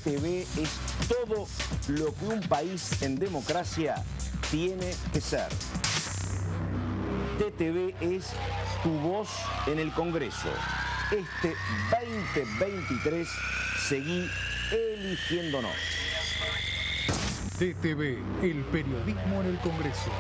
TTV es todo lo que un país en democracia tiene que ser. TTV es tu voz en el Congreso. Este 2023 seguí eligiéndonos. TTV, el periodismo en el Congreso.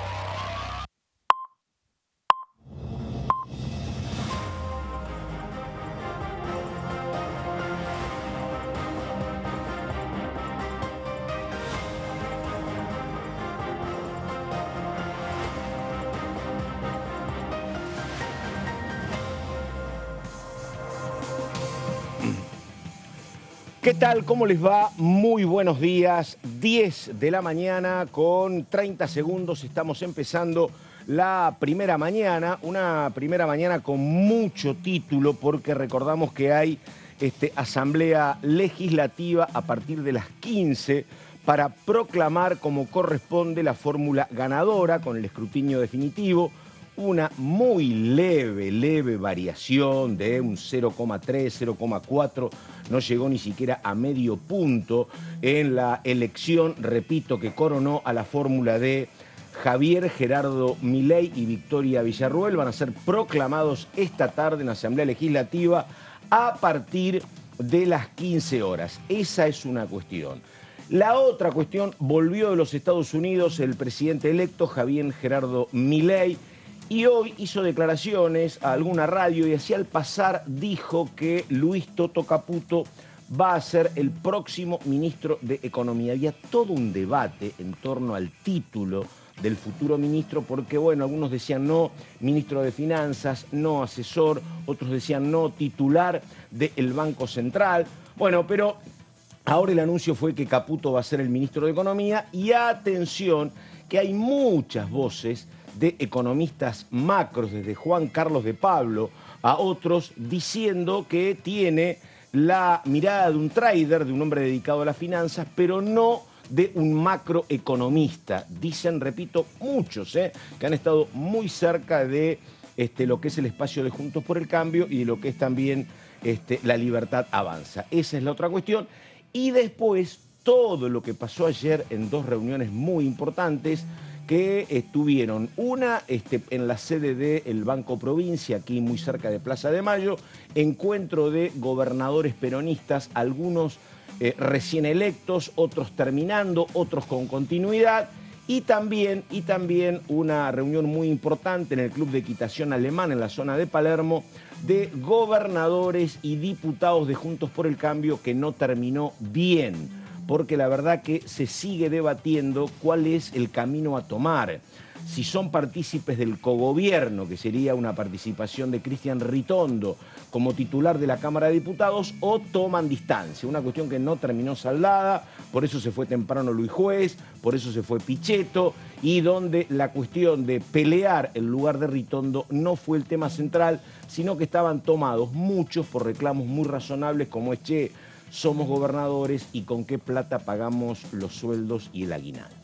¿Qué tal? ¿Cómo les va? Muy buenos días. 10 de la mañana con 30 segundos. Estamos empezando la primera mañana. Una primera mañana con mucho título porque recordamos que hay asamblea legislativa a partir de las 15 para proclamar como corresponde la fórmula ganadora con el escrutinio definitivo. Una muy leve variación de un 0,3, 0,4, no llegó ni siquiera a medio punto en la elección, repito, que coronó a la fórmula de Javier Gerardo Milei y Victoria Villarruel. Van a ser proclamados esta tarde en la Asamblea Legislativa a partir de las 15 horas. Esa es una cuestión. La otra cuestión, volvió de los Estados Unidos el presidente electo Javier Gerardo Milei, y hoy hizo declaraciones a alguna radio y así al pasar dijo que Luis Toto Caputo va a ser el próximo ministro de Economía. Había todo un debate en torno al título del futuro ministro porque, bueno, algunos decían no, ministro de Finanzas, no asesor, otros decían no, titular del Banco Central. Bueno, pero ahora el anuncio fue que Caputo va a ser el ministro de Economía y atención que hay muchas voces de economistas macros, desde Juan Carlos de Pablo a otros, diciendo que tiene la mirada de un trader, de un hombre dedicado a las finanzas, pero no de un macroeconomista. Dicen, repito, muchos que han estado muy cerca de lo que es el espacio de Juntos por el Cambio y de lo que es también La Libertad Avanza. Esa es la otra cuestión. Y después, todo lo que pasó ayer en dos reuniones muy importantes que estuvieron, una en la sede del Banco Provincia, aquí muy cerca de Plaza de Mayo, encuentro de gobernadores peronistas, algunos recién electos, otros terminando, otros con continuidad, y también una reunión muy importante en el Club de Equitación Alemán, en la zona de Palermo, de gobernadores y diputados de Juntos por el Cambio, que no terminó bien, porque la verdad que se sigue debatiendo cuál es el camino a tomar. Si son partícipes del cogobierno, que sería una participación de Cristian Ritondo como titular de la Cámara de Diputados, o toman distancia. Una cuestión que no terminó saldada, por eso se fue temprano Luis Juez, por eso se fue Pichetto, y donde la cuestión de pelear el lugar de Ritondo no fue el tema central, sino que estaban tomados muchos por reclamos muy razonables como es, che, somos gobernadores y con qué plata pagamos los sueldos y el aguinaldo.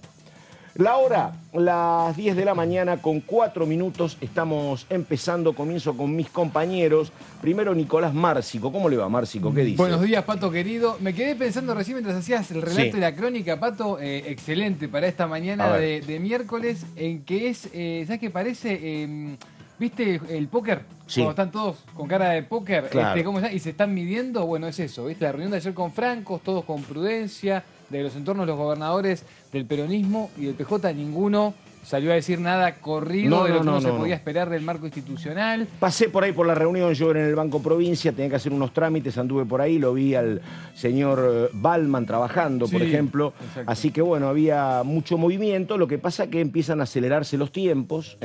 La hora, las 10 de la mañana con 4 minutos, estamos empezando, comienzo con mis compañeros. Primero Nicolás Márcico. ¿Cómo le va, Márcico? ¿Qué dice? Buenos días, Pato querido. Me quedé pensando recién mientras hacías el relato Sí. y la crónica, Pato, excelente para esta mañana de miércoles, en que es, ¿sabes qué parece? ¿Viste el póker? Sí. Cuando están todos con cara de póker, Claro. ¿cómo está? Y se están midiendo, bueno, es eso, ¿viste? La reunión de ayer con Francos, todos con prudencia, de los entornos de los gobernadores del peronismo y del PJ, ninguno salió a decir nada corrido de lo que uno se podía esperar del marco institucional. Pasé por ahí por la reunión, yo en el Banco Provincia, tenía que hacer unos trámites, anduve por ahí, lo vi al señor Balman trabajando, por ejemplo. Exacto. Así que bueno, había mucho movimiento, lo que pasa es que empiezan a acelerarse los tiempos,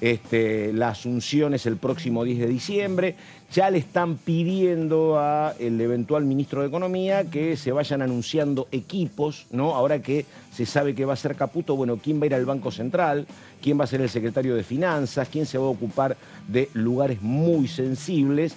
la asunción es el próximo 10 de diciembre. Ya le están pidiendo al eventual ministro de Economía que se vayan anunciando equipos, ¿no? Ahora que se sabe que va a ser Caputo, bueno, ¿quién va a ir al Banco Central? ¿Quién va a ser el secretario de Finanzas? ¿Quién se va a ocupar de lugares muy sensibles?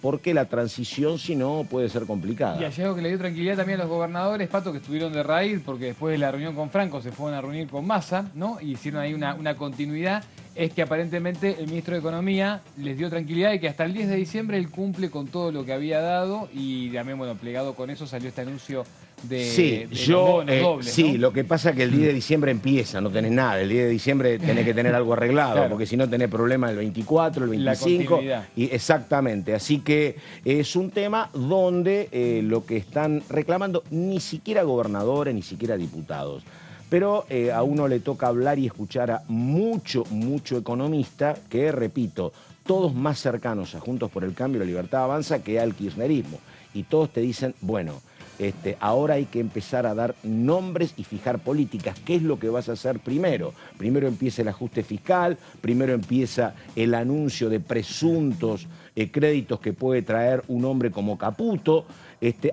Porque la transición, si no, puede ser complicada. Y hay algo que le dio tranquilidad también a los gobernadores, Pato, que estuvieron de raíz, porque después de la reunión con Franco se fueron a reunir con Massa, ¿no? Y hicieron ahí una continuidad. es que aparentemente el ministro de Economía les dio tranquilidad de que hasta el 10 de diciembre él cumple con todo lo que había dado y también, bueno, plegado con eso salió este anuncio de los bonos dobles, sí, ¿no? lo que pasa es que el 10 de diciembre empieza, no tenés nada. El 10 de diciembre tenés que tener algo arreglado, Claro. porque si no tenés problema el 24, el 25. continuidad. Y exactamente, así que es un tema donde lo que están reclamando ni siquiera gobernadores, ni siquiera diputados. Pero a uno le toca hablar y escuchar a mucho economista que, repito, todos más cercanos a Juntos por el Cambio y la Libertad Avanza que al kirchnerismo. Y todos te dicen, bueno, ahora hay que empezar a dar nombres y fijar políticas. ¿Qué es lo que vas a hacer primero? Primero empieza el ajuste fiscal, primero empieza el anuncio de presuntos créditos que puede traer un hombre como Caputo.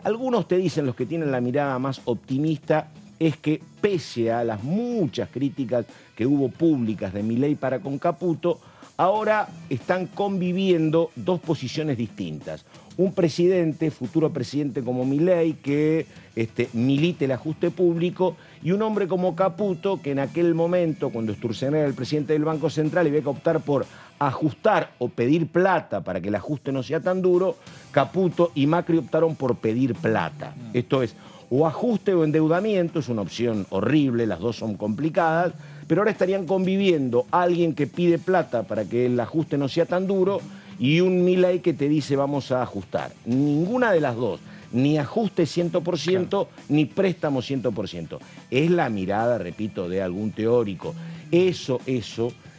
Algunos te dicen, los que tienen la mirada más optimista, es que pese a las muchas críticas que hubo públicas de Milei para con Caputo, ahora están conviviendo dos posiciones distintas. Un presidente, futuro presidente como Milei, que milite el ajuste público, y un hombre como Caputo, que en aquel momento, cuando Sturzenegger era el presidente del Banco Central, había que optar por ajustar o pedir plata para que el ajuste no sea tan duro, Caputo y Macri optaron por pedir plata. Esto es, o ajuste o endeudamiento, es una opción horrible, las dos son complicadas, pero ahora estarían conviviendo alguien que pide plata para que el ajuste no sea tan duro y un Milei que te dice vamos a ajustar. Ninguna de las dos, ni ajuste 100%, claro, ni préstamo 100%. Es la mirada, repito, de algún teórico. Eso,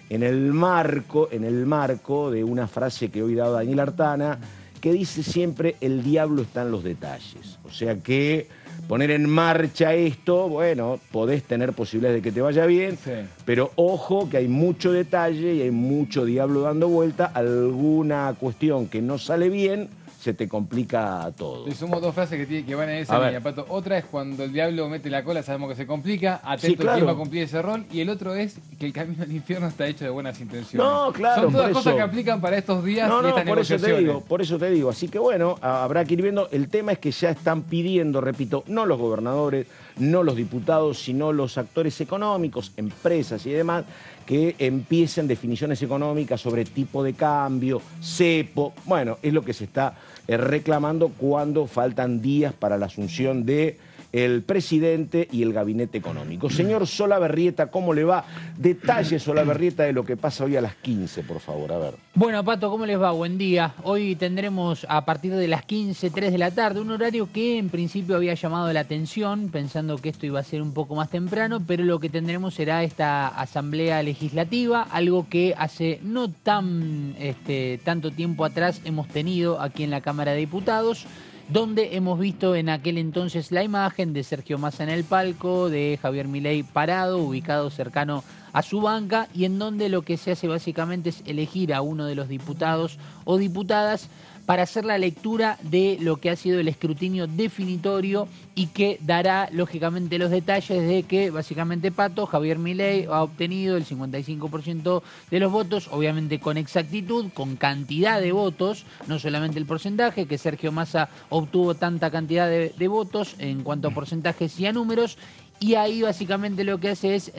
en el marco de una frase que hoy ha dado Daniel Artana, que dice siempre el diablo está en los detalles. O sea que poner en marcha esto, bueno, podés tener posibilidades de que te vaya bien, sí, pero ojo que hay mucho detalle y hay mucho diablo dando vuelta. Alguna cuestión que no sale bien, se te complica todo. Le sumo dos frases que van en esa línea, Pato. Otra es cuando el diablo mete la cola, sabemos que se complica, atento, sí, claro, quién va a cumplir ese rol. Y el otro es que el camino al infierno está hecho de buenas intenciones. No, claro. Son todas cosas que aplican para estos días y estas negociaciones. Por eso te digo. Así que bueno, habrá que ir viendo. El tema es que ya están pidiendo, repito, no los gobernadores, no los diputados, sino los actores económicos, empresas y demás, que empiecen definiciones económicas sobre tipo de cambio, cepo. Bueno, es lo que se está reclamando cuando faltan días para la asunción de el presidente y el gabinete económico. Señor Solabarrieta, ¿cómo le va? Detalles, Solabarrieta, de lo que pasa hoy a las 15, por favor, a ver. Bueno, Pato, ¿cómo les va? Buen día. Hoy tendremos a partir de las 15, 3 de la tarde, un horario que en principio había llamado la atención, pensando que esto iba a ser un poco más temprano, pero lo que tendremos será esta asamblea legislativa, algo que hace no tanto tiempo atrás hemos tenido aquí en la Cámara de Diputados, donde hemos visto en aquel entonces la imagen de Sergio Massa en el palco, de Javier Milei parado, ubicado cercano a su banca, y en donde lo que se hace básicamente es elegir a uno de los diputados o diputadas para hacer la lectura de lo que ha sido el escrutinio definitorio y que dará, lógicamente, los detalles de que, básicamente, Pato, Javier Milei ha obtenido el 55% de los votos, obviamente con exactitud, con cantidad de votos, no solamente el porcentaje, que Sergio Massa obtuvo tanta cantidad de votos en cuanto a porcentajes y a números. Y ahí básicamente lo que hace es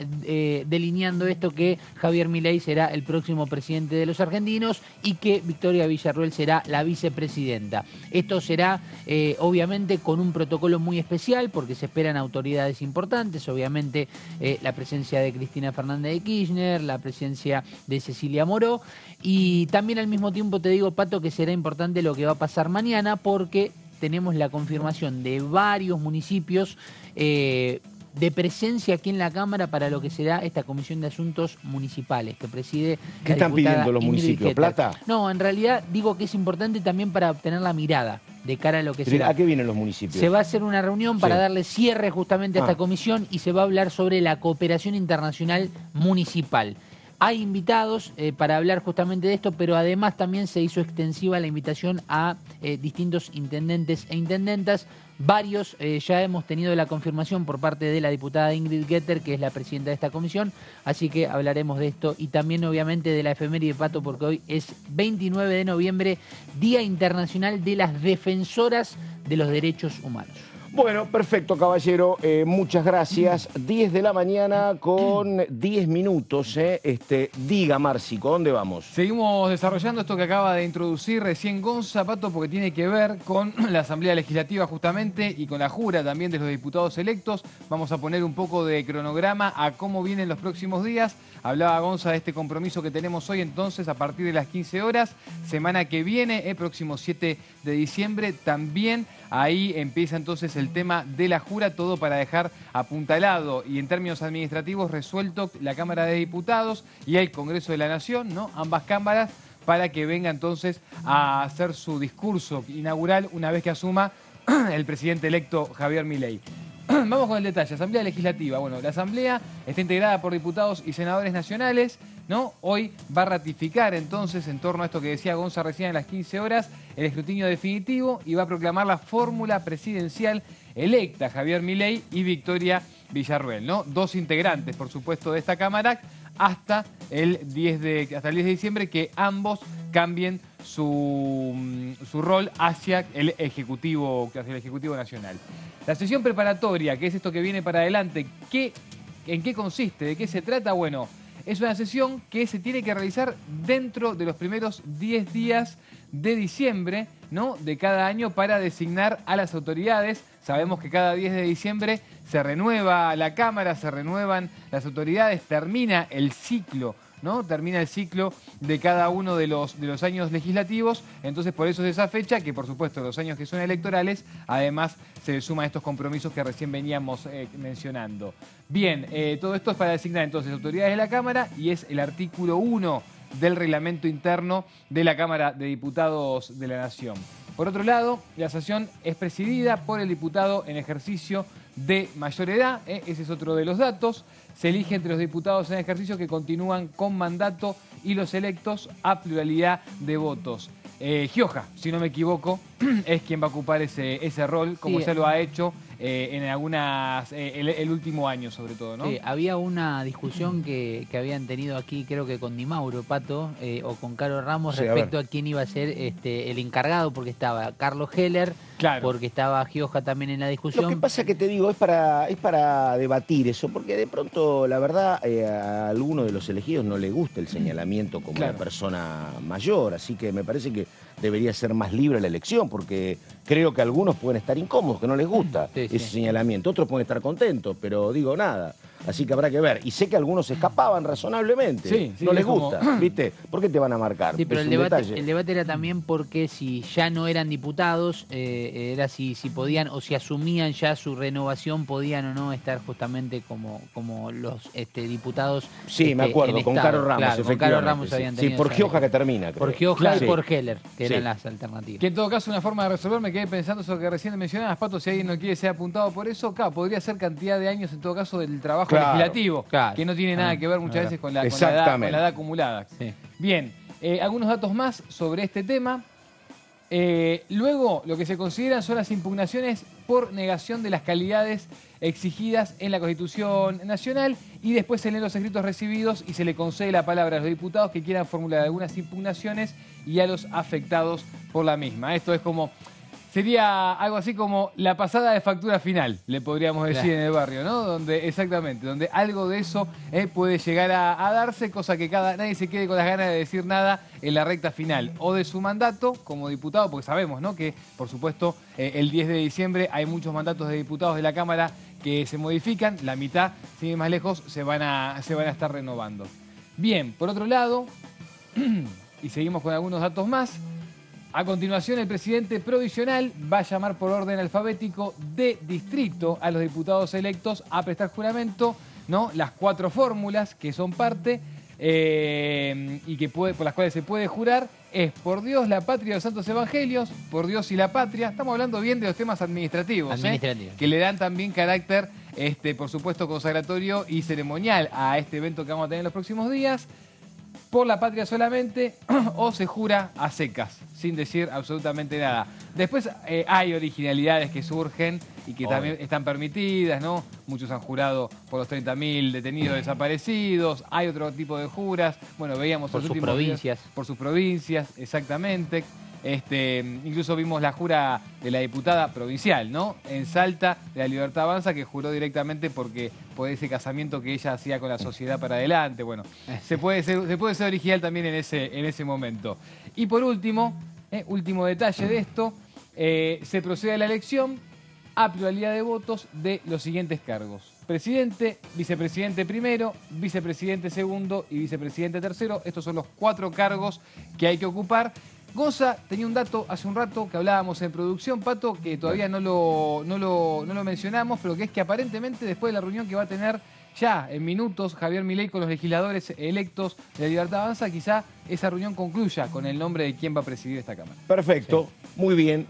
delineando esto, que Javier Milei será el próximo presidente de los argentinos y que Victoria Villarruel será la vicepresidenta. Esto será obviamente con un protocolo muy especial porque se esperan autoridades importantes, obviamente la presencia de Cristina Fernández de Kirchner, la presencia de Cecilia Moró, y también al mismo tiempo te digo, Pato, que será importante lo que va a pasar mañana porque tenemos la confirmación de varios municipios de presencia aquí en la Cámara para lo que será esta Comisión de Asuntos Municipales que preside. ¿Qué están pidiendo los municipios? ¿Plata? No, en realidad digo que es importante también para obtener la mirada de cara a lo que será. ¿A qué vienen los municipios? Se va a hacer una reunión para darle cierre justamente a esta comisión y se va a hablar sobre la cooperación internacional municipal. Hay invitados para hablar justamente de esto, pero además también se hizo extensiva la invitación a distintos intendentes e intendentas. Varios ya hemos tenido la confirmación por parte de la diputada Ingrid Getter, que es la presidenta de esta comisión, así que hablaremos de esto y también obviamente de la efeméride, Pato, porque hoy es 29 de noviembre, Día Internacional de las Defensoras de los Derechos Humanos. Bueno, perfecto, caballero. Muchas gracias. 10 de la mañana con 10 minutos. Diga, Márcico, ¿dónde vamos? Seguimos desarrollando esto que acaba de introducir recién Gonza, Pato, porque tiene que ver con la Asamblea Legislativa justamente y con la jura también de los diputados electos. Vamos a poner un poco de cronograma a cómo vienen los próximos días. Hablaba Gonza de este compromiso que tenemos hoy entonces a partir de las 15 horas. Semana que viene, el próximo 7 de diciembre, también ahí empieza entonces el tema de la jura, todo para dejar apuntalado y en términos administrativos resuelto la Cámara de Diputados y el Congreso de la Nación, ¿no? Ambas cámaras, para que venga entonces a hacer su discurso inaugural una vez que asuma el presidente electo Javier Milei. Vamos con el detalle. Asamblea Legislativa. Bueno, la Asamblea está integrada por diputados y senadores nacionales, ¿no? Hoy va a ratificar entonces, en torno a esto que decía Gonza recién a las 15 horas, el escrutinio definitivo y va a proclamar la fórmula presidencial electa, Javier Milei y Victoria Villarruel, ¿no? Dos integrantes, por supuesto, de esta Cámara hasta el 10 de diciembre, que ambos cambien su rol hacia el Ejecutivo Nacional. La sesión preparatoria, que es esto que viene para adelante, ¿en qué consiste? ¿De qué se trata? Bueno, es una sesión que se tiene que realizar dentro de los primeros 10 días de diciembre, ¿no? De cada año para designar a las autoridades. Sabemos que cada 10 de diciembre se renueva la Cámara, se renuevan las autoridades, termina el ciclo, ¿no? Termina el ciclo de cada uno de los años legislativos. Entonces, por eso es esa fecha que, por supuesto, los años que son electorales, además se suman estos compromisos que recién veníamos mencionando. Bien, todo esto es para designar entonces autoridades de la Cámara y es el artículo 1 del reglamento interno de la Cámara de Diputados de la Nación. Por otro lado, la sesión es presidida por el diputado en ejercicio de mayor edad, ese es otro de los datos. Se elige entre los diputados en ejercicio que continúan con mandato y los electos a pluralidad de votos. Gioja, si no me equivoco, es quien va a ocupar ese rol, como ya lo ha hecho en algunas, el último año sobre todo, ¿no? Sí, había una discusión que habían tenido aquí, creo que con Di Mauro, Pato, o con Caro Ramos, sí, respecto a quién iba a ser el encargado, porque estaba Carlos Heller, claro, porque estaba Gioja también en la discusión. Lo que pasa que te digo, es para debatir eso, porque de pronto, la verdad, a alguno de los elegidos no le gusta el señalamiento como una persona mayor, así que me parece que debería ser más libre la elección, porque creo que algunos pueden estar incómodos, que no les gusta ese señalamiento, otros pueden estar contentos, pero digo nada. Así que habrá que ver. Y sé que algunos escapaban razonablemente. No les gusta, ¿viste? ¿Por qué te van a marcar? Sí, pero el debate era también porque si ya no eran diputados, era si podían o si asumían ya su renovación, podían o no estar justamente como los diputados. Sí, me acuerdo, con Caro Ramos, claro, con Caro Ramos habían tenido. Sí, por Gioja que termina, creo. Por Gioja y por Heller, que eran las alternativas. Que en todo caso, una forma de resolver, me quedé pensando eso que recién mencionabas, Pato, si alguien no quiere ser apuntado por eso, claro, podría ser cantidad de años en todo caso del trabajo legislativo, que no tiene nada que ver muchas veces con la edad acumulada. Sí. Bien, algunos datos más sobre este tema. Luego, lo que se consideran son las impugnaciones por negación de las calidades exigidas en la Constitución Nacional y después se leen los escritos recibidos y se le concede la palabra a los diputados que quieran formular algunas impugnaciones y a los afectados por la misma. Esto es como... Sería algo así como la pasada de factura final, le podríamos decir en el barrio, ¿no? Donde algo de eso puede llegar a darse, cosa que nadie se quede con las ganas de decir nada en la recta final, o de su mandato como diputado, porque sabemos, ¿no? Que, por supuesto, el 10 de diciembre hay muchos mandatos de diputados de la Cámara que se modifican, la mitad, sin ir más lejos, se van a estar renovando. Bien, por otro lado, y seguimos con algunos datos más. A continuación, el presidente provisional va a llamar por orden alfabético de distrito a los diputados electos a prestar juramento, ¿no? Las 4 fórmulas que son parte y por las cuales se puede jurar es por Dios, la patria y los santos evangelios, por Dios y la patria. Estamos hablando bien de los temas administrativos. Que le dan también carácter, por supuesto, consagratorio y ceremonial a este evento que vamos a tener en los próximos días. Por la patria solamente o se jura a secas, sin decir absolutamente nada. Después hay originalidades que surgen y que también están permitidas, ¿no? Muchos han jurado por los 30.000 detenidos desaparecidos, hay otro tipo de juras. Bueno, veíamos por sus provincias. Por sus provincias, exactamente. Incluso vimos la jura de la diputada provincial, ¿no? En Salta, de la Libertad Avanza, que juró directamente por ese casamiento que ella hacía con la Sociedad para Adelante. Bueno, se puede ser original también en ese momento. Y por último, último detalle de esto, se procede a la elección a pluralidad de votos de los siguientes cargos: presidente, vicepresidente primero, vicepresidente segundo y vicepresidente tercero. Estos son los 4 cargos que hay que ocupar. Gonza tenía un dato hace un rato que hablábamos en producción, Pato, que todavía no lo mencionamos, pero que es que aparentemente después de la reunión que va a tener ya en minutos Javier Milei con los legisladores electos de la Libertad Avanza, quizá esa reunión concluya con el nombre de quién va a presidir esta Cámara. Perfecto, sí. Muy bien.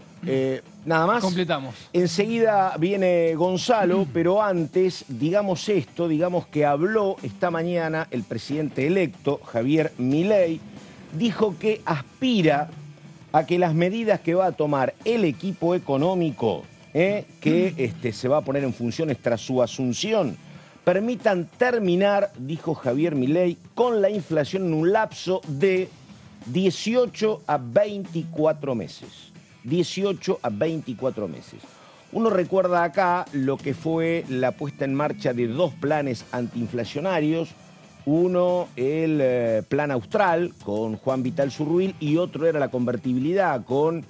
Nada más. Completamos. Enseguida viene Gonzalo, pero antes, digamos que habló esta mañana el presidente electo, Javier Milei, dijo que aspira a que las medidas que va a tomar el equipo económico, que se va a poner en funciones tras su asunción, permitan terminar, dijo Javier Milei, con la inflación en un lapso de 18 a 24 meses. 18 a 24 meses. Uno recuerda acá lo que fue la puesta en marcha de 2 planes antiinflacionarios. Uno, el plan austral con Juan Vital Zurruil, y otro era la convertibilidad con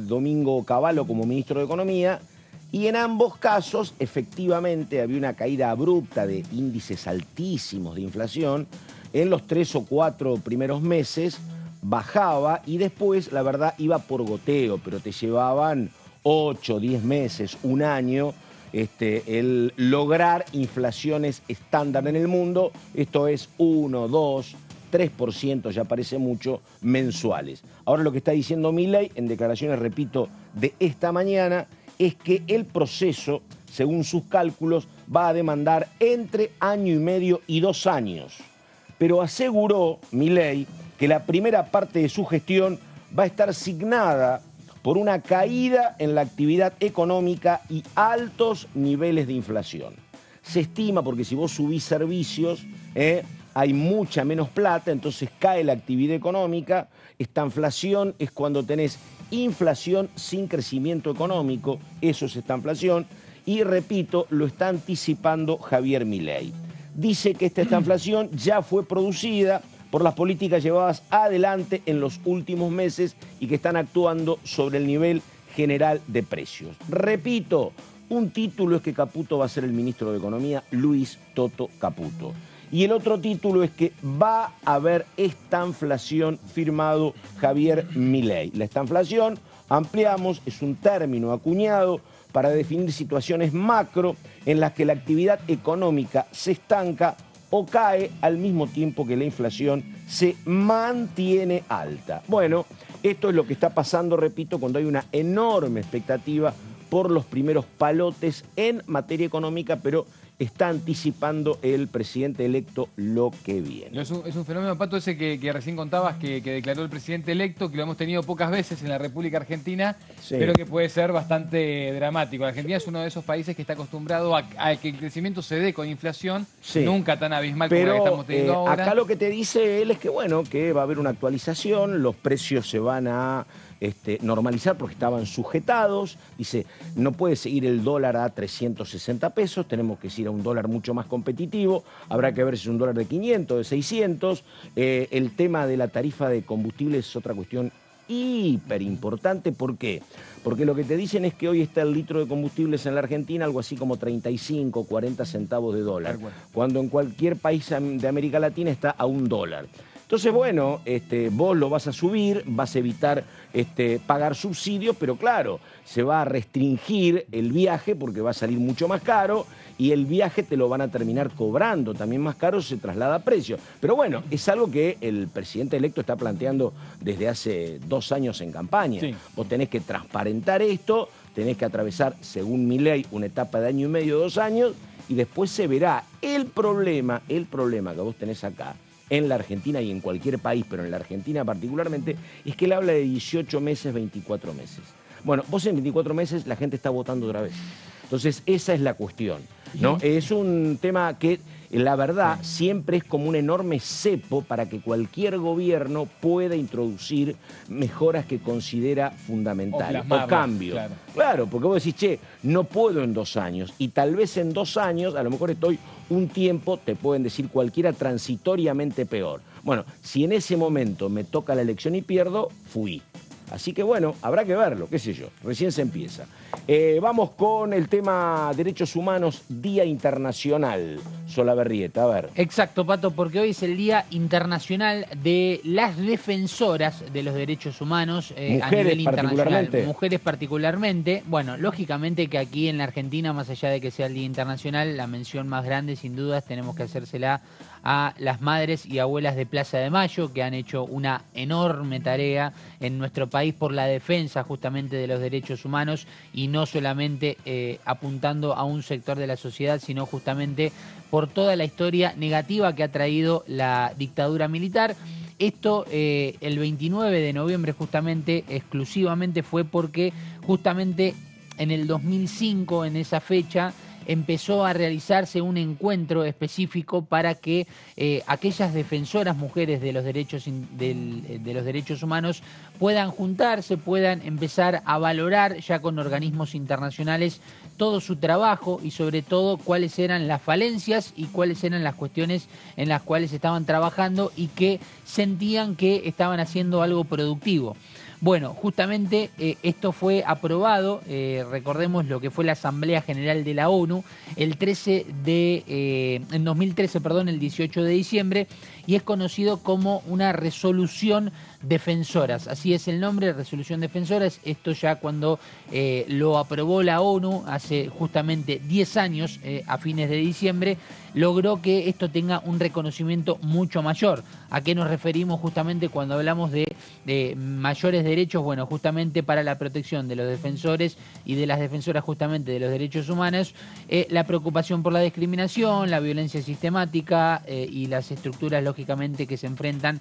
Domingo Cavallo como ministro de Economía. Y en ambos casos, efectivamente, había una caída abrupta de índices altísimos de inflación. En los 3 o 4 primeros meses bajaba y después, la verdad, iba por goteo, pero te llevaban 8, 10 meses, un año, el lograr inflaciones estándar en el mundo. Esto es 1, 2, 3%, ya parece mucho, mensuales. Ahora lo que está diciendo Milei, en declaraciones, repito, de esta mañana, es que el proceso, según sus cálculos, va a demandar entre 1,5 años y 2 años. Pero aseguró Milei que la primera parte de su gestión va a estar signada por una caída en la actividad económica y altos niveles de inflación. Se estima, porque si vos subís servicios, hay mucha menos plata, entonces cae la actividad económica. Esta inflación es cuando tenés inflación sin crecimiento económico, eso es esta inflación, y repito, lo está anticipando Javier Milei. Dice que esta inflación ya fue producida por las políticas llevadas adelante en los últimos meses y que están actuando sobre el nivel general de precios. Repito, un título es que Caputo va a ser el ministro de Economía, Luis Toto Caputo. Y el otro título es que va a haber estanflación, firmado Javier Milei. La estanflación, ampliamos, es un término acuñado para definir situaciones macro en las que la actividad económica se estanca o cae al mismo tiempo que la inflación se mantiene alta. Bueno, esto es lo que está pasando, repito, cuando hay una enorme expectativa por los primeros palotes en materia económica, pero está anticipando el presidente electo lo que viene. Es un fenómeno, Pato, ese que recién contabas, que declaró el presidente electo, que lo hemos tenido pocas veces en la República Argentina, sí, pero que puede ser bastante dramático. La Argentina es uno de esos países que está acostumbrado a que el crecimiento se dé con inflación, sí, nunca tan abismal como la que estamos teniendo ahora. Acá lo que te dice él es que, bueno, que va a haber una actualización, los precios se van a normalizar porque estaban sujetados. Dice, no puede seguir el dólar a 360 pesos, tenemos que ir a un dólar mucho más competitivo, habrá que ver si es un dólar de 500, de 600. El tema de la tarifa de combustible es otra cuestión hiper importante. ¿Por qué? Porque lo que te dicen es que hoy está el litro de combustibles en la Argentina algo así como 35, 40 centavos de dólar, cuando en cualquier país de América Latina está a $1. Entonces, bueno, vos lo vas a subir, vas a evitar pagar subsidios, pero claro, se va a restringir el viaje porque va a salir mucho más caro y el viaje te lo van a terminar cobrando también más caro, se traslada a precio. Pero bueno, es algo que el presidente electo está planteando desde hace 2 años en campaña. Sí. Vos tenés que transparentar esto, tenés que atravesar, según Milei, una etapa de 1,5 años, 2 años, y después se verá. El problema que vos tenés acá, en la Argentina y en cualquier país, pero en la Argentina particularmente, es que él habla de 18 meses, 24 meses. Bueno, vos en 24 meses la gente está votando otra vez. Entonces, esa es la cuestión, ¿no? Es un tema que la verdad siempre es como un enorme cepo para que cualquier gobierno pueda introducir mejoras que considera fundamentales o cambios. Claro, porque vos decís, che, no puedo en 2 años, y tal vez en 2 años, a lo mejor estoy un tiempo, te pueden decir cualquiera, transitoriamente peor. Bueno, si en ese momento me toca la elección y pierdo, fui. Así que bueno, habrá que verlo, qué sé yo, recién se empieza. Vamos con el tema derechos humanos, Día Internacional. Solabarrieta, a ver. Exacto, Pato, porque hoy es el Día Internacional de las Defensoras de los Derechos Humanos a nivel internacional. Mujeres particularmente. Bueno, lógicamente que aquí en la Argentina, más allá de que sea el Día Internacional, la mención más grande, sin dudas, tenemos que hacérsela a las madres y abuelas de Plaza de Mayo, que han hecho una enorme tarea en nuestro país por la defensa justamente de los derechos humanos, y no solamente apuntando a un sector de la sociedad, sino justamente por toda la historia negativa que ha traído la dictadura militar. Esto el 29 de noviembre justamente, exclusivamente, fue porque justamente en el 2005, en esa fecha, empezó a realizarse un encuentro específico para que aquellas defensoras mujeres de los derechos humanos puedan juntarse, puedan empezar a valorar ya con organismos internacionales todo su trabajo, y sobre todo cuáles eran las falencias y cuáles eran las cuestiones en las cuales estaban trabajando y que sentían que estaban haciendo algo productivo. Bueno, justamente esto fue aprobado, recordemos lo que fue la Asamblea General de la ONU, en 2013, el 18 de diciembre, y es conocido como una resolución defensoras. Así es el nombre, resolución defensoras. Esto ya cuando lo aprobó la ONU hace justamente 10 años, a fines de diciembre, logró que esto tenga un reconocimiento mucho mayor. ¿A qué nos referimos justamente cuando hablamos de mayores derechos? Bueno, justamente para la protección de los defensores y de las defensoras justamente de los derechos humanos, la preocupación por la discriminación, la violencia sistemática y las estructuras lógicamente que se enfrentan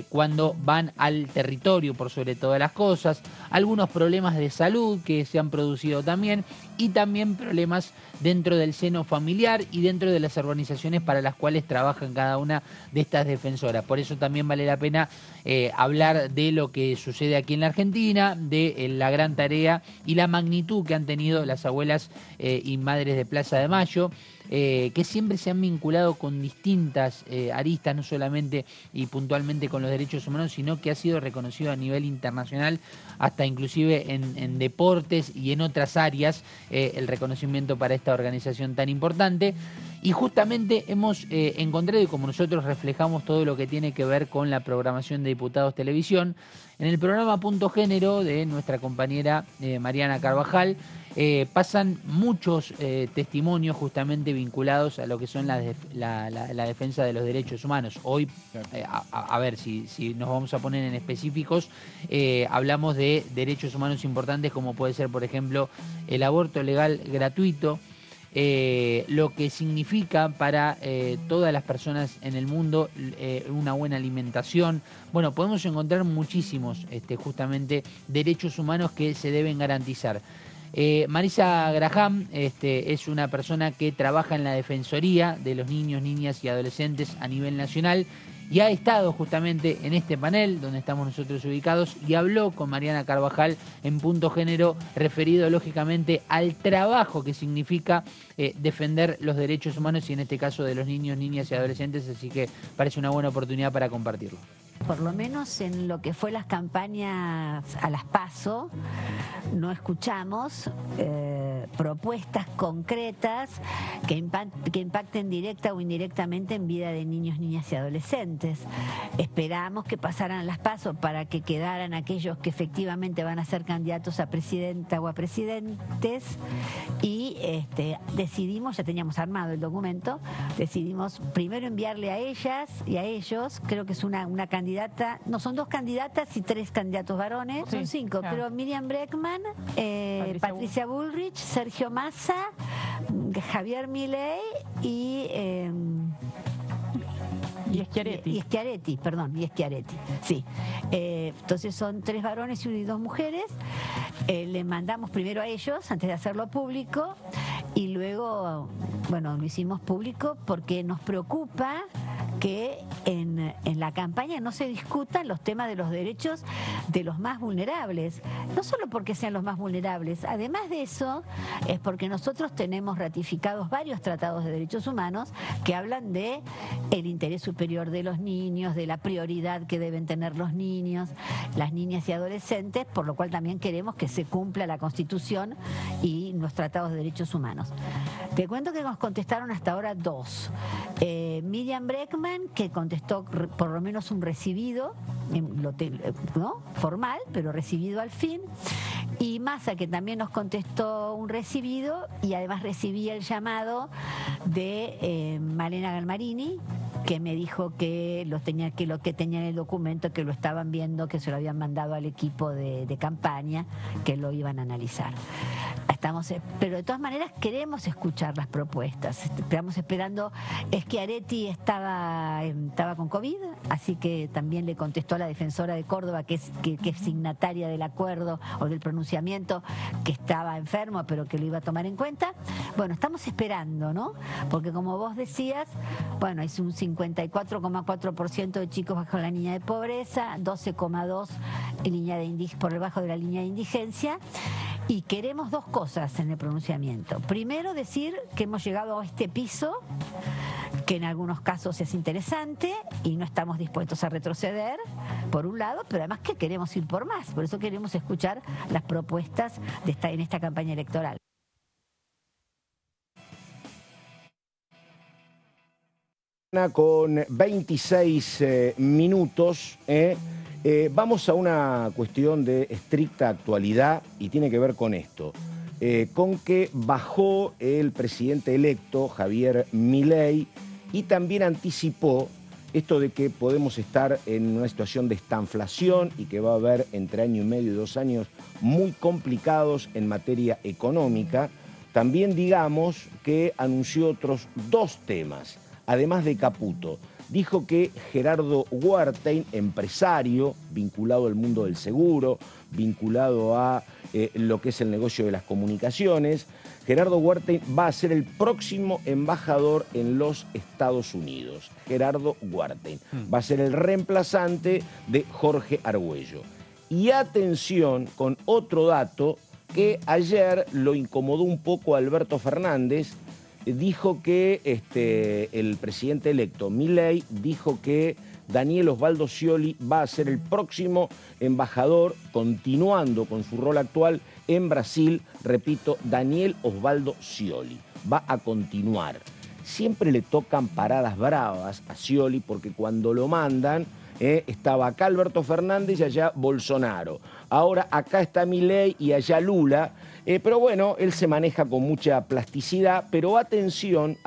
cuando van al territorio por sobre todas las cosas, algunos problemas de salud que se han producido también, y también problemas dentro del seno familiar y dentro de las organizaciones para las cuales trabajan cada una de estas defensoras. Por eso también vale la pena hablar de lo que sucede aquí en la Argentina, de la gran tarea y la magnitud que han tenido las abuelas y madres de Plaza de Mayo, que siempre se han vinculado con distintas aristas, no solamente y puntualmente con los derechos humanos, sino que ha sido reconocido a nivel internacional, hasta inclusive en deportes y en otras áreas, el reconocimiento para esta organización tan importante. Y justamente hemos encontrado, y como nosotros reflejamos todo lo que tiene que ver con la programación de Diputados Televisión, en el programa Punto Género de nuestra compañera Mariana Carvajal, pasan muchos testimonios justamente vinculados a lo que son la defensa de los derechos humanos. Hoy, a ver si nos vamos a poner en específicos, hablamos de derechos humanos importantes como puede ser, por ejemplo, el aborto legal gratuito, lo que significa para todas las personas en el mundo una buena alimentación. Bueno, podemos encontrar muchísimos justamente derechos humanos que se deben garantizar. Marisa Graham es una persona que trabaja en la Defensoría de los Niños, Niñas y Adolescentes a nivel nacional, y ha estado justamente en este panel donde estamos nosotros ubicados, y habló con Mariana Carvajal en Punto Género, referido lógicamente al trabajo que significa defender los derechos humanos, y en este caso de los niños, niñas y adolescentes, así que parece una buena oportunidad para compartirlo. Por lo menos en lo que fue las campañas a las PASO, no escuchamos propuestas concretas que impacten directa o indirectamente en vida de niños, niñas y adolescentes. Esperamos que pasaran las PASO para que quedaran aquellos que efectivamente van a ser candidatos a presidenta o a presidentes, y decidimos, ya teníamos armado el documento, decidimos primero enviarle a ellas y a ellos, creo que es una candidata, no, son 2 candidatas y 3 candidatos varones, sí, son 5, claro. Pero Miriam Bregman, Patricia Bullrich, Sergio Massa, Javier Milei y Y Schiaretti, sí. Entonces son 3 varones y 2 mujeres. Le mandamos primero a ellos, antes de hacerlo público, y luego, bueno, lo hicimos público porque nos preocupa que en la campaña no se discutan los temas de los derechos de los más vulnerables. No solo porque sean los más vulnerables, además de eso, es porque nosotros tenemos ratificados varios tratados de derechos humanos que hablan de el interés superior de los niños, de la prioridad que deben tener los niños, las niñas y adolescentes, por lo cual también queremos que se cumpla la Constitución y los tratados de derechos humanos. Te cuento que nos contestaron hasta ahora 2. Miriam Bregman, que contestó por lo menos un recibido, ¿no? Formal, pero recibido al fin. Y Massa, que también nos contestó un recibido, y además recibí el llamado de Malena Galmarini, que me dijo que lo que tenía en el documento, que lo estaban viendo, que se lo habían mandado al equipo de campaña, que lo iban a analizar. Pero de todas maneras queremos escuchar las propuestas. Estamos esperando. Schiaretti estaba con COVID, así que también le contestó a la defensora de Córdoba, que es signataria del acuerdo o del pronunciamiento, que estaba enfermo, pero que lo iba a tomar en cuenta. Bueno, estamos esperando, ¿no? Porque como vos decías, bueno, es un 54,4% de chicos bajo la línea de pobreza, 12,2% por debajo de la línea de indigencia. Y queremos 2 cosas en el pronunciamiento. Primero, decir que hemos llegado a este piso, que en algunos casos es interesante y no estamos dispuestos a retroceder, por un lado, pero además que queremos ir por más. Por eso queremos escuchar las propuestas en esta campaña electoral. Con 26 minutos, vamos a una cuestión de estricta actualidad y tiene que ver con esto, con que bajó el presidente electo Javier Milei y también anticipó esto de que podemos estar en una situación de estanflación y que va a haber entre año y medio y 2 años muy complicados en materia económica. También digamos que anunció otros 2 temas, además de Caputo. Dijo que Gerardo Huartein, empresario vinculado al mundo del seguro, vinculado a lo que es el negocio de las comunicaciones, Gerardo Huartein va a ser el próximo embajador en los Estados Unidos. Gerardo Huartein va a ser el reemplazante de Jorge Argüello. Y atención con otro dato que ayer lo incomodó un poco a Alberto Fernández. Dijo que el presidente electo Milei dijo que Daniel Osvaldo Scioli va a ser el próximo embajador, continuando con su rol actual en Brasil. Repito, Daniel Osvaldo Scioli va a continuar. Siempre le tocan paradas bravas a Scioli porque cuando lo mandan, estaba acá Alberto Fernández y allá Bolsonaro. Ahora acá está Milei y allá Lula. Pero bueno, él se maneja con mucha plasticidad, pero atención,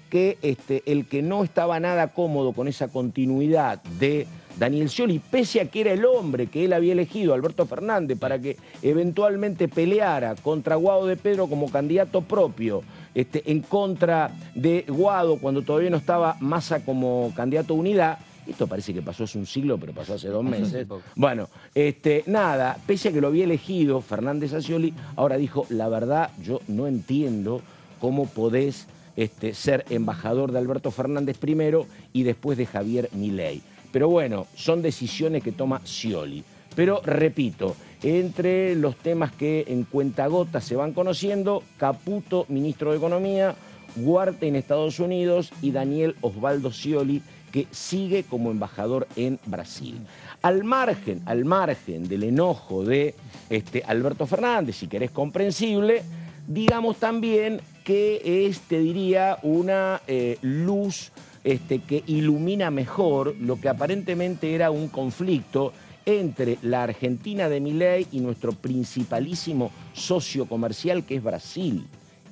que el que no estaba nada cómodo con esa continuidad de Daniel Scioli, pese a que era el hombre que él había elegido, Alberto Fernández, para que eventualmente peleara contra Guado de Pedro como candidato propio, en contra de Guado cuando todavía no estaba Massa como candidato a unidad. Esto parece que pasó hace un siglo, pero pasó hace 2 meses. Bueno, nada, pese a que lo había elegido Fernández a Scioli, ahora dijo, la verdad, yo no entiendo cómo podés ser embajador de Alberto Fernández primero y después de Javier Milei. Pero bueno, son decisiones que toma Scioli. Pero repito, entre los temas que en cuentagotas se van conociendo, Caputo, ministro de Economía, Huartein en Estados Unidos y Daniel Osvaldo Scioli, que sigue como embajador en Brasil. Al margen del enojo de Alberto Fernández, si querés comprensible, digamos también que es, te diría, una luz que ilumina mejor lo que aparentemente era un conflicto entre la Argentina de Milei y nuestro principalísimo socio comercial, que es Brasil.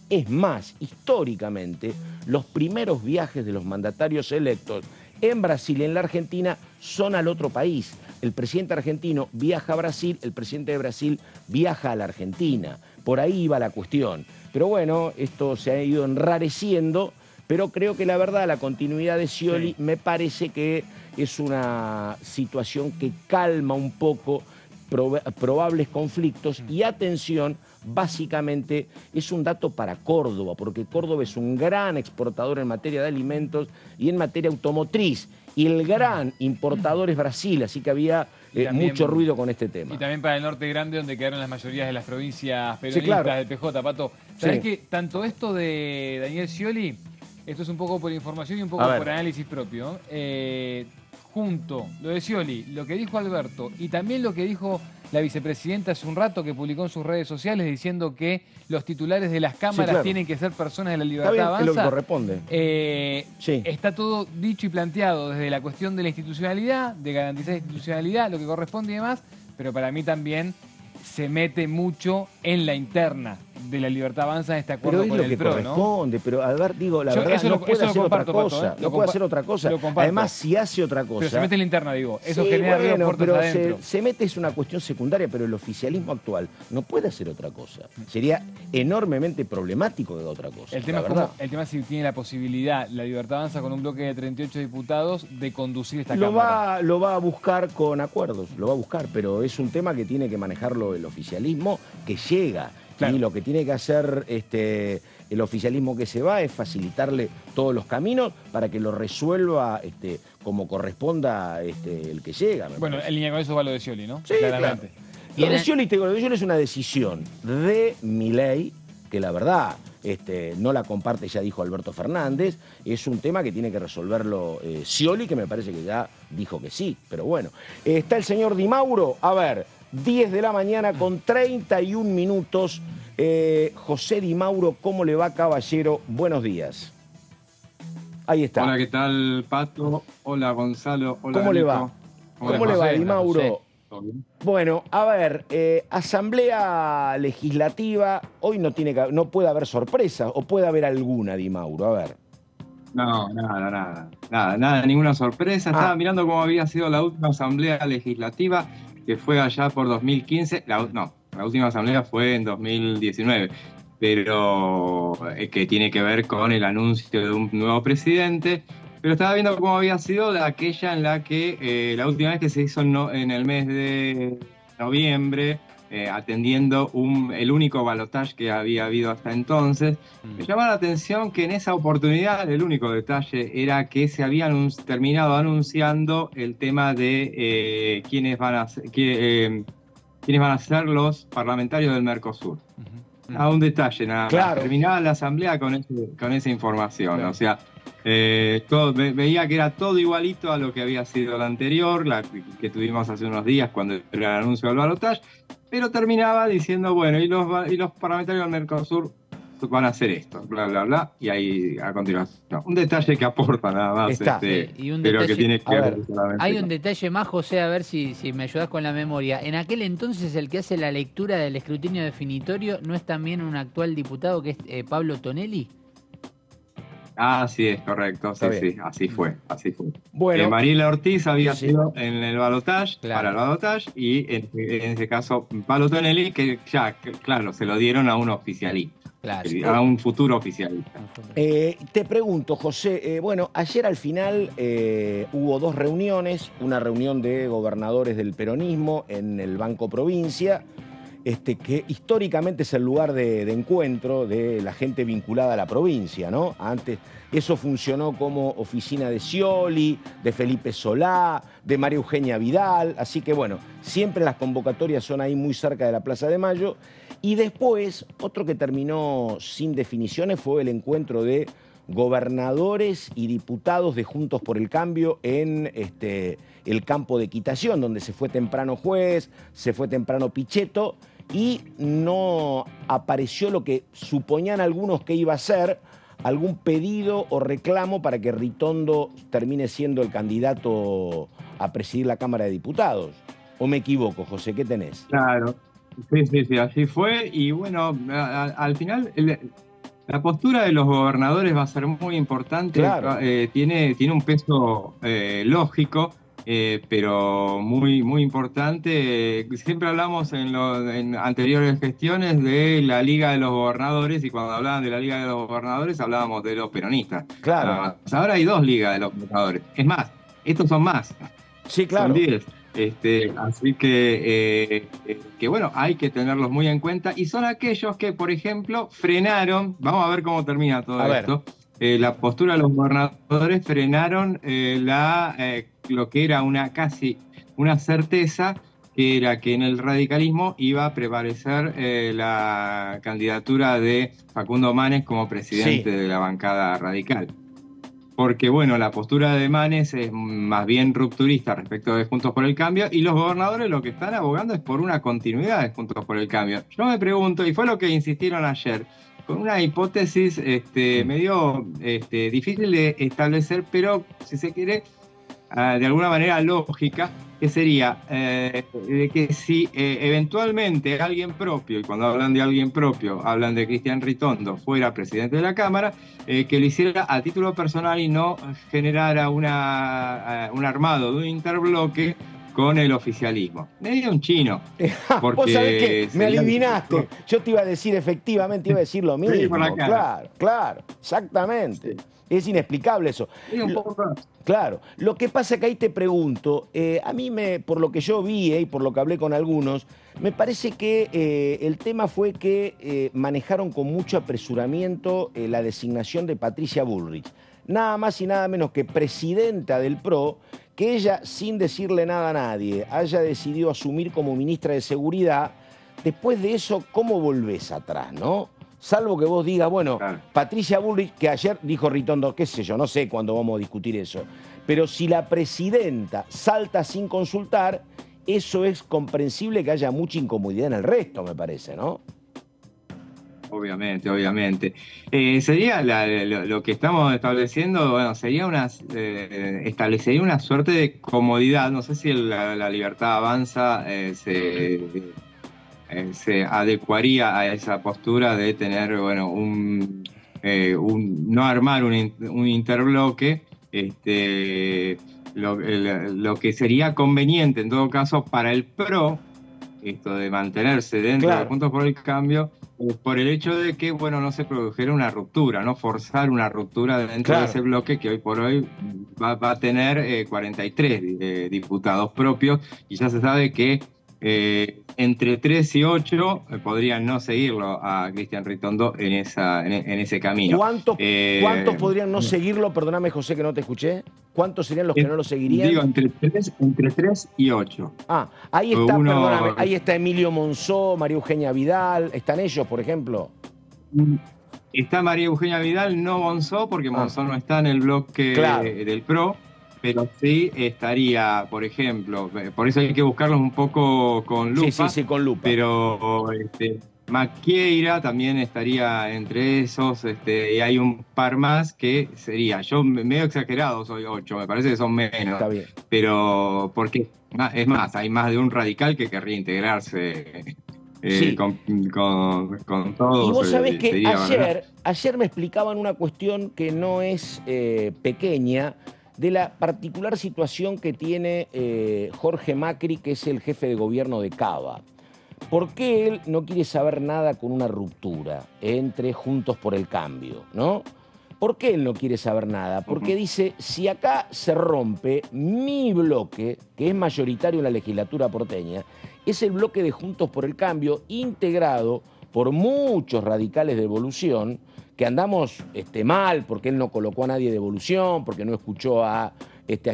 Es más, históricamente, los primeros viajes de los mandatarios electos en Brasil y en la Argentina son al otro país. El presidente argentino viaja a Brasil, el presidente de Brasil viaja a la Argentina. Por ahí va la cuestión. Pero bueno, esto se ha ido enrareciendo pero creo que la verdad, la continuidad de Scioli me parece que es una situación que calma un poco probables conflictos y atención, básicamente es un dato para Córdoba, porque Córdoba es un gran exportador en materia de alimentos y en materia automotriz, y el gran importador es Brasil, así que había mucho ruido con este tema. Y también para el norte grande, donde quedaron las mayorías de las provincias peronistas del PJ, Pato. ¿Sabés que tanto esto de Daniel Scioli, esto es un poco por información y un poco por análisis propio, junto lo de Scioli, lo que dijo Alberto y también lo que dijo la vicepresidenta hace un rato, que publicó en sus redes sociales diciendo que los titulares de las cámaras tienen que ser personas de la Libertad Avanza. Es lo que corresponde. Está todo dicho y planteado desde la cuestión de la institucionalidad, de garantizar la institucionalidad, lo que corresponde y demás, pero para mí también se mete mucho en la interna de la Libertad Avanza en este acuerdo con el PRO, corresponde, ¿no? pero Albert, digo, la verdad no puede hacer otra cosa. No puede hacer otra cosa. Además, si hace otra cosa... Pero se mete en la interna, digo. Eso genera ruido puertas adentro. Se mete, es una cuestión secundaria, pero el oficialismo actual no puede hacer otra cosa. Sería enormemente problemático de otra cosa. El tema es si tiene la posibilidad, la Libertad Avanza con un bloque de 38 diputados, de conducir esta Cámara. Lo va a buscar con acuerdos, lo va a buscar, pero es un tema que tiene que manejarlo el oficialismo, que llega. Claro. Y lo que tiene que hacer el oficialismo que se va es facilitarle todos los caminos para que lo resuelva como corresponda el que llega. Bueno, en línea con eso va lo de Scioli, ¿no? Sí, claramente. Claro. Lo de Scioli es una decisión de Milei, que la verdad no la comparte, ya dijo Alberto Fernández. Es un tema que tiene que resolverlo Scioli, que me parece que ya dijo que sí, pero bueno. Está el señor Di Mauro, a ver... 10 de la mañana con 31 minutos. José Di Mauro, ¿cómo le va, caballero? Buenos días. Ahí está. Hola, ¿qué tal, Pato? Hola, Gonzalo. Hola, ¿Cómo le va? ¿Cómo le va, Di Mauro? Bueno, a ver, Asamblea Legislativa, hoy no puede haber sorpresas, o puede haber alguna, Di Mauro, a ver. No, nada, ninguna sorpresa. Estaba mirando cómo había sido la última Asamblea Legislativa, que fue allá por 2015, la última asamblea fue en 2019, pero que tiene que ver con el anuncio de un nuevo presidente. Pero estaba viendo cómo había sido aquella en la que la última vez que se hizo en el mes de noviembre, atendiendo el único balotaje que había habido hasta entonces. Me llamaba la atención que en esa oportunidad el único detalle era que se había terminado anunciando el tema de quiénes van a ser los parlamentarios del Mercosur. Un detalle, nada más. Claro. Terminaba la asamblea con esa información. Claro. O sea, veía que era todo igualito a lo que había sido la anterior, la que tuvimos hace unos días cuando era el anuncio del balotaje, pero terminaba diciendo, bueno, y los parlamentarios del Mercosur van a hacer esto, bla, bla, bla, y ahí a continuación. No, un detalle que aporta nada más, y un pero detalle, que tiene que ver solamente. Hay un detalle más, José, a ver si me ayudas con la memoria. En aquel entonces el que hace la lectura del escrutinio definitorio, ¿no es también un actual diputado que es Pablo Tonelli? Sí, es correcto, sí, así fue. Bueno, Mariela Ortiz había sido en el balotaje, para el balotaje, y en ese caso Pablo Tonelli, que ya, claro, se lo dieron a un oficialista. Claro. A un futuro oficialista. Te pregunto, José, bueno, ayer al final hubo dos reuniones, una reunión de gobernadores del peronismo en el Banco Provincia, que históricamente es el lugar de encuentro de la gente vinculada a la provincia, ¿no? Antes eso funcionó como oficina de Scioli, de Felipe Solá, de María Eugenia Vidal, así que bueno, siempre las convocatorias son ahí muy cerca de la Plaza de Mayo. Y después, otro que terminó sin definiciones fue el encuentro de gobernadores y diputados de Juntos por el Cambio en el campo de equitación, donde se fue temprano Juez, se fue temprano Pichetto, y no apareció lo que suponían algunos que iba a ser algún pedido o reclamo para que Ritondo termine siendo el candidato a presidir la Cámara de Diputados. ¿O me equivoco, José? ¿Qué tenés? Claro, sí, así fue. Y bueno, al final la postura de los gobernadores va a ser muy importante. Claro. Tiene un peso lógico, pero muy, muy importante. Siempre hablamos en anteriores gestiones de la Liga de los Gobernadores, y cuando hablaban de la Liga de los Gobernadores hablábamos de los peronistas. Claro. Ahora hay 2 ligas de los gobernadores. Es más, estos son más. Sí, claro. Son 10. Así que bueno, hay que tenerlos muy en cuenta, y son aquellos que, por ejemplo, frenaron, vamos a ver cómo termina todo esto, la postura de los gobernadores frenaron lo que era casi una certeza, que era que en el radicalismo iba a prevalecer la candidatura de Facundo Manes como presidente de la bancada radical. Porque, bueno, la postura de Manes es más bien rupturista respecto de Juntos por el Cambio, y los gobernadores lo que están abogando es por una continuidad de Juntos por el Cambio. Yo me pregunto, y fue lo que insistieron ayer, con una hipótesis medio difícil de establecer, pero, si se quiere, de alguna manera lógica, que sería de que si eventualmente alguien propio, y cuando hablan de alguien propio, hablan de Cristian Ritondo, fuera presidente de la Cámara, que lo hiciera a título personal y no generara un armado de un interbloque con el oficialismo. Medio un chino. Vos sabés que me adivinaste. Yo te iba a decir, efectivamente, iba a decir lo mismo. Sí, por la cara. Claro, exactamente. Sí. Es inexplicable eso. Un poco. Claro. Lo que pasa es que ahí te pregunto, a mí por lo que yo vi y por lo que hablé con algunos, me parece que el tema fue que manejaron con mucho apresuramiento la designación de Patricia Bullrich. Nada más y nada menos que presidenta del PRO, que ella, sin decirle nada a nadie, haya decidido asumir como ministra de Seguridad. Después de eso, ¿cómo volvés atrás, no? Salvo que vos digas, bueno, claro, Patricia Bullrich, que ayer dijo Ritondo, qué sé yo, no sé cuándo vamos a discutir eso, pero si la presidenta salta sin consultar, eso es comprensible que haya mucha incomodidad en el resto, me parece, ¿no? Obviamente, obviamente. Sería lo que estamos estableciendo, bueno, sería establecería una suerte de comodidad. No sé si la Libertad Avanza se adecuaría a esa postura de tener, bueno, no armar un interbloque, lo que sería conveniente en todo caso para el PRO, esto de mantenerse dentro de Juntos por el Cambio, por el hecho de que, bueno, no se produjera una ruptura, no forzar una ruptura dentro de ese bloque que hoy por hoy va a tener 43 diputados propios, y ya se sabe que entre 3 y 8 podrían no seguirlo a Cristian Ritondo en ese camino. ¿Cuántos podrían no seguirlo? Perdóname, José, que no te escuché. ¿Cuántos serían los que no lo seguirían? Digo, entre 3 y 8. Ah, ahí está, perdóname, ahí está Emilio Monzó, María Eugenia Vidal. ¿Están ellos, por ejemplo? Está María Eugenia Vidal, no Monzó, porque Monzó no está en el bloque del PRO. Pero sí estaría, por ejemplo, por eso hay que buscarlos un poco con lupa. Sí, con lupa. Pero Maquieira también estaría entre esos, y hay un par más que sería, yo medio exagerado soy 8, me parece que son menos. Está bien. Pero, porque, es más, hay más de un radical que querría integrarse con todos. Y vos sabés que ayer me explicaban una cuestión que no es pequeña, de la particular situación que tiene Jorge Macri, que es el jefe de gobierno de Cava. ¿Por qué él no quiere saber nada con una ruptura entre Juntos por el Cambio, ¿no? ¿Por qué él no quiere saber nada? Porque dice, si acá se rompe mi bloque, que es mayoritario en la legislatura porteña, es el bloque de Juntos por el Cambio, integrado por muchos radicales de Evolución, que andamos mal, porque él no colocó a nadie de Evolución, porque no escuchó a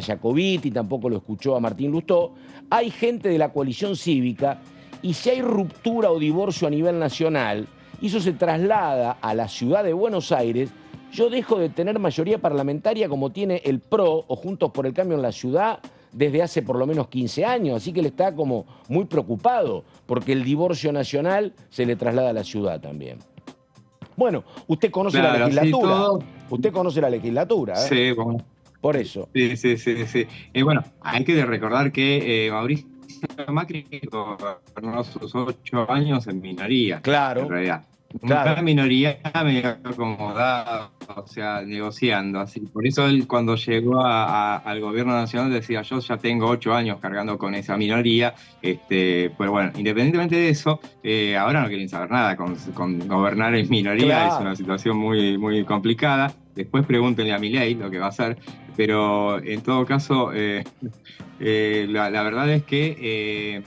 Jacobiti, tampoco lo escuchó a Martín Lustó. Hay gente de la coalición cívica, y si hay ruptura o divorcio a nivel nacional, y eso se traslada a la ciudad de Buenos Aires, yo dejo de tener mayoría parlamentaria como tiene el PRO o Juntos por el Cambio en la ciudad desde hace por lo menos 15 años, así que él está como muy preocupado, porque el divorcio nacional se le traslada a la ciudad también. Bueno, usted conoce la legislatura. Sí, usted conoce la legislatura, ¿eh? Sí, bueno. Por eso. Sí. Bueno, hay que recordar que Mauricio Macri gobernó sus 8 años en minoría. Claro. En realidad. Claro. una minoría medio acomodada, o sea, negociando. Así, por eso él cuando llegó al gobierno nacional decía, yo ya tengo 8 años cargando con esa minoría. Pues bueno, independientemente de eso, ahora no quieren saber nada con gobernar en minoría, Claro. es una situación muy, muy complicada. Después pregúntenle a Milei lo que va a hacer, pero en todo caso, la verdad es que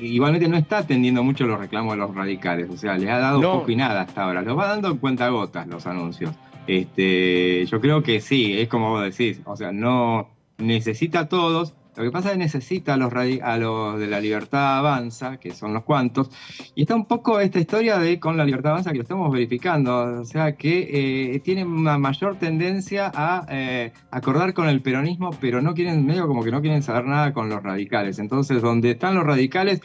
igualmente no está atendiendo mucho los reclamos de los radicales, o sea, les ha dado No. poco y nada hasta ahora, los va dando en cuentagotas los anuncios. Yo creo que sí, es como vos decís, o sea, no necesita a todos. Lo que pasa es que necesita a los de la Libertad Avanza, que son los cuantos, y está un poco esta historia de con la Libertad Avanza que lo estamos verificando, o sea que tiene una mayor tendencia a acordar con el peronismo, pero no quieren, medio como que no quieren saber nada con los radicales. Entonces, donde están los radicales,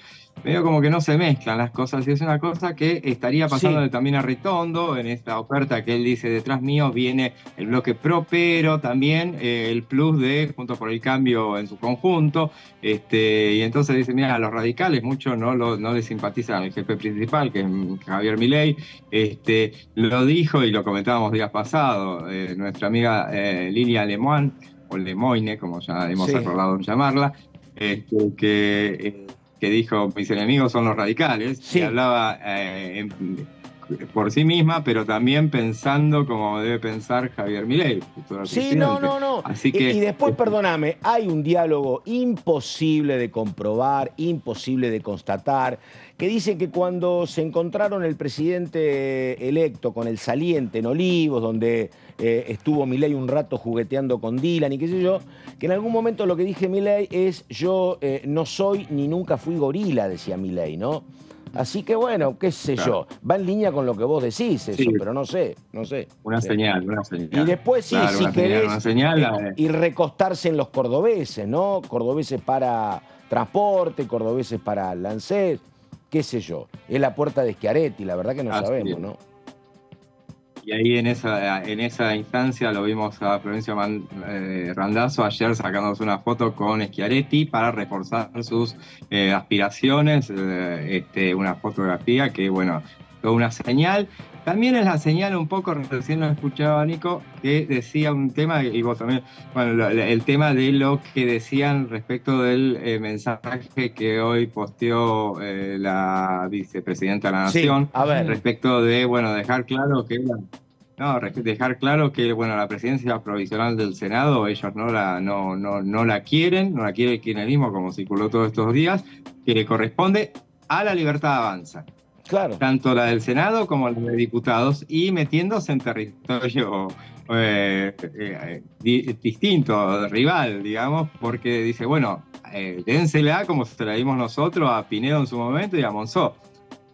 medio como que no se mezclan las cosas, y es una cosa que estaría pasándole Sí. también a Ritondo en esta oferta que él dice, detrás mío viene el bloque pro, pero también el plus de Juntos por el Cambio en su conjunto, y entonces dice, mira, a los radicales mucho no les simpatizan el jefe principal, que es Javier Milei. Lo dijo y lo comentábamos días pasados, nuestra amiga Lilia Lemoine, o Lemoine, como ya hemos Sí. acordado en llamarla, que dijo, mis enemigos son los radicales, Sí. y hablaba por sí misma, pero también pensando como debe pensar Javier Milei, futuro Sí, presidente. no. Así que, Y después, perdóname, hay un diálogo imposible de comprobar, imposible de constatar, que dice que cuando se encontraron el presidente electo con el saliente en Olivos, donde estuvo Milei un rato jugueteando con Dylan y qué sé yo, que en algún momento lo que dije Milei es, yo no soy ni nunca fui gorila, decía Milei, ¿no? Así que bueno, qué sé Claro. yo, va en línea con lo que vos decís eso, Sí. pero no sé. una Sí. señal. Y después sí, Claro, si una querés, señal, y recostarse en los cordobeses, ¿no? Cordobeses para transporte, cordobeses para Lancet, qué sé yo. Es la puerta de Schiaretti, la verdad que no Así sabemos, es. ¿no? Y ahí en esa instancia lo vimos a Florencio Randazzo ayer sacándose una foto con Schiaretti para reforzar sus aspiraciones, una fotografía que, bueno, toda una señal. También es la señal un poco, recién lo escuchaba Nico, que decía un tema, y vos también, bueno, el tema de lo que decían respecto del mensaje que hoy posteó la vicepresidenta de la Sí, Nación, a ver. respecto de, bueno, dejar claro que bueno, la presidencia provisional del Senado, ellos no la quieren, no la quiere el kirchnerismo, como circuló todos estos días, que le corresponde a la Libertad Avanza. Claro. Tanto la del Senado como la de diputados, y metiéndose en territorio distinto, rival, digamos, porque dice, bueno, dénsela como se la dimos nosotros a Pinedo en su momento y a Monzó.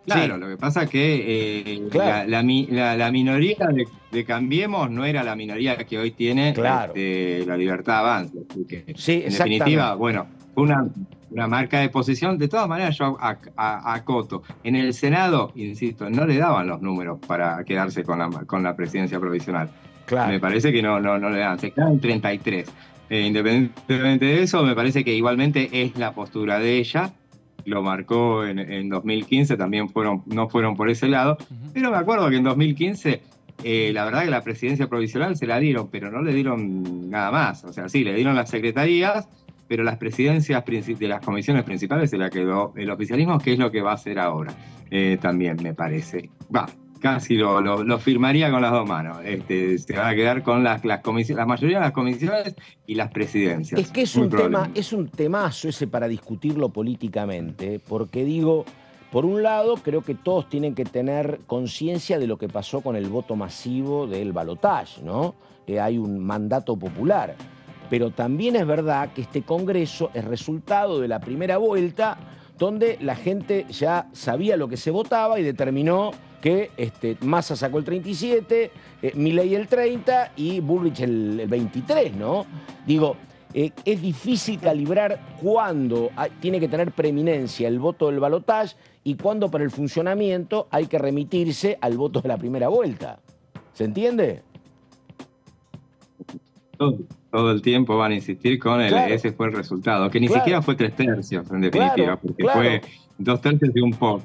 Claro, Sí. lo que pasa es que Claro. la minoría de Cambiemos no era la minoría que hoy tiene Claro. la Libertad Avanza. Así que, Sí, en definitiva, exactamente. bueno, fue una marca de posición. De todas maneras, yo acoto. En el Senado, insisto, no le daban los números para quedarse con la presidencia provisional. Claro. Me parece que no le dan. Se quedan 33. Independientemente de eso, me parece que igualmente es la postura de ella. Lo marcó en 2015, también no fueron por ese lado. Pero me acuerdo que en 2015, la verdad que la presidencia provisional se la dieron, pero no le dieron nada más. O sea, sí, le dieron las secretarías, pero las presidencias de las comisiones principales se la quedó el oficialismo, que es lo que va a hacer ahora. También me parece. Casi lo firmaría con las dos manos. Se van a quedar con la mayoría de las comisiones y las presidencias. Es que es Muy un tema, probablemente. es un temazo ese para discutirlo políticamente, porque digo, por un lado, creo que todos tienen que tener conciencia de lo que pasó con el voto masivo del balotaje, ¿no? Hay un mandato popular. Pero también es verdad que este Congreso es resultado de la primera vuelta, donde la gente ya sabía lo que se votaba y determinó que Massa sacó el 37, Milei el 30 y Bullrich el 23, ¿no? Digo, es difícil calibrar cuándo tiene que tener preeminencia el voto del balotaje y cuándo para el funcionamiento hay que remitirse al voto de la primera vuelta. ¿Se entiende? Todo el tiempo van a insistir con Claro. ese fue el resultado, que ni Claro. siquiera fue 3/3 en definitiva, Claro, porque claro. fue 2/3 y un poco.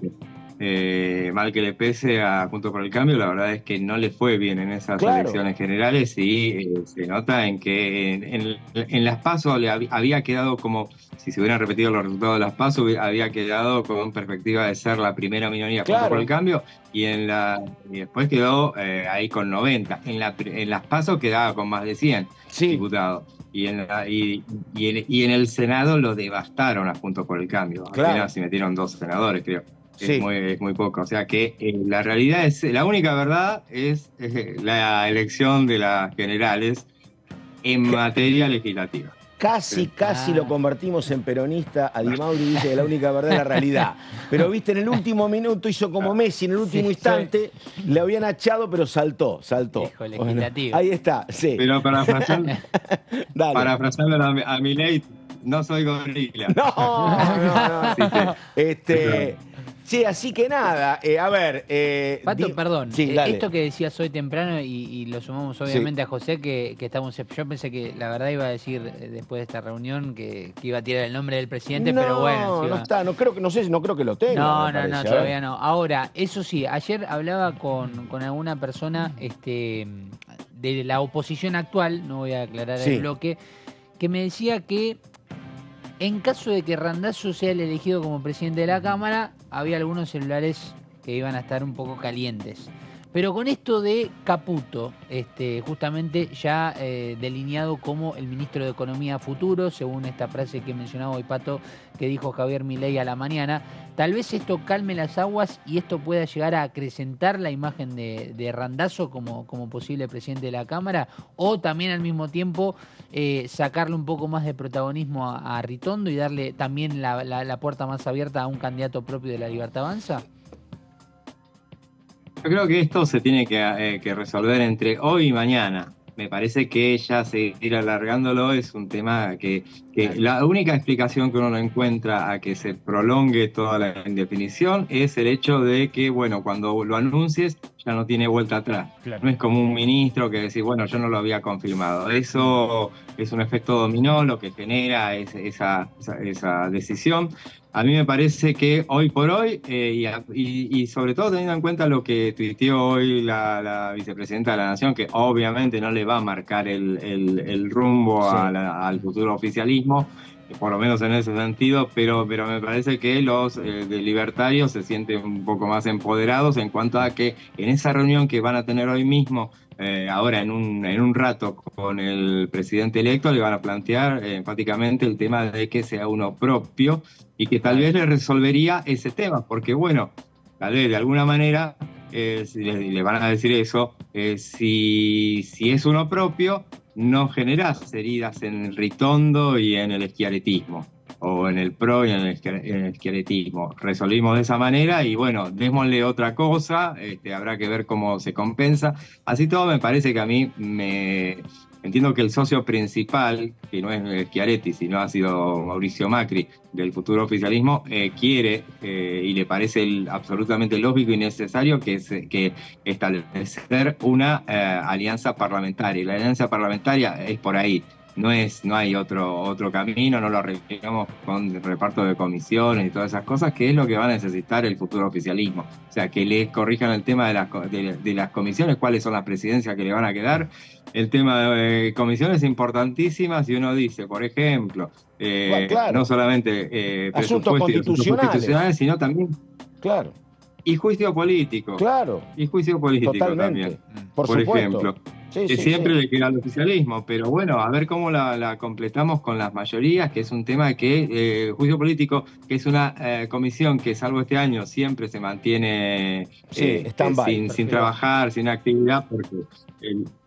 mal que le pese a Juntos por el Cambio, la verdad es que no le fue bien en esas elecciones generales y se nota en que en las PASO había quedado como, si se hubieran repetido los resultados de las PASO, había quedado con perspectiva de ser la primera minoría Juntos por el Cambio y después quedó ahí con 90. En las PASO quedaba con más de 100 diputados. Y en el Senado lo devastaron a Juntos por el Cambio. Apenas se metieron 2 senadores, creo. Es muy poco. O sea que la realidad la única verdad es la elección de las generales en materia legislativa. Casi lo convertimos en peronista. A Di Mauri dice que la única verdad es la realidad. Pero viste, en el último minuto hizo como Messi, en el último instante le habían achado, pero saltó. Hijo, legislativo. Ahí está, sí. Pero parafraseando a Milei, no soy gorila. No. Sí, así que nada, a ver... Pato, perdón, sí, esto que decías hoy temprano y lo sumamos obviamente a José, que estamos... Yo pensé que la verdad iba a decir después de esta reunión que iba a tirar el nombre del presidente, pero bueno... No está, no creo que lo tenga. No, todavía no. Ahora, eso sí, ayer hablaba con alguna persona de la oposición actual, no voy a aclarar el bloque, que me decía que en caso de que Randazzo sea el elegido como presidente de la Cámara, había algunos celulares que iban a estar un poco calientes. Pero con esto de Caputo, justamente ya delineado como el ministro de Economía futuro, según esta frase que mencionaba hoy Pato, que dijo Javier Milei a la mañana, tal vez esto calme las aguas y esto pueda llegar a acrecentar la imagen de Randazzo como posible presidente de la Cámara, o también al mismo tiempo sacarle un poco más de protagonismo a Ritondo y darle también la puerta más abierta a un candidato propio de la Libertad Avanza. Yo creo que esto se tiene que resolver entre hoy y mañana. Me parece que ya seguir alargándolo es un tema que la única explicación que uno encuentra a que se prolongue toda la indefinición es el hecho de que, bueno, cuando lo anuncies ya no tiene vuelta atrás. Claro. No es como un ministro que decís, bueno, yo no lo había confirmado. Eso es un efecto dominó lo que genera esa decisión. A mí me parece que hoy por hoy, y sobre todo teniendo en cuenta lo que tuiteó hoy la vicepresidenta de la Nación, que obviamente no le va a marcar el rumbo al futuro oficialismo, por lo menos en ese sentido, pero me parece que los libertarios se sienten un poco más empoderados en cuanto a que en esa reunión que van a tener hoy mismo, ahora en un rato con el presidente electo, le van a plantear enfáticamente el tema de que sea uno propio y que tal vez le resolvería ese tema, porque bueno, tal vez de alguna manera le van a decir eso, si es uno propio, no generás heridas en el Ritondo y en el schiarettismo, o en el PRO y en el schiarettismo. Resolvimos de esa manera y bueno, démosle otra cosa, habrá que ver cómo se compensa. Así todo me parece que a mí entiendo que el socio principal, que no es Schiaretti, sino ha sido Mauricio Macri, del futuro oficialismo, quiere y le parece absolutamente lógico y necesario que establecer una alianza parlamentaria. Y la alianza parlamentaria es por ahí. No hay otro camino, no lo arreglamos con reparto de comisiones y todas esas cosas, que es lo que va a necesitar el futuro oficialismo. O sea, que le corrijan el tema de las comisiones, cuáles son las presidencias que le van a quedar. El tema de comisiones importantísimas, y uno dice, por ejemplo, claro, no solamente asuntos constitucionales, sino también... Claro. Y juicio político. Claro. Y juicio político también. Por ejemplo. Siempre le queda al oficialismo, pero bueno, a ver cómo la completamos con las mayorías, que es un tema que, juicio político, que es una comisión que salvo este año siempre se mantiene sin trabajar, sin actividad, porque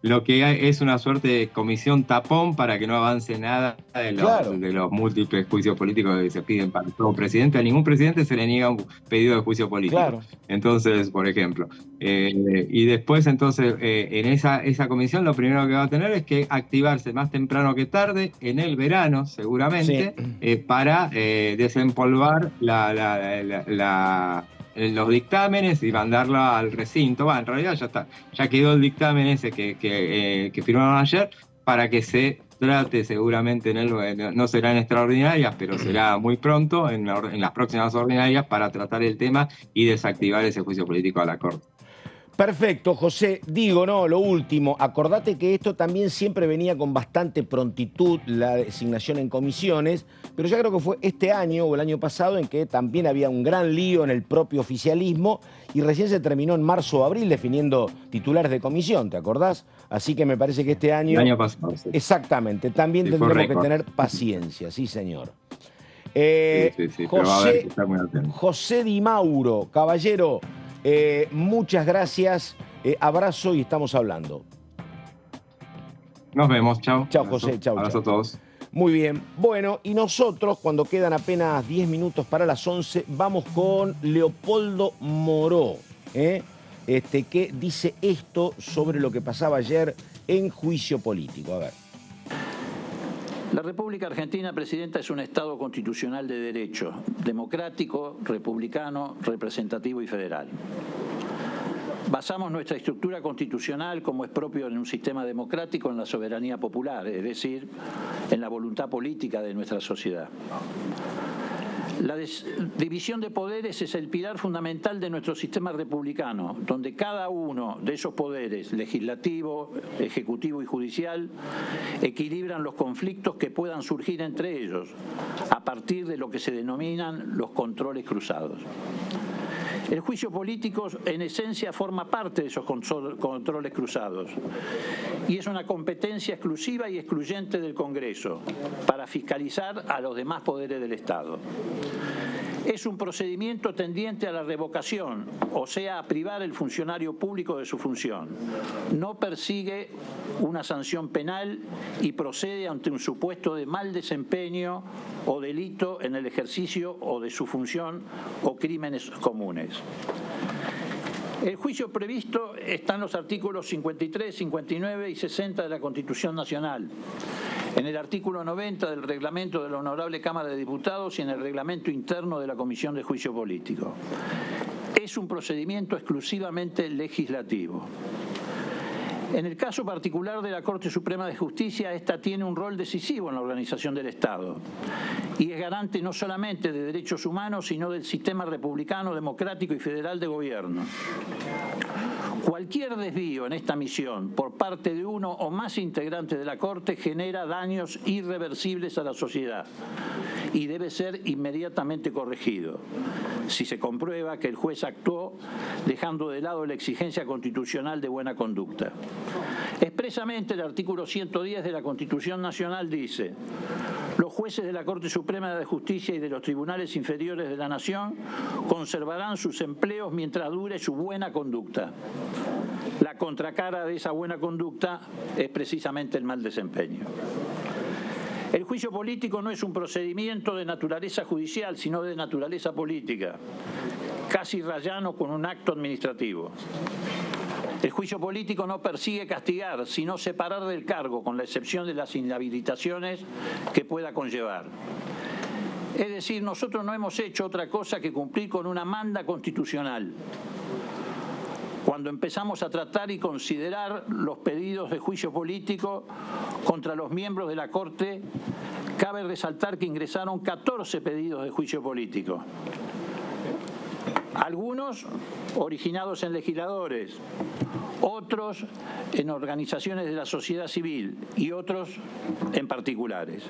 lo que es una suerte de comisión tapón para que no avance nada de los múltiples juicios políticos que se piden para todo presidente. A ningún presidente se le niega un pedido de juicio político. Claro. Entonces, por ejemplo, y después entonces en esa comisión lo primero que va a tener es que activarse más temprano que tarde, en el verano seguramente, para desempolvar los dictámenes y mandarla al recinto. En realidad ya está, ya quedó el dictamen ese que firmaron ayer para que se trate seguramente no serán extraordinarias, pero será muy pronto en las próximas ordinarias para tratar el tema y desactivar ese juicio político a la Corte. Perfecto, José. Digo, no, lo último, acordate que esto también siempre venía con bastante prontitud, la designación en comisiones, pero ya creo que fue este año o el año pasado en que también había un gran lío en el propio oficialismo y recién se terminó en marzo o abril definiendo titulares de comisión, ¿te acordás? Así que me parece que este año... El año pasado, sí. Exactamente, también Sí, tendremos que tener paciencia, sí señor. Sí, pero va a haber que estar muy atento. José Di Mauro, caballero, muchas gracias, abrazo y estamos hablando. Nos vemos, chao. Chao, José, chao. Abrazo a todos. Muy bien, bueno, y nosotros cuando quedan apenas 10 minutos para las 11, vamos con Leopoldo Moró, que dice esto sobre lo que pasaba ayer en juicio político. A ver. La República Argentina, Presidenta, es un Estado constitucional de derecho, democrático, republicano, representativo y federal. Basamos nuestra estructura constitucional, como es propio en un sistema democrático, en la soberanía popular, es decir, en la voluntad política de nuestra sociedad. La división de poderes es el pilar fundamental de nuestro sistema republicano, donde cada uno de esos poderes, legislativo, ejecutivo y judicial, equilibran los conflictos que puedan surgir entre ellos, a partir de lo que se denominan los controles cruzados. El juicio político, en esencia, forma parte de esos controles cruzados y es una competencia exclusiva y excluyente del Congreso para fiscalizar a los demás poderes del Estado. Es un procedimiento tendiente a la revocación, o sea, a privar al funcionario público de su función. No persigue una sanción penal y procede ante un supuesto de mal desempeño o delito en el ejercicio o de su función o crímenes comunes. El juicio previsto está en los artículos 53, 59 y 60 de la Constitución Nacional, en el artículo 90 del reglamento de la Honorable Cámara de Diputados y en el reglamento interno de la Comisión de Juicio Político. Es un procedimiento exclusivamente legislativo. En el caso particular de la Corte Suprema de Justicia, esta tiene un rol decisivo en la organización del Estado y es garante no solamente de derechos humanos, sino del sistema republicano, democrático y federal de gobierno. Cualquier desvío en esta misión por parte de uno o más integrantes de la Corte genera daños irreversibles a la sociedad y debe ser inmediatamente corregido, si se comprueba que el juez actuó dejando de lado la exigencia constitucional de buena conducta. Expresamente, el artículo 110 de la Constitución Nacional dice: los jueces de la Corte Suprema de Justicia y de los tribunales inferiores de la Nación conservarán sus empleos mientras dure su buena conducta. La contracara de esa buena conducta es precisamente el mal desempeño. El juicio político no es un procedimiento de naturaleza judicial, sino de naturaleza política, casi rayano con un acto administrativo. El juicio político no persigue castigar, sino separar del cargo, con la excepción de las inhabilitaciones que pueda conllevar. Es decir, nosotros no hemos hecho otra cosa que cumplir con una manda constitucional. Cuando empezamos a tratar y considerar los pedidos de juicio político contra los miembros de la Corte, cabe resaltar que ingresaron 14 pedidos de juicio político. Algunos originados en legisladores, otros en organizaciones de la sociedad civil y otros en particulares.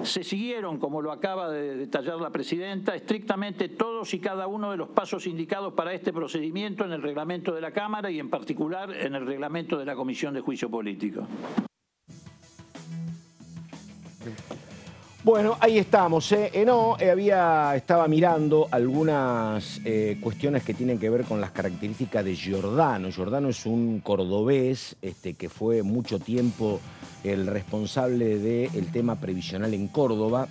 Se siguieron, como lo acaba de detallar la Presidenta, estrictamente todos y cada uno de los pasos indicados para este procedimiento en el reglamento de la Cámara y en particular en el reglamento de la Comisión de Juicio Político. Bueno, ahí estamos. Estaba mirando algunas cuestiones que tienen que ver con las características de Giordano. Giordano es un cordobés que fue mucho tiempo el responsable del tema previsional en Córdoba,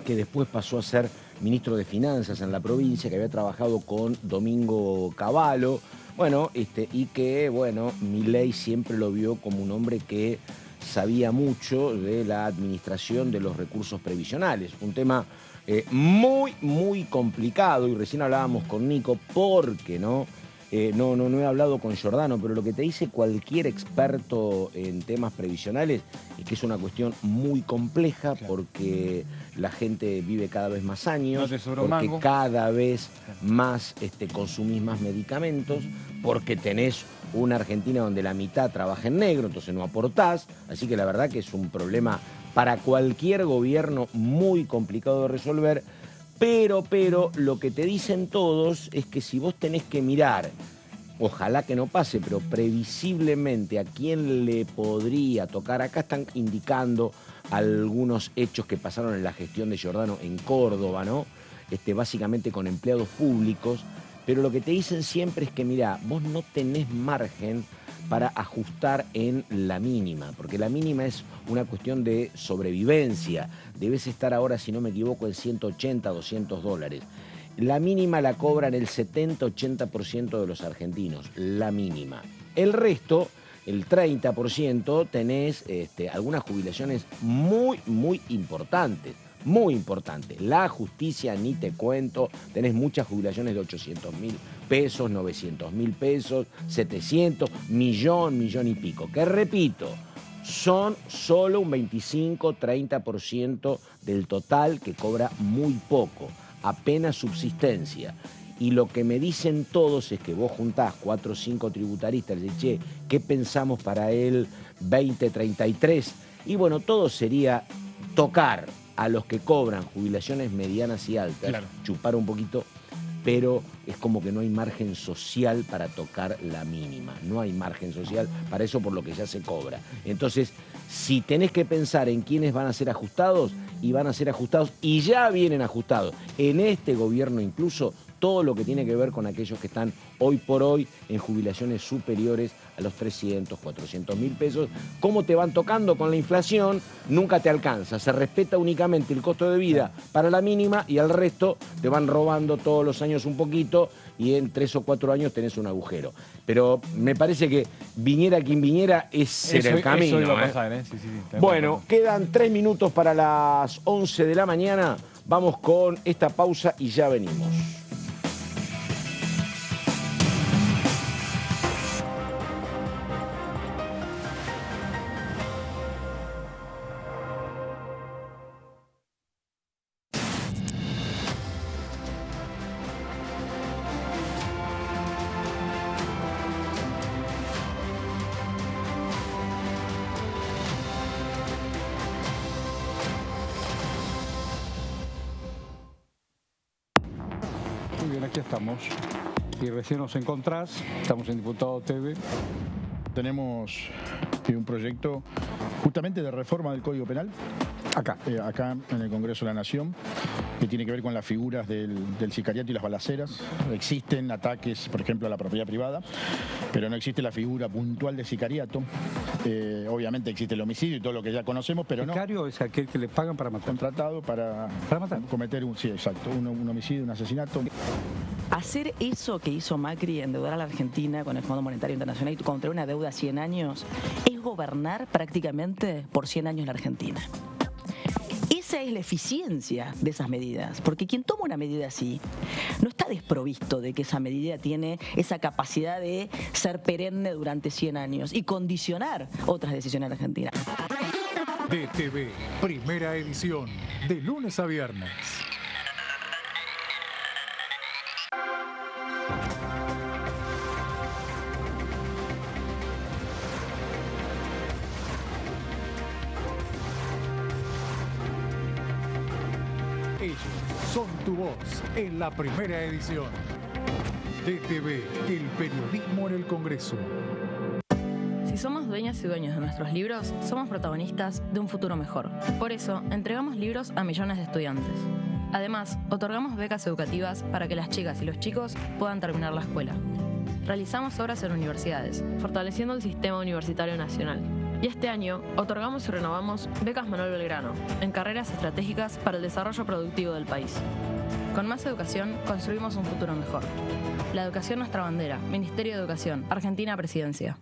que después pasó a ser ministro de Finanzas en la provincia, que había trabajado con Domingo Cavallo, y que, Milei siempre lo vio como un hombre que sabía mucho de la administración de los recursos previsionales. Un tema muy, muy complicado, y recién hablábamos con Nico, porque no he hablado con Giordano, pero lo que te dice cualquier experto en temas previsionales es que es una cuestión muy compleja, porque la gente vive cada vez más años, porque cada vez más consumís más medicamentos, porque tenés una Argentina donde la mitad trabaja en negro, entonces no aportás, así que la verdad que es un problema para cualquier gobierno muy complicado de resolver. Pero lo que te dicen todos es que si vos tenés que mirar, ojalá que no pase, pero previsiblemente a quién le podría tocar, acá están indicando algunos hechos que pasaron en la gestión de Giordano en Córdoba, ¿no? Básicamente con empleados públicos, pero lo que te dicen siempre es que, mirá, vos no tenés margen para ajustar en la mínima, porque la mínima es una cuestión de sobrevivencia. Debes estar ahora, si no me equivoco, en 180, 200 dólares. La mínima la cobran el 70-80% de los argentinos, la mínima. El resto, el 30%, tenés algunas jubilaciones muy importantes. Muy importante. La justicia, ni te cuento, tenés muchas jubilaciones de 800.000 pesos, 900.000 pesos, 700, millón y pico. Que repito, son solo un 25-30% del total, que cobra muy poco, apenas subsistencia. Y lo que me dicen todos es que vos juntás 4 o 5 tributaristas y decís, che, ¿qué pensamos para el 2033? Y bueno, todo sería tocar a los que cobran jubilaciones medianas y altas, claro, chupar un poquito, pero es como que no hay margen social para tocar la mínima. No hay margen social para eso, por lo que ya se cobra. Entonces, si tenés que pensar en quiénes van a ser ajustados, y van a ser ajustados, y ya vienen ajustados, en este gobierno incluso, todo lo que tiene que ver con aquellos que están hoy por hoy en jubilaciones superiores a los 300, 400.000 pesos. ¿Cómo te van tocando con la inflación? Nunca te alcanza. Se respeta únicamente el costo de vida para la mínima, y al resto te van robando todos los años un poquito, y en 3 o 4 años tenés un agujero. Pero me parece que viniera quien viniera, ese era el camino. Eso iba a pasar, Sí, bueno, quedan 3 minutos para las 11 de la mañana. Vamos con esta pausa y ya venimos. Aquí estamos, y recién nos encontrás, estamos en Diputado TV. Tenemos un proyecto justamente de reforma del Código Penal, acá en el Congreso de la Nación, que tiene que ver con las figuras del sicariato y las balaceras. Existen ataques, por ejemplo, a la propiedad privada, pero no existe la figura puntual de sicariato. Obviamente existe el homicidio y todo lo que ya conocemos, pero no. ¿Sicario es aquel que le pagan para matar? Contratado para matar. Cometer un homicidio, un asesinato. Hacer eso que hizo Macri, endeudar a la Argentina con el Fondo Monetario Internacional y contraer una deuda a 100 años, es gobernar prácticamente por 100 años la Argentina. Esa es la eficiencia de esas medidas, porque quien toma una medida así no está desprovisto de que esa medida tiene esa capacidad de ser perenne durante 100 años y condicionar otras decisiones en Argentina. DTV, primera edición, de lunes a viernes. Ellos son tu voz en la primera edición. DTV, el periodismo en el Congreso. Si somos dueñas y dueños de nuestros libros, somos protagonistas de un futuro mejor. Por eso, entregamos libros a millones de estudiantes. Además, otorgamos becas educativas para que las chicas y los chicos puedan terminar la escuela. Realizamos obras en universidades, fortaleciendo el sistema universitario nacional. Y este año, otorgamos y renovamos becas Manuel Belgrano, en carreras estratégicas para el desarrollo productivo del país. Con más educación, construimos un futuro mejor. La educación nuestra bandera. Ministerio de Educación. Argentina Presidencia.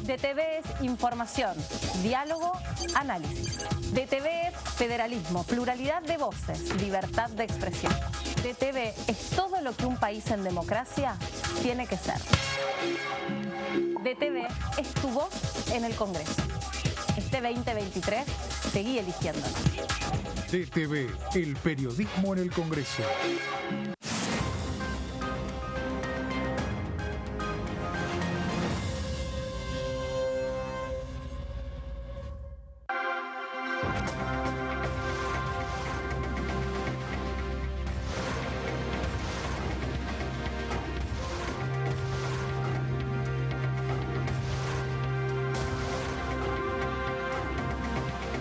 DTV es información, diálogo, análisis. DTV es federalismo, pluralidad de voces, libertad de expresión. DTV es todo lo que un país en democracia tiene que ser. DTV es tu voz en el Congreso. Este 2023, seguí eligiéndonos. DTV, el periodismo en el Congreso.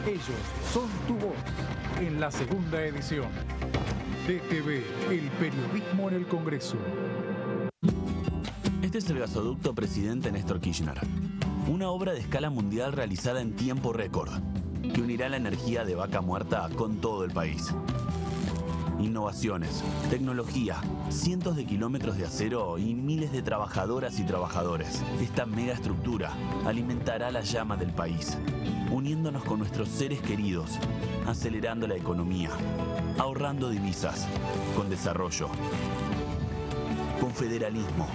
Ellos son tu voz en la segunda edición. DTV, el periodismo en el Congreso. Este es el gasoducto Presidente Néstor Kirchner. Una obra de escala mundial realizada en tiempo récord, que unirá la energía de Vaca Muerta con todo el país. Innovaciones, tecnología, cientos de kilómetros de acero y miles de trabajadoras y trabajadores. Esta megaestructura alimentará la llama del país, uniéndonos con nuestros seres queridos, acelerando la economía, ahorrando divisas, con desarrollo, con federalismo,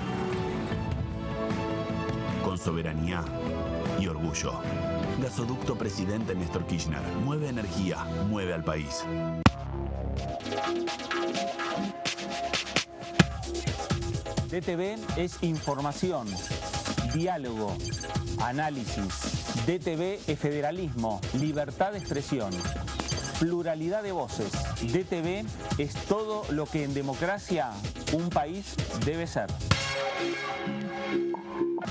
con soberanía y orgullo. Gasoducto Presidente Néstor Kirchner. Mueve energía, mueve al país. DTV es información, diálogo, análisis. DTV es federalismo, libertad de expresión, pluralidad de voces. DTV es todo lo que en democracia un país debe ser.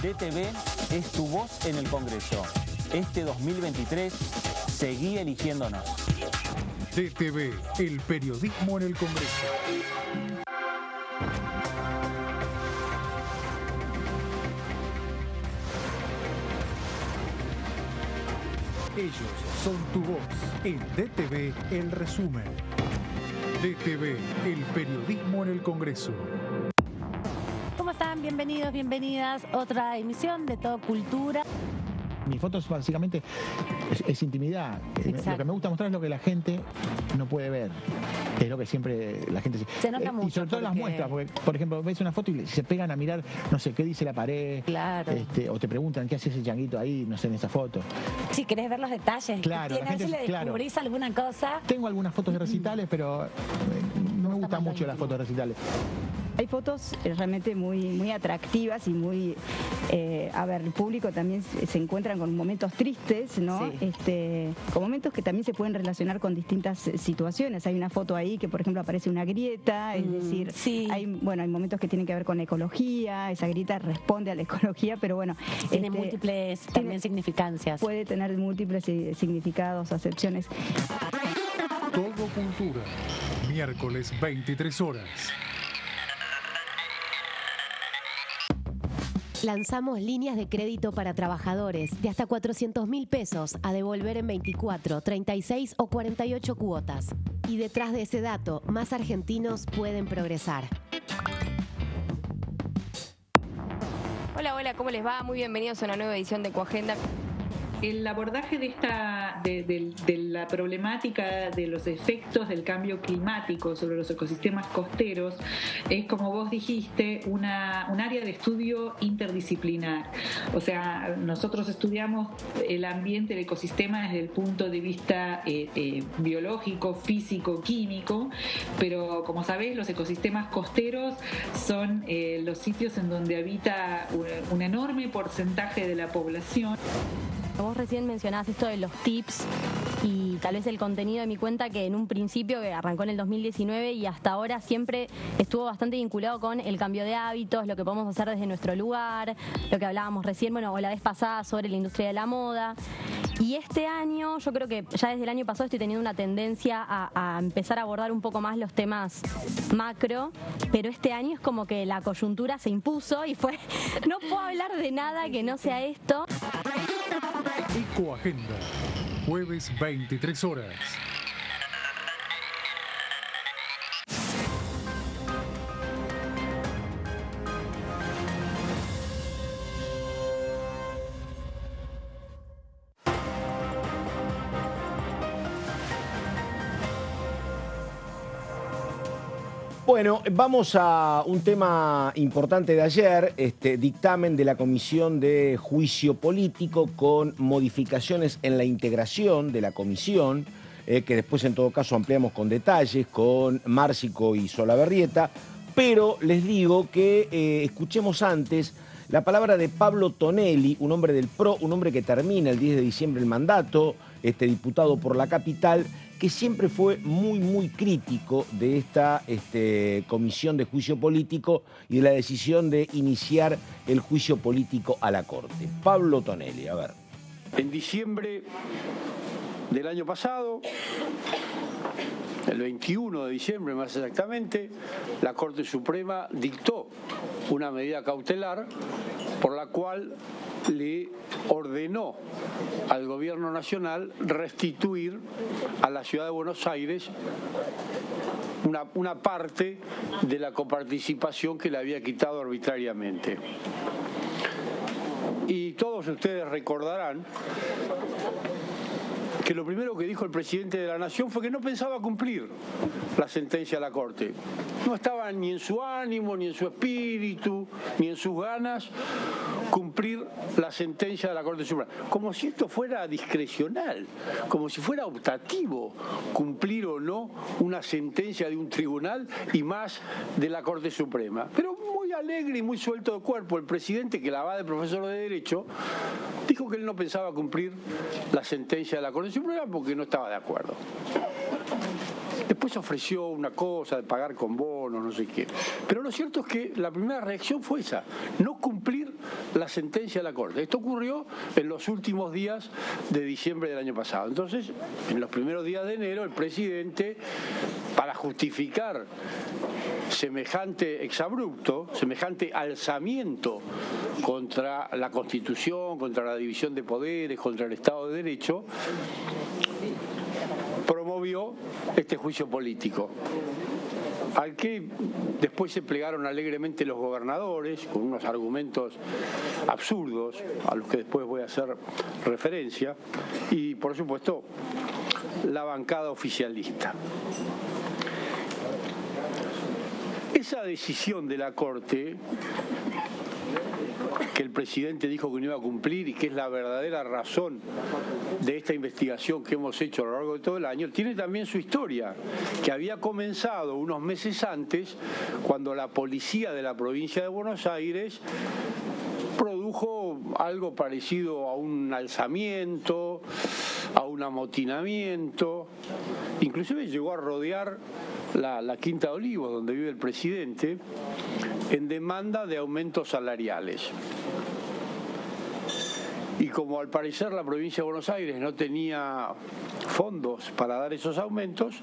DTV es tu voz en el Congreso. Este 2023, seguí eligiéndonos. DTV, el periodismo en el Congreso. Ellos son tu voz en DTV, el resumen. DTV, el periodismo en el Congreso. ¿Cómo están? Bienvenidos, bienvenidas. Otra emisión de Todo Cultura. Mis fotos básicamente es intimidad. Lo que me gusta mostrar es lo que la gente no puede ver. Es lo que siempre la gente se nota mucho. Y sobre todo las muestras, porque por ejemplo ves una foto y se pegan a mirar, no sé, qué dice la pared. Claro. O te preguntan qué hace ese changuito ahí, no sé, en esa foto. Si querés ver los detalles. Claro. ¿Le descubrís alguna cosa? Tengo algunas fotos de recitales, pero no me gustan mucho las fotos de recitales. Hay fotos realmente muy atractivas y muy, el público también se encuentran con momentos tristes, ¿no? Sí. Con momentos que también se pueden relacionar con distintas situaciones. Hay una foto ahí que, por ejemplo, aparece una grieta, es decir, sí. hay momentos que tienen que ver con la ecología, esa grieta responde a la ecología, pero bueno. Tiene múltiples también significancias. Puede tener múltiples significados, acepciones. Todo Cultura, miércoles 23 horas. Lanzamos líneas de crédito para trabajadores de hasta 400.000 pesos a devolver en 24, 36 o 48 cuotas. Y detrás de ese dato, más argentinos pueden progresar. Hola, ¿cómo les va? Muy bienvenidos a una nueva edición de Coagenda. El abordaje de la problemática de los efectos del cambio climático sobre los ecosistemas costeros es, como vos dijiste, un área de estudio interdisciplinar. O sea, nosotros estudiamos el ambiente, el ecosistema desde el punto de vista biológico, físico, químico, pero como sabés, los ecosistemas costeros son los sitios en donde habita un enorme porcentaje de la población. Vos recién mencionabas esto de los tips y tal vez el contenido de mi cuenta, que en un principio, que arrancó en el 2019 y hasta ahora siempre estuvo bastante vinculado con el cambio de hábitos, lo que podemos hacer desde nuestro lugar, lo que hablábamos recién, o la vez pasada sobre la industria de la moda. Y este año, yo creo que ya desde el año pasado estoy teniendo una tendencia a empezar a abordar un poco más los temas macro, pero este año es como que la coyuntura se impuso y fue, no puedo hablar de nada que no sea esto. Ecoagenda, jueves 23 horas. Bueno, vamos a un tema importante de ayer, dictamen de la Comisión de Juicio Político con modificaciones en la integración de la comisión, que después en todo caso ampliamos con detalles, con Márcico y Solabarrieta, pero les digo que escuchemos antes la palabra de Pablo Tonelli, un hombre del PRO, un hombre que termina el 10 de diciembre el mandato, diputado por la capital, que siempre fue muy crítico de esta comisión de juicio político y de la decisión de iniciar el juicio político a la Corte. Pablo Tonelli, a ver. En diciembre del año pasado, el 21 de diciembre más exactamente, la Corte Suprema dictó una medida cautelar por la cual le ordenó al gobierno nacional restituir a la ciudad de Buenos Aires una parte de la coparticipación que le había quitado arbitrariamente. Y todos ustedes recordarán que lo primero que dijo el presidente de la Nación fue que no pensaba cumplir la sentencia de la Corte. No estaba ni en su ánimo, ni en su espíritu, ni en sus ganas cumplir la sentencia de la Corte Suprema. Como si esto fuera discrecional, como si fuera optativo cumplir o no una sentencia de un tribunal y más de la Corte Suprema. Pero muy alegre y muy suelto de cuerpo, el presidente, que la va de profesor de Derecho, dijo que él no pensaba cumplir la sentencia de la Corte Suprema porque no estaba de acuerdo. Después ofreció una cosa de pagar con bonos, no sé qué. Pero lo cierto es que la primera reacción fue esa, no cumplir la sentencia de la Corte. Esto ocurrió en los últimos días de diciembre del año pasado. Entonces, en los primeros días de enero, el presidente, para justificar semejante exabrupto, semejante alzamiento contra la Constitución, contra la división de poderes, contra el Estado de Derecho, promovió este juicio político, al que después se plegaron alegremente los gobernadores con unos argumentos absurdos a los que después voy a hacer referencia, y por supuesto la bancada oficialista. Esa decisión de la Corte, que el presidente dijo que no iba a cumplir y que es la verdadera razón de esta investigación que hemos hecho a lo largo de todo el año, tiene también su historia, que había comenzado unos meses antes, cuando la policía de la provincia de Buenos Aires produjo algo parecido a un alzamiento, a un amotinamiento, inclusive llegó a rodear la Quinta de Olivos, donde vive el presidente, en demanda de aumentos salariales. Y como al parecer la provincia de Buenos Aires no tenía fondos para dar esos aumentos,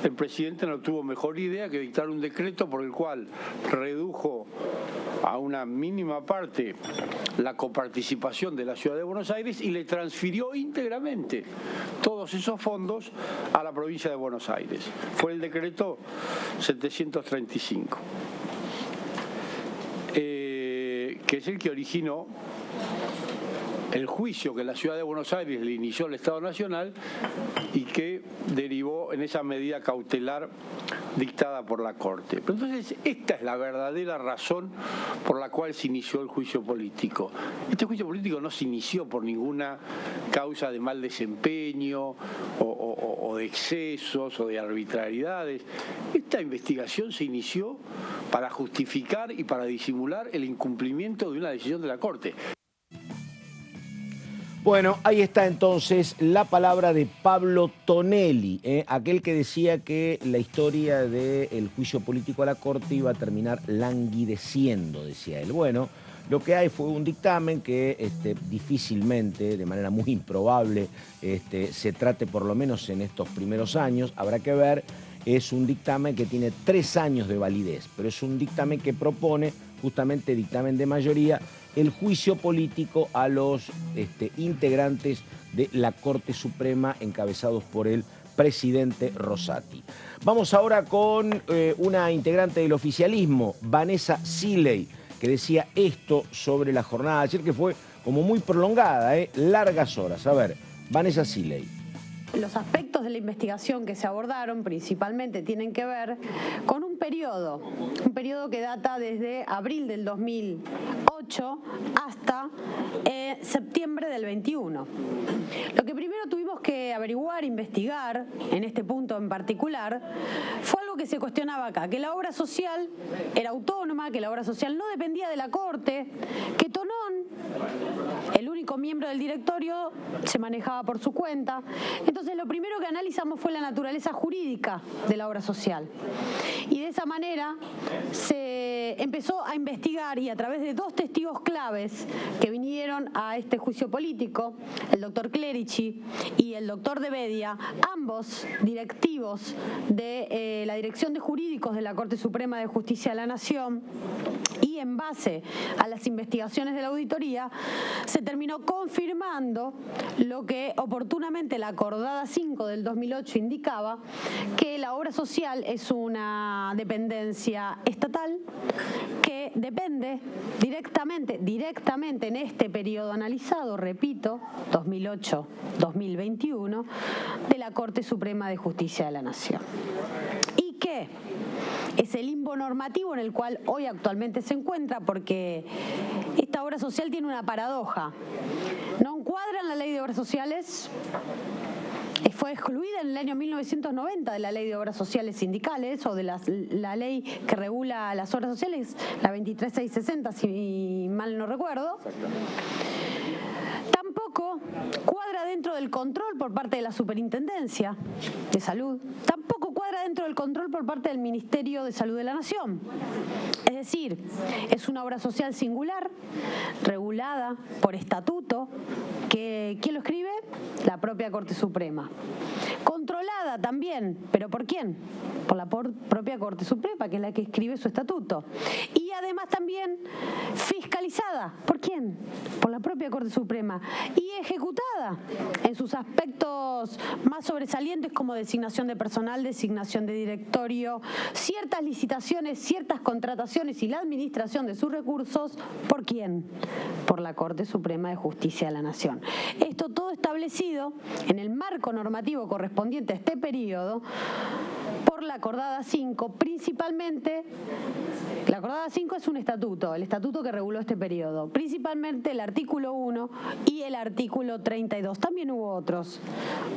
el presidente no tuvo mejor idea que dictar un decreto por el cual redujo a una mínima parte la coparticipación de la ciudad de Buenos Aires y le transfirió íntegramente todos esos fondos a la provincia de Buenos Aires. Fue el decreto 735, que es el que originó el juicio que la ciudad de Buenos Aires le inició al Estado Nacional y que derivó en esa medida cautelar dictada por la Corte. Pero entonces esta es la verdadera razón por la cual se inició el juicio político. Este juicio político no se inició por ninguna causa de mal desempeño o de excesos o de arbitrariedades. Esta investigación se inició para justificar y para disimular el incumplimiento de una decisión de la Corte. Bueno, ahí está entonces la palabra de Pablo Tonelli, aquel que decía que la historia del juicio político a la Corte iba a terminar languideciendo, decía él. Bueno, lo que hay fue un dictamen que difícilmente, de manera muy improbable, se trate por lo menos en estos primeros años. Habrá que ver, es un dictamen que tiene 3 años de validez, pero es un dictamen que propone, justamente dictamen de mayoría, el juicio político a los integrantes de la Corte Suprema encabezados por el presidente Rosati. Vamos ahora con una integrante del oficialismo, Vanessa Siley, que decía esto sobre la jornada de ayer, que fue como muy prolongada, largas horas. A ver, Vanessa Siley. Los aspectos de la investigación que se abordaron principalmente tienen que ver con un un periodo que data desde abril del 2008 hasta septiembre del 21. Lo que primero tuvimos que averiguar, investigar, en este punto en particular, fue algo que se cuestionaba acá, que la obra social era autónoma, que la obra social no dependía de la Corte, que Tonón, el único miembro del directorio, se manejaba por su cuenta. Entonces lo primero que analizamos fue la naturaleza jurídica de la obra social. Y de esa manera se empezó a investigar, y a través de dos testigos claves que vinieron a este juicio político, el doctor Clerici y el doctor De Bedia, ambos directivos de la Dirección de Jurídicos de la Corte Suprema de Justicia de la Nación, y en base a las investigaciones de la auditoría se terminó confirmando lo que oportunamente la acordada 5 del 2008 indicaba, que la obra social es una dependencia estatal que depende directamente en este periodo analizado, repito, 2008-2021, de la Corte Suprema de Justicia de la Nación. ¿Y qué? Es el limbo normativo en el cual hoy actualmente se encuentra, porque esta obra social tiene una paradoja. No encuadra en la Ley de Obras Sociales, fue excluida en el año 1990 de la Ley de Obras Sociales Sindicales, o de la ley que regula las obras sociales, la 23660, si mal no recuerdo. Tampoco cuadra dentro del control por parte de la Superintendencia de Salud. Tampoco cuadra dentro del control por parte del Ministerio de Salud de la Nación. Es decir, es una obra social singular, regulada por estatuto, que ¿quién lo escribe? La propia Corte Suprema. Controlada también, ¿pero por quién? Por la propia Corte Suprema, que es la que escribe su estatuto. Y además también fiscalizada. ¿Por quién? Por la propia Corte Suprema. Y ejecutada en sus aspectos más sobresalientes, como designación de personal, designación de directorio, ciertas licitaciones, ciertas contrataciones y la administración de sus recursos. ¿Por quién? Por la Corte Suprema de Justicia de la Nación. Esto todo establecido en el marco normativo correspondiente a este periodo por la Acordada 5, principalmente. La Acordada 5 es un estatuto, el estatuto que reguló este periodo, principalmente el artículo 1 y el artículo 32. También hubo otros,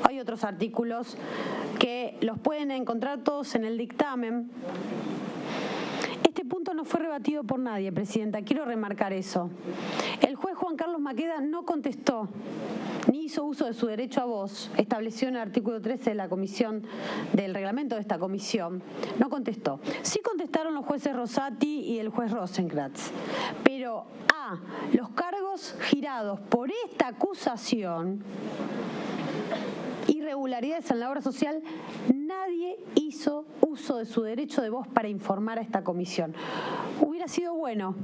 hay otros artículos que los pueden encontrar todos en el dictamen. Este punto no fue rebatido por nadie, Presidenta, quiero remarcar eso. El juez Juan Carlos Maqueda no contestó, ni hizo uso de su derecho a voz, estableció en el artículo 13 de la comisión, del reglamento de esta comisión, no contestó. Sí contestaron los jueces Rosati y el juez Rosenkratz, pero a los cargos girados por esta acusación, irregularidades en la obra social, nadie hizo uso de su derecho de voz para informar a esta comisión. Hubiera sido bueno.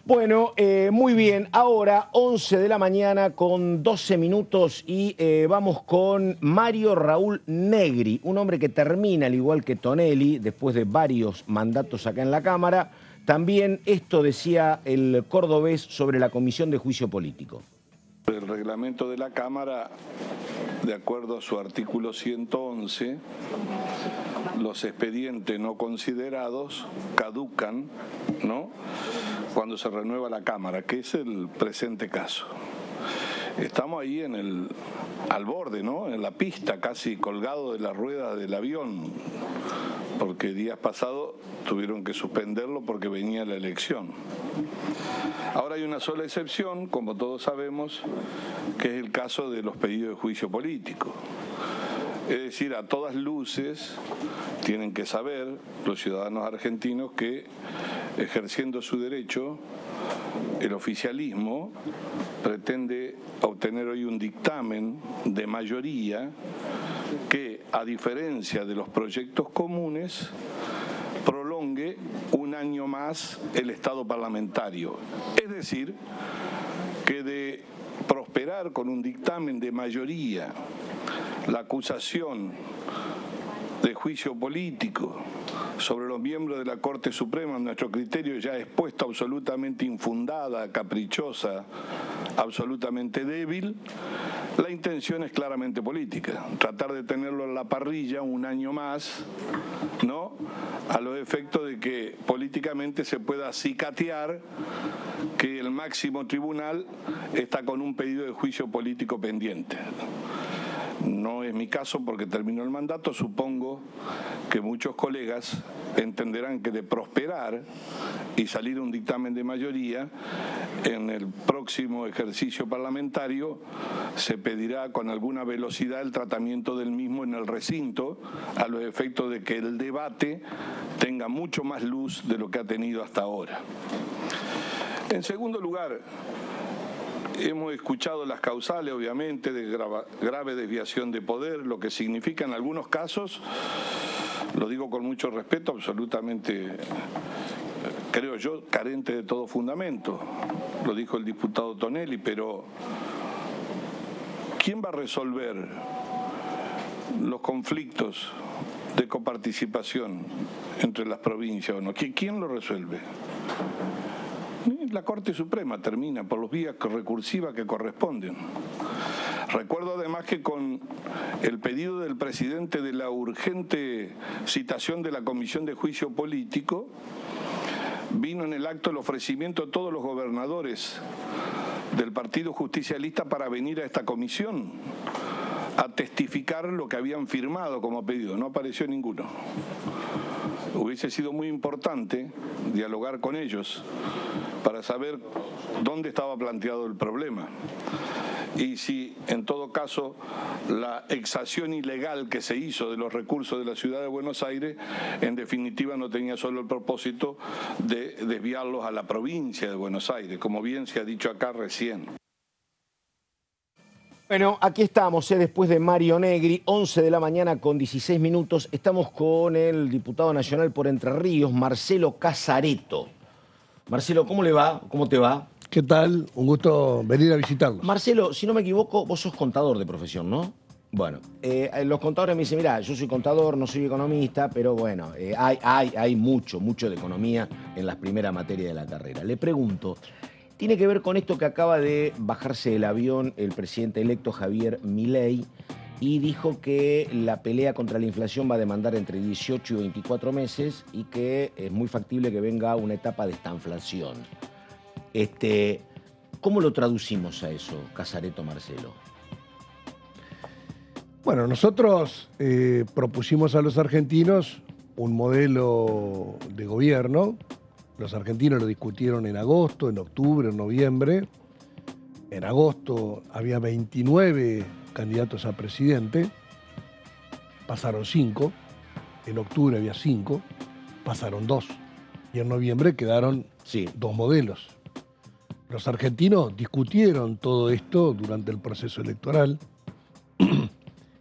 Bueno, muy bien. Ahora 11 de la mañana con 12 minutos y vamos con Mario Raúl Negri, un hombre que termina, al igual que Tonelli, después de varios mandatos acá en la Cámara. También esto decía el cordobés sobre la Comisión de Juicio Político. El reglamento de la Cámara, de acuerdo a su artículo 111, los expedientes no considerados caducan, ¿no?, cuando se renueva la Cámara, que es el presente caso. Estamos ahí al borde, ¿no?, en la pista, casi colgado de la rueda del avión, porque días pasados tuvieron que suspenderlo porque venía la elección. Ahora hay una sola excepción, como todos sabemos, que es el caso de los pedidos de juicio político. Es decir, a todas luces tienen que saber los ciudadanos argentinos que, ejerciendo su derecho, el oficialismo pretende obtener hoy un dictamen de mayoría que, a diferencia de los proyectos comunes, prolongue un año más el estado parlamentario. Es decir, que de prosperar con un dictamen de mayoría la acusación de juicio político sobre los miembros de la Corte Suprema, en nuestro criterio ya expuesto, absolutamente infundada, caprichosa, absolutamente débil, La intención es claramente política, tratar de tenerlo en la parrilla un año más, ¿no? A los efectos de que políticamente se pueda acicatear que el máximo tribunal está con un pedido de juicio político pendiente. No es mi caso porque terminó el mandato. Supongo que muchos colegas entenderán que de prosperar y salir un dictamen de mayoría, en el próximo ejercicio parlamentario se pedirá con alguna velocidad el tratamiento del mismo en el recinto, a los efectos de que el debate tenga mucho más luz de lo que ha tenido hasta ahora. En segundo lugar, hemos escuchado las causales, obviamente, de grave desviación de poder, lo que significa en algunos casos, lo digo con mucho respeto, absolutamente, creo yo, carente de todo fundamento. Lo dijo el diputado Tonelli, pero ¿quién va a resolver los conflictos de coparticipación entre las provincias o no? ¿Quién lo resuelve? La Corte Suprema termina por las vías recursivas que corresponden. Recuerdo además que con el pedido del presidente de la urgente citación de la Comisión de Juicio Político, vino en el acto el ofrecimiento a todos los gobernadores del Partido Justicialista para venir a esta comisión a testificar lo que habían firmado como pedido. No apareció ninguno. Hubiese sido muy importante dialogar con ellos para saber dónde estaba planteado el problema y si, en todo caso, la exacción ilegal que se hizo de los recursos de la Ciudad de Buenos Aires, en definitiva, no tenía solo el propósito de desviarlos a la provincia de Buenos Aires, como bien se ha dicho acá recién. Bueno, aquí estamos, después de Mario Negri, 11 de la mañana con 16 minutos. Estamos con el diputado nacional por Entre Ríos, Marcelo Casareto. Marcelo, ¿cómo le va? ¿Cómo te va? ¿Qué tal? Un gusto venir a visitarlos. Marcelo, si no me equivoco, vos sos contador de profesión, ¿no? Bueno, los contadores me dicen, mirá, yo soy contador, no soy economista, pero bueno, hay mucho de economía en las primeras materias de la carrera. Le pregunto, tiene que ver con esto que acaba de bajarse del avión el presidente electo Javier Milei y dijo que la pelea contra la inflación va a demandar entre 18 y 24 meses y que es muy factible que venga una etapa de estanflación. ¿Cómo lo traducimos a eso, Casareto, Marcelo? Bueno, nosotros propusimos a los argentinos un modelo de gobierno. Los argentinos lo discutieron en agosto, en octubre, en noviembre. En agosto había 29 candidatos a presidente, pasaron 5. En octubre había 5, pasaron 2. Y en noviembre quedaron 2 modelos. Los argentinos discutieron todo esto durante el proceso electoral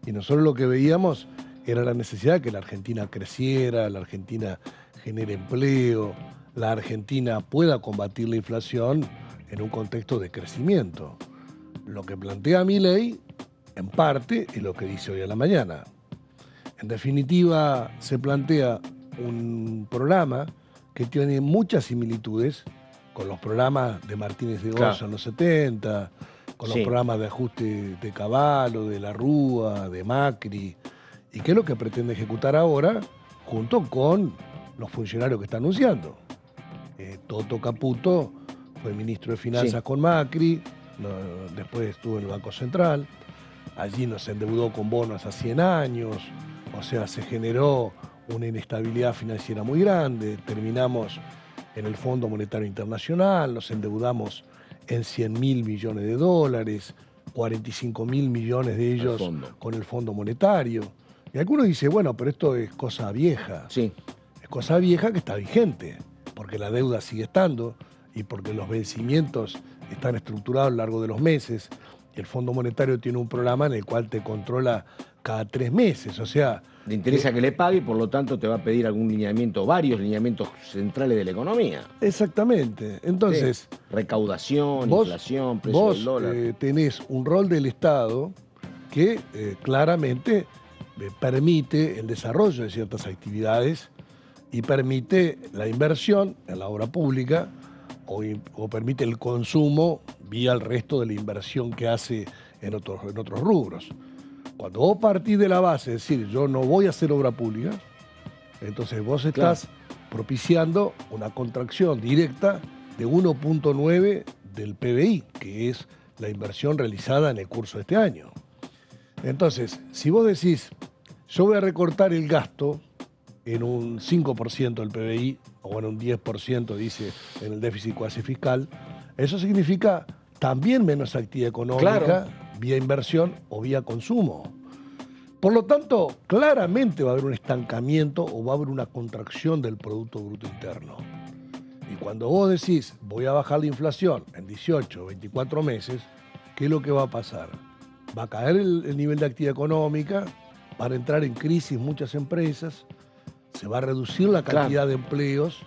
y nosotros lo que veíamos era la necesidad de que la Argentina creciera, la Argentina genere empleo, la Argentina pueda combatir la inflación en un contexto de crecimiento. Lo que plantea Milei, en parte, es lo que dice hoy a la mañana. En definitiva, se plantea un programa que tiene muchas similitudes con los programas de Martínez de Goza en los 70, con los programas de ajuste de Cavallo, de la Rúa, de Macri, y que es lo que pretende ejecutar ahora junto con los funcionarios que está anunciando. Toto Caputo fue ministro de Finanzas con Macri, después estuvo en el Banco Central, allí nos endeudó con bonos a 100 años, o sea, se generó una inestabilidad financiera muy grande, terminamos en el Fondo Monetario Internacional, nos endeudamos en 100.000 millones de dólares, 45.000 millones de ellos con el Fondo Monetario. Y algunos dicen, bueno, pero esto es cosa vieja. Sí. Es cosa vieja que está vigente, porque la deuda sigue estando y porque los vencimientos están estructurados a lo largo de los meses. Y el Fondo Monetario tiene un programa en el cual te controla cada 3 meses, o sea... Le interesa que le pague y por lo tanto te va a pedir algún lineamiento, varios lineamientos centrales de la economía. Exactamente. Entonces... Sí. Recaudación, inflación, precio del dólar. Tenés un rol del Estado que claramente permite el desarrollo de ciertas actividades y permite la inversión en la obra pública o permite el consumo vía el resto de la inversión que hace en otros rubros. Cuando vos partís de la base, es decir, yo no voy a hacer obra pública, entonces vos estás propiciando una contracción directa de 1.9 del PBI, que es la inversión realizada en el curso de este año. Entonces, si vos decís, yo voy a recortar el gasto en un 5% del PBI, o en un 10%, dice, en el déficit cuasi fiscal, eso significa también menos actividad económica, vía inversión o vía consumo. Por lo tanto, claramente va a haber un estancamiento o va a haber una contracción del Producto Bruto Interno. Y cuando vos decís, voy a bajar la inflación en 18 o 24 meses, ¿qué es lo que va a pasar? Va a caer el nivel de actividad económica, van a entrar en crisis muchas empresas, se va a reducir la cantidad de empleos.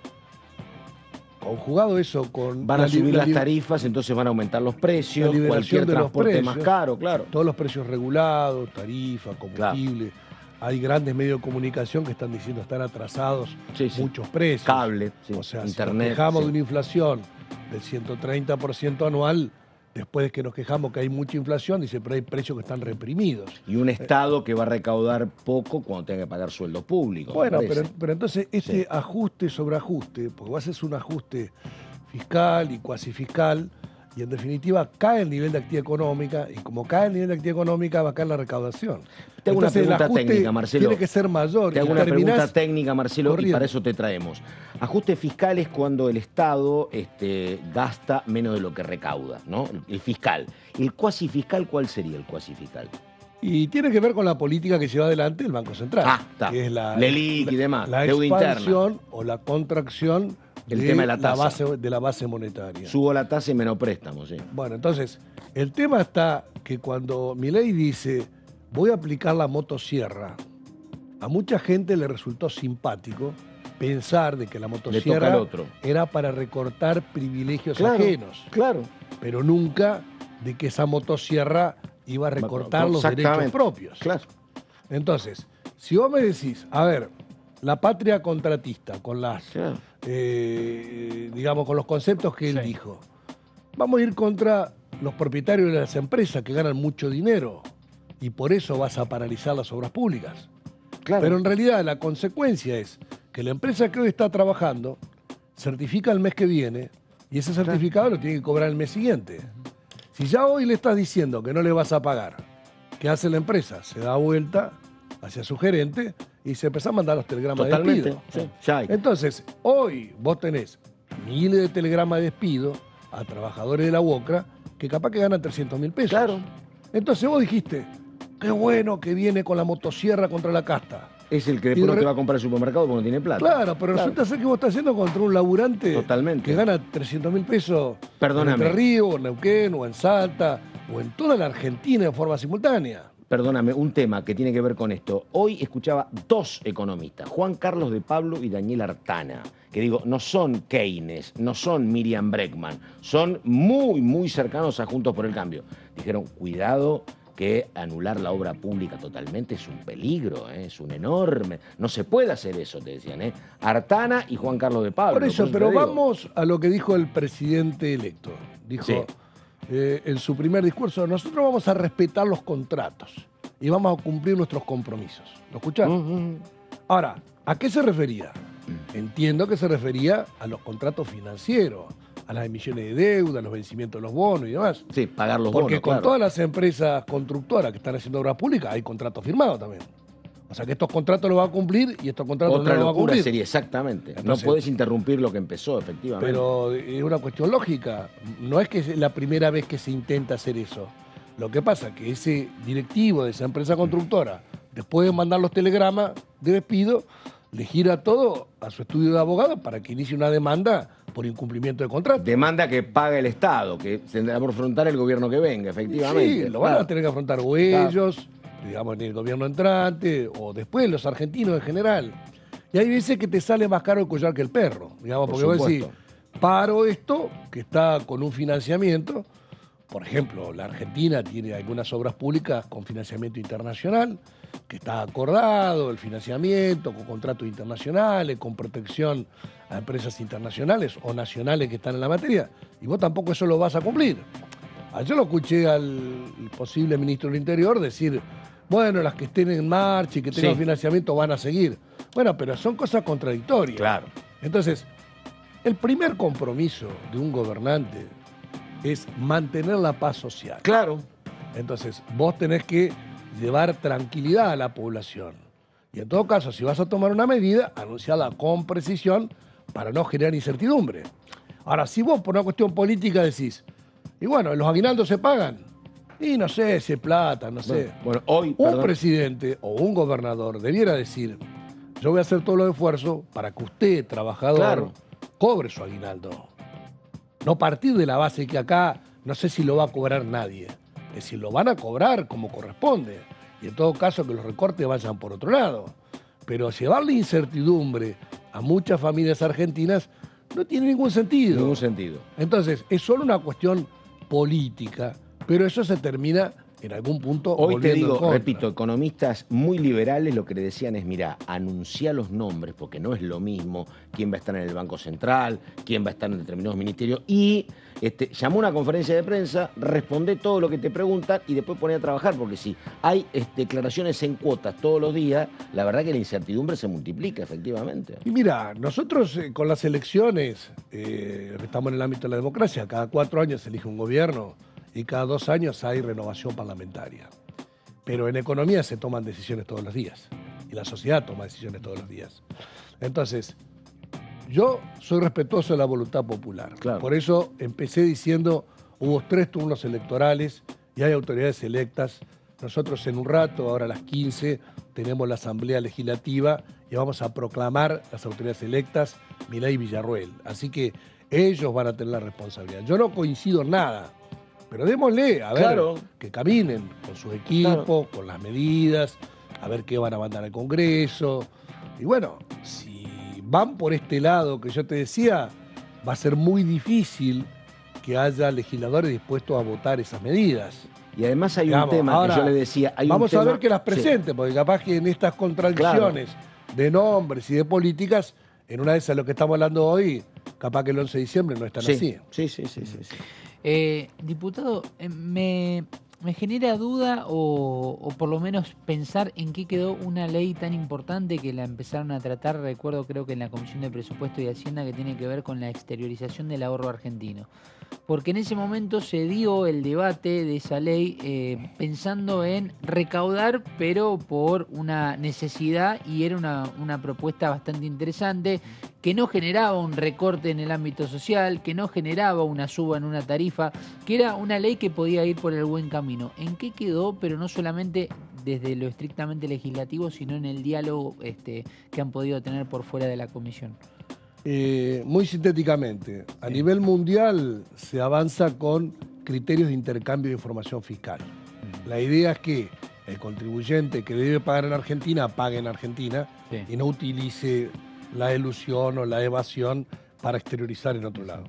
Conjugado eso con... Van a subir las tarifas, entonces van a aumentar los precios, cualquier transporte más caro, claro. Todos los precios regulados, tarifa, combustible. Claro. Hay grandes medios de comunicación que están diciendo están atrasados muchos precios. Cable, o sea, internet. Si nos quejamos de una inflación del 130% anual, después de que nos quejamos que hay mucha inflación, dice, pero hay precios que están reprimidos. Y un Estado que va a recaudar poco cuando tenga que pagar sueldo público. Bueno, pero entonces este ajuste sobre ajuste, porque vos haces un ajuste fiscal y cuasi fiscal, y en definitiva cae el nivel de actividad económica, y como cae el nivel de actividad económica va a caer la recaudación. Te hago una pregunta técnica, Marcelo. Tiene que ser mayor. Te hago una pregunta técnica, Marcelo, corriendo. Y para eso te traemos. Ajuste fiscal es cuando el Estado gasta menos de lo que recauda, ¿no? El fiscal. ¿El cuasi fiscal cuál sería el cuasi fiscal? Y tiene que ver con la política que lleva adelante el Banco Central. Que es la LELIQ y demás, la deuda expansión interna. O la contracción el tema de la tasa. De la base monetaria. Subo la tasa y menos préstamos, Bueno, entonces, el tema está que cuando Milei dice, voy a aplicar la motosierra, a mucha gente le resultó simpático pensar de que la motosierra era para recortar privilegios ajenos. Claro. Pero nunca de que esa motosierra iba a recortar los derechos propios. Claro. Entonces, si vos me decís, a ver, la patria contratista, con las, digamos, con los conceptos que él dijo, vamos a ir contra los propietarios de las empresas que ganan mucho dinero y por eso vas a paralizar las obras públicas. Claro. Pero en realidad la consecuencia es que la empresa que hoy está trabajando certifica el mes que viene y ese certificado lo tiene que cobrar el mes siguiente. Si ya hoy le estás diciendo que no le vas a pagar, ¿qué hace la empresa? Se da vuelta hacia su gerente y se empieza a mandar los telegramas de despido. Entonces, hoy vos tenés miles de telegramas de despido a trabajadores de la UOCRA que capaz que ganan 300.000 pesos. Claro. Entonces vos dijiste, qué bueno que viene con la motosierra contra la casta. Es el que después no te va a comprar el supermercado porque no tiene plata. Claro, pero resulta ser que vos estás haciendo contra un laburante que gana 300.000 pesos en Entre Ríos, en Neuquén, o en Salta, o en toda la Argentina en forma simultánea. Perdóname, un tema que tiene que ver con esto. Hoy escuchaba dos economistas, Juan Carlos de Pablo y Daniel Artana, que digo, no son Keynes, no son Miriam Bregman, son muy, muy cercanos a Juntos por el Cambio. Dijeron, cuidado que anular la obra pública totalmente es un peligro, es un enorme... No se puede hacer eso, te decían, Artana y Juan Carlos de Pablo. Por eso, pero vamos a lo que dijo el presidente electo. Dijo... en su primer discurso, nosotros vamos a respetar los contratos y vamos a cumplir nuestros compromisos. ¿Lo escucharon? Ahora, ¿a qué se refería? Entiendo que se refería a los contratos financieros, a las emisiones de deuda, a los vencimientos de los bonos y demás. Sí, pagar los bonos, porque con todas las empresas constructoras que están haciendo obras públicas hay contratos firmados también. O sea que estos contratos los va a cumplir y estos contratos no los va a cumplir. Otra sería, exactamente. Entonces, no podés interrumpir lo que empezó, efectivamente. Pero es una cuestión lógica. No es que es la primera vez que se intenta hacer eso. Lo que pasa es que ese directivo de esa empresa constructora, después de mandar los telegramas de despido, le gira todo a su estudio de abogado para que inicie una demanda por incumplimiento de contrato. Demanda que paga el Estado, que tendrá por afrontar el gobierno que venga, efectivamente. Sí, lo van a tener que afrontar o ellos, digamos, en el gobierno entrante, o después los argentinos en general. Y hay veces que te sale más caro el collar que el perro, digamos, porque vos decís, paro esto, que está con un financiamiento. Por ejemplo, la Argentina tiene algunas obras públicas con financiamiento internacional, que está acordado el financiamiento, con contratos internacionales, con protección a empresas internacionales o nacionales que están en la materia, y vos tampoco eso lo vas a cumplir. Ayer lo escuché al posible ministro del Interior decir, bueno, las que estén en marcha y que tengan financiamiento van a seguir. Bueno, pero son cosas contradictorias. Claro. Entonces, el primer compromiso de un gobernante es mantener la paz social. Claro. Entonces, vos tenés que llevar tranquilidad a la población. Y en todo caso, si vas a tomar una medida, anunciarla con precisión para no generar incertidumbre. Ahora, si vos por una cuestión política decís, y bueno, los aguinaldos se pagan, y no sé si es plata, no sé. Bueno, hoy, un presidente o un gobernador debiera decir, yo voy a hacer todos los esfuerzos para que usted, trabajador, cobre su aguinaldo. No partir de la base que acá no sé si lo va a cobrar nadie. Es decir, lo van a cobrar como corresponde. Y en todo caso que los recortes vayan por otro lado. Pero llevarle incertidumbre a muchas familias argentinas no tiene ningún sentido. Ningún sentido. Entonces, es solo una cuestión política, pero eso se termina en algún punto Hoy te volviendo en digo, contra. repito, economistas muy liberales lo que le decían es, mirá, anunciá los nombres, porque no es lo mismo quién va a estar en el Banco Central, quién va a estar en determinados ministerios, y llamó una conferencia de prensa, responde todo lo que te preguntan y después poné a trabajar, porque si hay declaraciones en cuotas todos los días, la verdad que la incertidumbre se multiplica, efectivamente. Y mira, nosotros con las elecciones, estamos en el ámbito de la democracia, cada 4 años se elige un gobierno y cada 2 años hay renovación parlamentaria. Pero en economía se toman decisiones todos los días y la sociedad toma decisiones todos los días. Entonces, yo soy respetuoso de la voluntad popular. Claro. Por eso empecé diciendo, hubo 3 turnos electorales y hay autoridades electas. Nosotros en un rato, ahora a las 15, tenemos la Asamblea Legislativa y vamos a proclamar las autoridades electas, Milei y Villarruel. Así que ellos van a tener la responsabilidad. Yo no coincido en nada, pero démosle, a ver, que caminen con sus equipos, con las medidas, a ver qué van a mandar al Congreso. Y bueno, si van por este lado que yo te decía, va a ser muy difícil que haya legisladores dispuestos a votar esas medidas. Y además hay un tema ahora, que yo le decía... vamos a ver que las presenten, porque capaz que en estas contradicciones de nombres y de políticas, en una de esas lo que estamos hablando hoy, capaz que el 11 de diciembre no están así. Diputado, me genera duda o por lo menos pensar en qué quedó una ley tan importante que la empezaron a tratar, recuerdo creo que en la Comisión de Presupuesto y Hacienda, que tiene que ver con la exteriorización del ahorro argentino. Porque en ese momento se dio el debate de esa ley pensando en recaudar, pero por una necesidad, y era una propuesta bastante interesante, que no generaba un recorte en el ámbito social, que no generaba una suba en una tarifa, que era una ley que podía ir por el buen camino. ¿En qué quedó? Pero no solamente desde lo estrictamente legislativo, sino en el diálogo que han podido tener por fuera de la comisión. Muy sintéticamente, a nivel mundial se avanza con criterios de intercambio de información fiscal. La idea es que el contribuyente que debe pagar en Argentina pague en Argentina y no utilice la elusión o la evasión para exteriorizar en otro lado.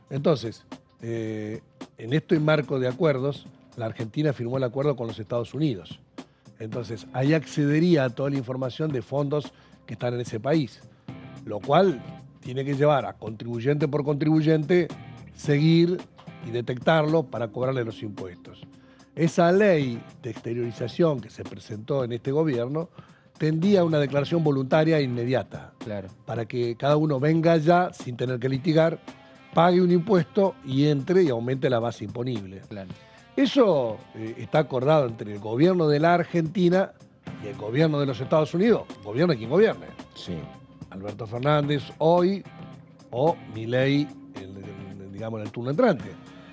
Entonces, en este marco de acuerdos, la Argentina firmó el acuerdo con los Estados Unidos. Entonces, ahí accedería a toda la información de fondos que están en ese país, lo cual tiene que llevar a contribuyente por contribuyente, seguir y detectarlo para cobrarle los impuestos. Esa ley de exteriorización que se presentó en este gobierno tendía a una declaración voluntaria e inmediata, para que cada uno venga ya sin tener que litigar, pague un impuesto y entre y aumente la base imponible. Eso está acordado entre el gobierno de la Argentina y el gobierno de los Estados Unidos, gobierne quien gobierne. Alberto Fernández hoy o Milei digamos, en el turno entrante.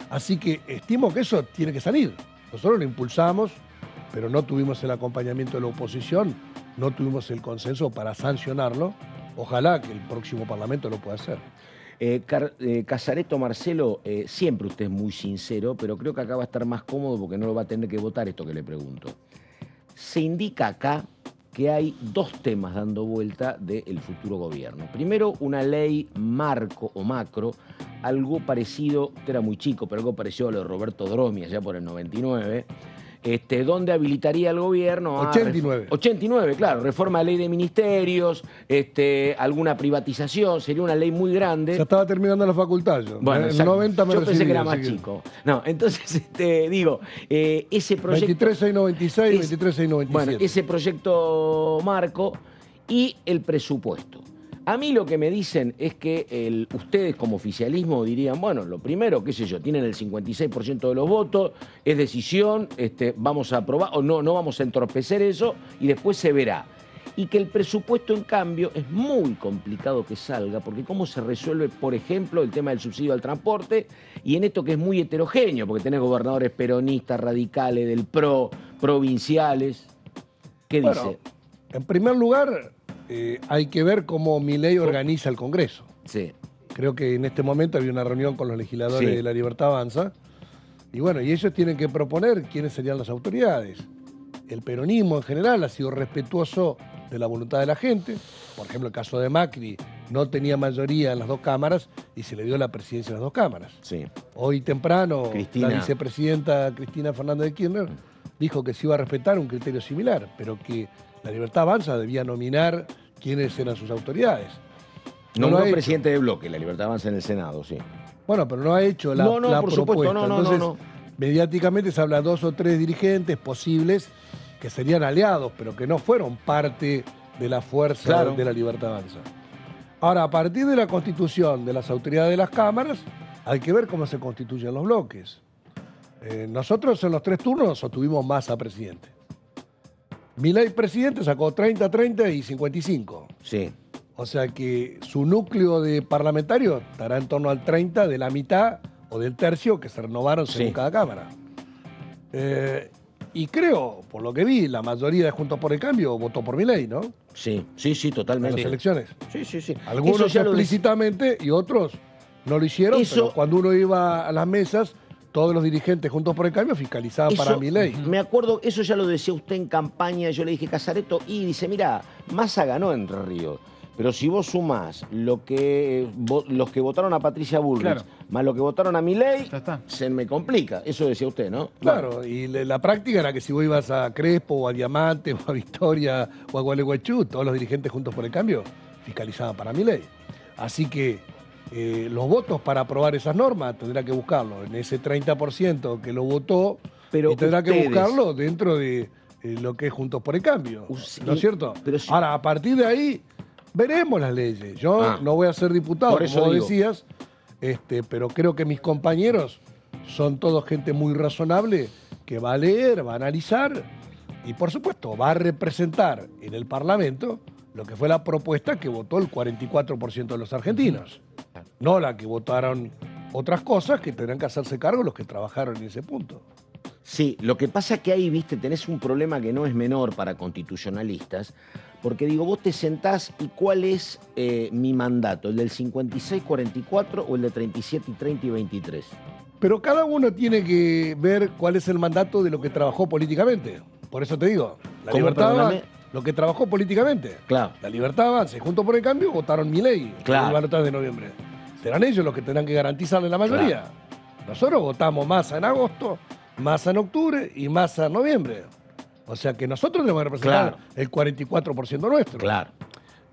Así que estimo que eso tiene que salir. Nosotros lo impulsamos, pero no tuvimos el acompañamiento de la oposición, no tuvimos el consenso para sancionarlo. Ojalá que el próximo Parlamento lo pueda hacer. Casareto Marcelo, siempre usted es muy sincero, pero creo que acá va a estar más cómodo porque no lo va a tener que votar esto que le pregunto. Se indica acá que hay 2 temas dando vuelta del futuro gobierno. Primero, una ley marco o macro, algo parecido, usted era muy chico, pero algo parecido a lo de Roberto Dromi allá por el 99, ¿dónde habilitaría el gobierno? 89. 89, claro, reforma de ley de ministerios, alguna privatización, sería una ley muy grande. Ya estaba terminando la facultad yo. Bueno, en 90 me yo recibí, pensé que era más así chico. No, entonces, ese proyecto... 23696, 23697. Bueno, ese proyecto marco y el presupuesto. A mí lo que me dicen es que ustedes como oficialismo dirían, bueno, lo primero, qué sé yo, tienen el 56% de los votos, es decisión, vamos a aprobar, o no vamos a entorpecer eso y después se verá. Y que el presupuesto, en cambio, es muy complicado que salga, porque cómo se resuelve, por ejemplo, el tema del subsidio al transporte, y en esto que es muy heterogéneo, porque tenés gobernadores peronistas, radicales, del PRO, provinciales. ¿Qué dice? En primer lugar, hay que ver cómo Milei organiza el Congreso. Sí. Creo que en este momento había una reunión con los legisladores de La Libertad Avanza, y bueno, y ellos tienen que proponer quiénes serían las autoridades. El peronismo en general ha sido respetuoso de la voluntad de la gente. Por ejemplo, el caso de Macri no tenía mayoría en las dos cámaras y se le dio la presidencia en las dos cámaras. Sí. Hoy temprano, Cristina. la vicepresidenta Cristina Fernández de Kirchner dijo que se iba a respetar un criterio similar, pero que La Libertad Avanza debía nominar quiénes eran sus autoridades. Nombró presidente de bloque, La Libertad Avanza en el Senado, sí. Bueno, pero no ha hecho la por propuesta. supuesto, Entonces, no. mediáticamente se habla de 2 o 3 dirigentes posibles que serían aliados, pero que no fueron parte de la fuerza de La Libertad Avanza. Ahora, a partir de la constitución de las autoridades de las cámaras, hay que ver cómo se constituyen los bloques. Nosotros en los 3 turnos sostuvimos Massa presidente. Milei presidente sacó 30, 30 y 55. Sí. O sea que su núcleo de parlamentarios estará en torno al 30 de la mitad o del tercio que se renovaron según cada cámara. Y creo, por lo que vi, la mayoría de Juntos por el Cambio votó por Milei, ¿no? Sí, totalmente. En las elecciones. Sí. Algunos ya explícitamente y otros no lo hicieron, pero cuando uno iba a las mesas, todos los dirigentes Juntos por el Cambio fiscalizaban para Milei. Me acuerdo, eso ya lo decía usted en campaña, yo le dije Casareto, y dice, mira, Massa ganó Entre Ríos. Pero si vos sumás los que votaron a Patricia Bullrich, más lo que votaron a Milei, se me complica. Eso decía usted, ¿no? Claro, y la práctica era que si vos ibas a Crespo o a Diamante o a Victoria o a Gualeguaychú, todos los dirigentes Juntos por el Cambio fiscalizaban para Milei. Así que los votos para aprobar esas normas tendrá que buscarlo en ese 30% que lo votó, y tendrá que buscarlo dentro de lo que es Juntos por el Cambio, ¿no es cierto? Ahora, a partir de ahí, veremos las leyes. Yo no voy a ser diputado, como vos decías, pero creo que mis compañeros son todos gente muy razonable que va a leer, va a analizar y, por supuesto, va a representar en el Parlamento lo que fue la propuesta que votó el 44% de los argentinos. No la que votaron otras cosas que tendrán que hacerse cargo los que trabajaron en ese punto. Sí, lo que pasa es que ahí, viste, tenés un problema que no es menor para constitucionalistas, porque digo, vos te sentás y ¿cuál es mi mandato? ¿El del 56-44 o el de 37 y 30 y 23? Pero cada uno tiene que ver cuál es el mandato de lo que trabajó políticamente. Por eso te digo, La Libertad Avanza, lo que trabajó políticamente. Claro. La Libertad Avanza y Juntos por el Cambio votaron Milei el balotaje de noviembre. Serán ellos los que tendrán que garantizarle la mayoría. Nosotros votamos Massa en agosto, Massa en octubre y Massa en noviembre. O sea que nosotros debemos representar el 44% nuestro. Claro.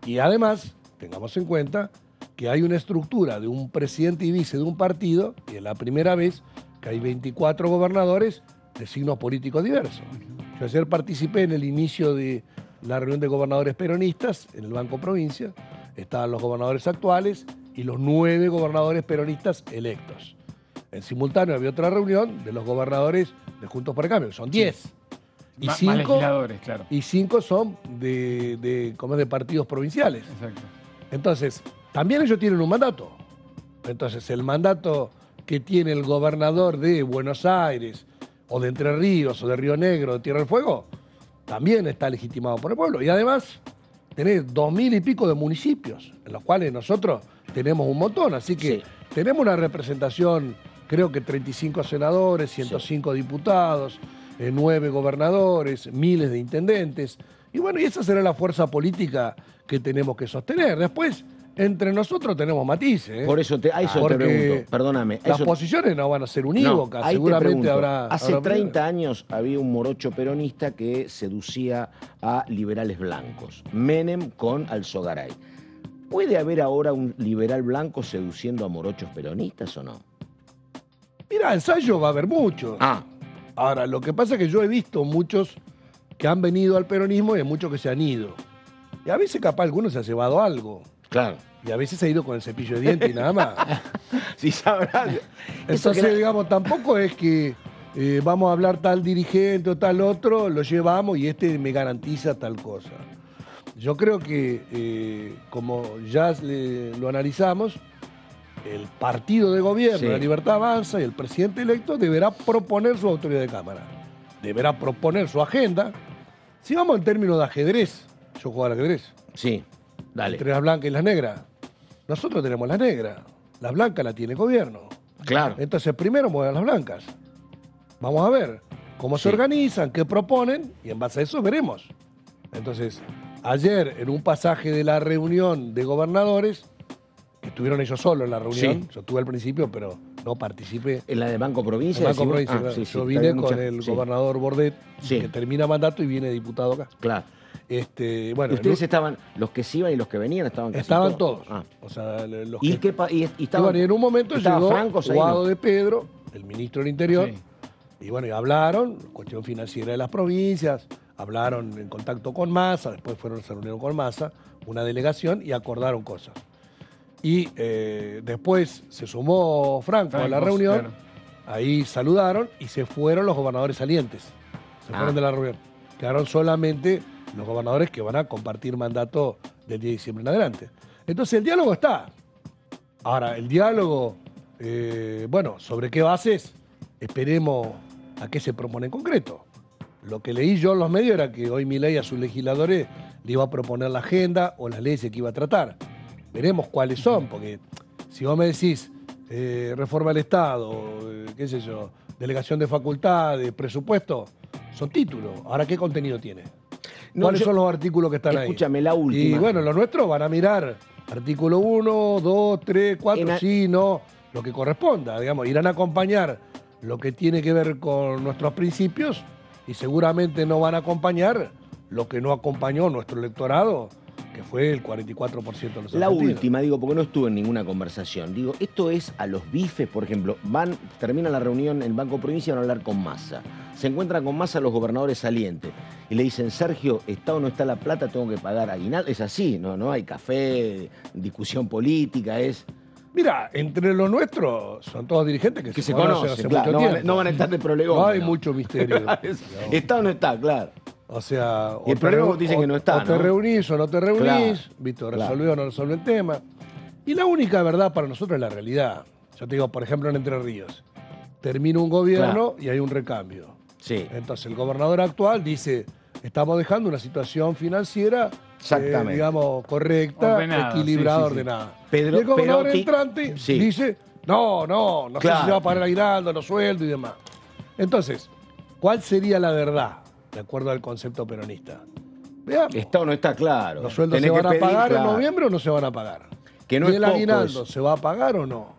Y además, tengamos en cuenta que hay una estructura de un presidente y vice de un partido, y es la primera vez que hay 24 gobernadores de signos políticos diversos. Yo ayer participé en el inicio de la reunión de gobernadores peronistas en el Banco Provincia. Estaban los gobernadores actuales y los 9 gobernadores peronistas electos. En simultáneo había otra reunión de los gobernadores de Juntos por el Cambio, son 10. Y más legisladores, claro. Y 5 son de partidos provinciales. Exacto. Entonces, también ellos tienen un mandato. Entonces, el mandato que tiene el gobernador de Buenos Aires, o de Entre Ríos, o de Río Negro, de Tierra del Fuego, también está legitimado por el pueblo. Y además, tenés 2000 y pico de municipios, en los cuales nosotros tenemos un montón. Así que tenemos una representación, creo que 35 senadores, 105 diputados, 9 gobernadores, miles de intendentes. Y bueno, y esa será la fuerza política que tenemos que sostener. Después, Entre nosotros tenemos matices. Por eso a eso te pregunto, perdóname. Las posiciones no van a ser unívocas, ahí seguramente te habrá... Hace 30 años había un morocho peronista que seducía a liberales blancos. Menem con Alzogaray. ¿Puede haber ahora un liberal blanco seduciendo a morochos peronistas o no? Mira, ensayo va a haber muchos. Ahora, lo que pasa es que yo he visto muchos que han venido al peronismo y hay muchos que se han ido. Y a veces capaz alguno se ha llevado algo. Claro. Y a veces se ha ido con el cepillo de dientes y nada más. Sí, sabrás. Entonces, digamos, tampoco es que vamos a hablar tal dirigente o tal otro, lo llevamos y este me garantiza tal cosa. Yo creo que, como ya lo analizamos, el partido de gobierno, La Libertad Avanza, y el presidente electo deberá proponer su autoridad de Cámara. Deberá proponer su agenda. Si vamos en términos de ajedrez, yo juego al ajedrez. Sí, dale. Entre las blancas y las negras. Nosotros tenemos las negras. Las blancas la tiene el gobierno. Claro. Entonces, primero muevan las blancas. Vamos a ver cómo se organizan, qué proponen, y en base a eso veremos. Entonces, ayer, en un pasaje de la reunión de gobernadores, que estuvieron ellos solos en la reunión, yo estuve al principio, pero no participé. ¿En la de Banco Provincia? En Banco Provincia, claro. Yo vine con el gobernador Bordet, que termina mandato y viene diputado acá. Claro. Bueno, ustedes estaban, los que se iban y los que venían estaban casi estaban todos. O sea, los y en un momento llegó Franco, Guado de Pedro, el ministro del Interior, y bueno, y hablaron, cuestión financiera de las provincias, hablaron en contacto con Massa, después se reunieron con Massa, una delegación, y acordaron cosas. Y después se sumó Franco a la reunión, ahí saludaron y se fueron los gobernadores salientes. Se fueron de la reunión. Quedaron solamente los gobernadores que van a compartir mandato del 10 de diciembre en adelante. Entonces el diálogo está. Ahora, el diálogo, ¿sobre qué bases? Esperemos a qué se propone en concreto. Lo que leí yo en los medios era que hoy Milei a sus legisladores le iba a proponer la agenda o las leyes que iba a tratar. Veremos cuáles son, porque si vos me decís reforma del Estado, qué sé yo, delegación de facultades, presupuesto, son títulos. Ahora, ¿qué contenido tiene? ¿Cuáles son los artículos que están ahí? Escúchame, la última. Y bueno, los nuestros van a mirar artículo 1, 2, 3, 4, sí, no, lo que corresponda, digamos, irán a acompañar lo que tiene que ver con nuestros principios y seguramente no van a acompañar lo que no acompañó nuestro electorado, que fue el 44% de los argentinos. La última, digo, porque no estuve en ninguna conversación. Digo, esto es a los bifes, por ejemplo, termina la reunión en Banco Provincia y van a hablar con Massa. Se encuentran con Massa los gobernadores salientes y le dicen, Sergio, ¿está o no está la plata? Tengo que pagar aguinaldo. Es así, no hay café, discusión política, es... Mira, entre los nuestros son todos dirigentes que se conocen hace mucho tiempo. No van a estar de prolegón. No hay mucho misterio. ¿Está o no está? Claro. O sea, y el problema dicen que no está, o te reunís o no te reunís, ¿viste? Resolvió o no resolvió el tema. Y la única verdad para nosotros es la realidad. Yo te digo, por ejemplo, en Entre Ríos, termina un gobierno y hay un recambio. Sí. Entonces el gobernador actual dice, estamos dejando una situación financiera, digamos, correcta, ordenada, equilibrada, ordenada. Y el gobernador entrante dice, no sé si se va a pagar el aguinaldo, los sueldos y demás. Entonces, ¿cuál sería la verdad? De acuerdo al concepto peronista. Veamos. ¿Está o no está claro? ¿Los sueldos se van a pagar en noviembre o no se van a pagar? Que no ¿Y el aguinaldo se va a pagar o no?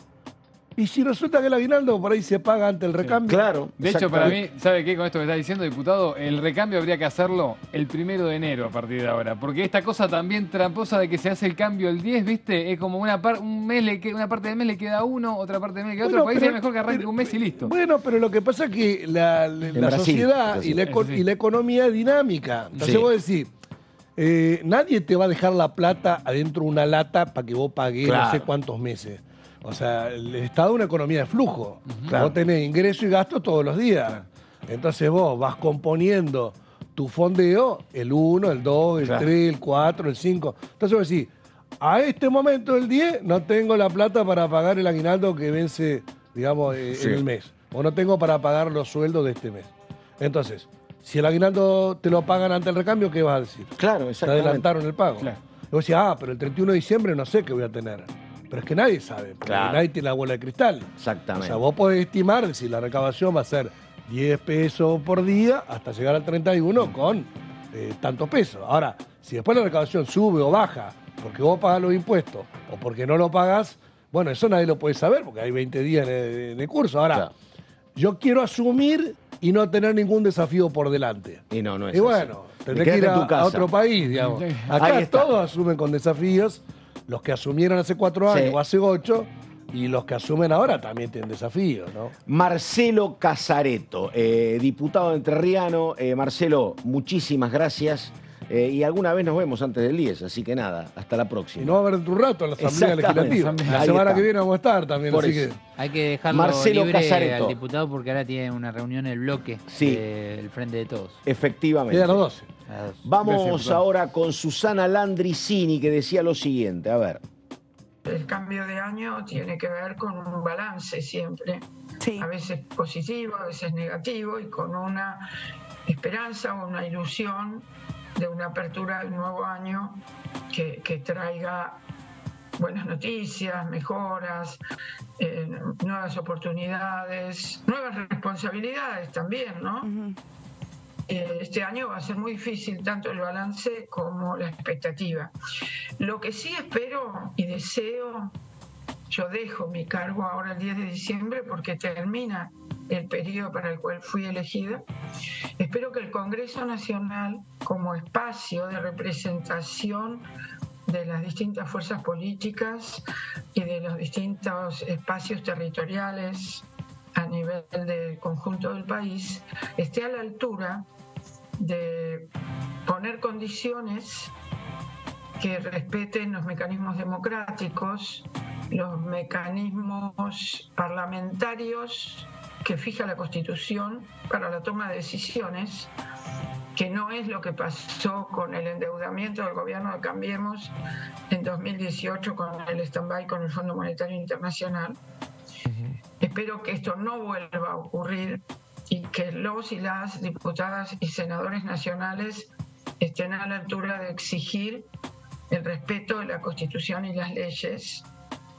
Y si resulta que el aguinaldo por ahí se paga ante el recambio. Claro. De hecho, para mí, ¿sabe qué? Con esto que está diciendo, diputado, el recambio habría que hacerlo el 1 de enero a partir de ahora. Porque esta cosa también tramposa de que se hace el cambio el 10, ¿viste? Es como una parte del mes le queda uno, otra parte del mes le queda otro. País es mejor que arranque un mes y listo. Bueno, pero lo que pasa es que la sociedad y la economía es dinámica. Entonces vos decís, nadie te va a dejar la plata adentro de una lata para que vos pagues no sé cuántos meses. O sea, el Estado es una economía de flujo. Vos tenés ingreso y gasto todos los días. Entonces vos vas componiendo tu fondeo, el 1, el 2, el 3, el 4, el 5. Entonces vos decís, a este momento del 10 no tengo la plata para pagar el aguinaldo que vence, digamos, en el mes. O no tengo para pagar los sueldos de este mes. Entonces, si el aguinaldo te lo pagan ante el recambio, ¿qué vas a decir? Claro, exactamente. Te adelantaron el pago. Claro. Y vos decís, pero el 31 de diciembre no sé qué voy a tener. Pero es que nadie sabe, porque nadie tiene la bola de cristal. Exactamente. O sea, vos podés estimar si la recaudación va a ser 10 pesos por día hasta llegar al 31 con tantos pesos. Ahora, si después la recaudación sube o baja, porque vos pagás los impuestos, o porque no lo pagas, bueno, eso nadie lo puede saber porque hay 20 días en el curso. Ahora, claro, yo quiero asumir y no tener ningún desafío por delante. Y no es y bueno, tendré que ir a otro país, digamos. Acá todos asumen con desafíos, los que asumieron hace 4 años o hace 8, y los que asumen ahora también tienen desafíos, ¿no? Marcelo Casareto, diputado entrerriano. Marcelo, muchísimas gracias. Y alguna vez nos vemos antes del 10, así que nada, hasta la próxima. Y no va a haber tu rato en la Asamblea Legislativa. La semana que viene vamos a estar también, así que... Hay que dejarlo Marcelo libre Casareto. al diputado porque ahora tiene una reunión en el bloque del Frente de Todos. Efectivamente. Quedan los 12. Vamos ahora con Susana Landricini, que decía lo siguiente, a ver. El cambio de año tiene que ver con un balance siempre, a veces positivo, a veces negativo, y con una esperanza o una ilusión de una apertura del nuevo año que traiga buenas noticias, mejoras, nuevas oportunidades, nuevas responsabilidades también, ¿no? Este año va a ser muy difícil tanto el balance como la expectativa. Lo que sí espero y deseo, yo dejo mi cargo ahora el 10 de diciembre porque termina el periodo para el cual fui elegida. Espero que el Congreso Nacional, como espacio de representación de las distintas fuerzas políticas y de los distintos espacios territoriales a nivel del conjunto del país, esté a la altura de poner condiciones que respeten los mecanismos democráticos, los mecanismos parlamentarios que fija la Constitución para la toma de decisiones, que no es lo que pasó con el endeudamiento del gobierno de Cambiemos en 2018 con el stand-by con el Fondo Monetario Internacional. Espero que esto no vuelva a ocurrir y que los y las diputadas y senadores nacionales estén a la altura de exigir el respeto de la Constitución y las leyes,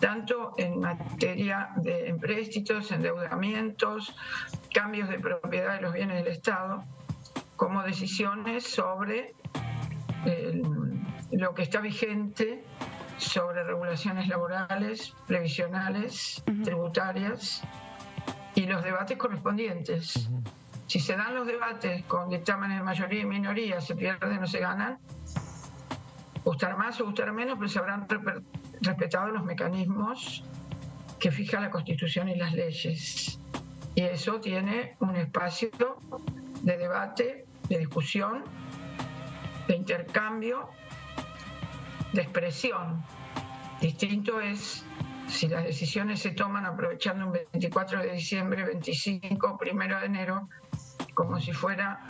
tanto en materia de empréstitos, endeudamientos, cambios de propiedad de los bienes del Estado, como decisiones sobre lo que está vigente sobre regulaciones laborales, previsionales, tributarias y los debates correspondientes. Si se dan los debates con dictámenes de mayoría y minoría, se pierden o se ganan, gustar más o gustar menos, pero se habrán respetado los mecanismos que fija la Constitución y las leyes. Y eso tiene un espacio de debate, de discusión, de intercambio, de expresión. Distinto es si las decisiones se toman aprovechando un 24 de diciembre, 25, 1 de enero, como si fuera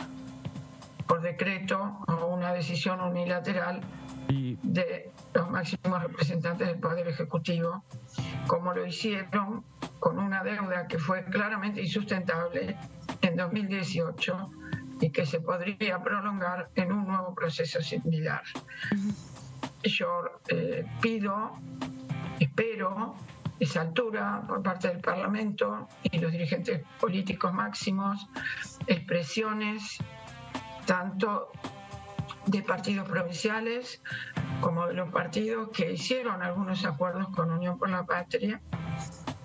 por decreto o una decisión unilateral de los máximos representantes del Poder Ejecutivo, como lo hicieron con una deuda que fue claramente insustentable en 2018 y que se podría prolongar en un nuevo proceso similar. Yo espero esa altura por parte del Parlamento y los dirigentes políticos máximos, expresiones tanto de partidos provinciales como de los partidos que hicieron algunos acuerdos con Unión por la Patria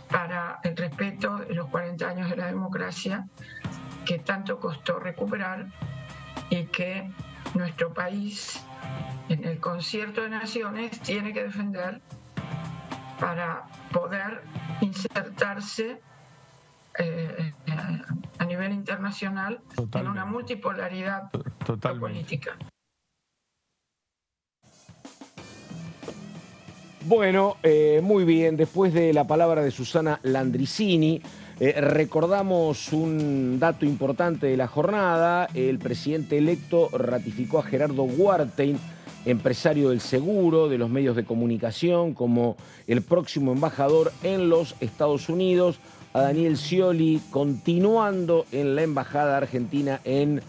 para el respeto de los 40 años de la democracia que tanto costó recuperar y que nuestro país en el concierto de naciones tiene que defender para poder insertarse a nivel internacional en una multipolaridad política. Bueno, muy bien. Después de la palabra de Susana Landricini, recordamos un dato importante de la jornada. El presidente electo ratificó a Gerardo Wartein, empresario del seguro, de los medios de comunicación, como el próximo embajador en los Estados Unidos. A Daniel Scioli continuando en la embajada argentina en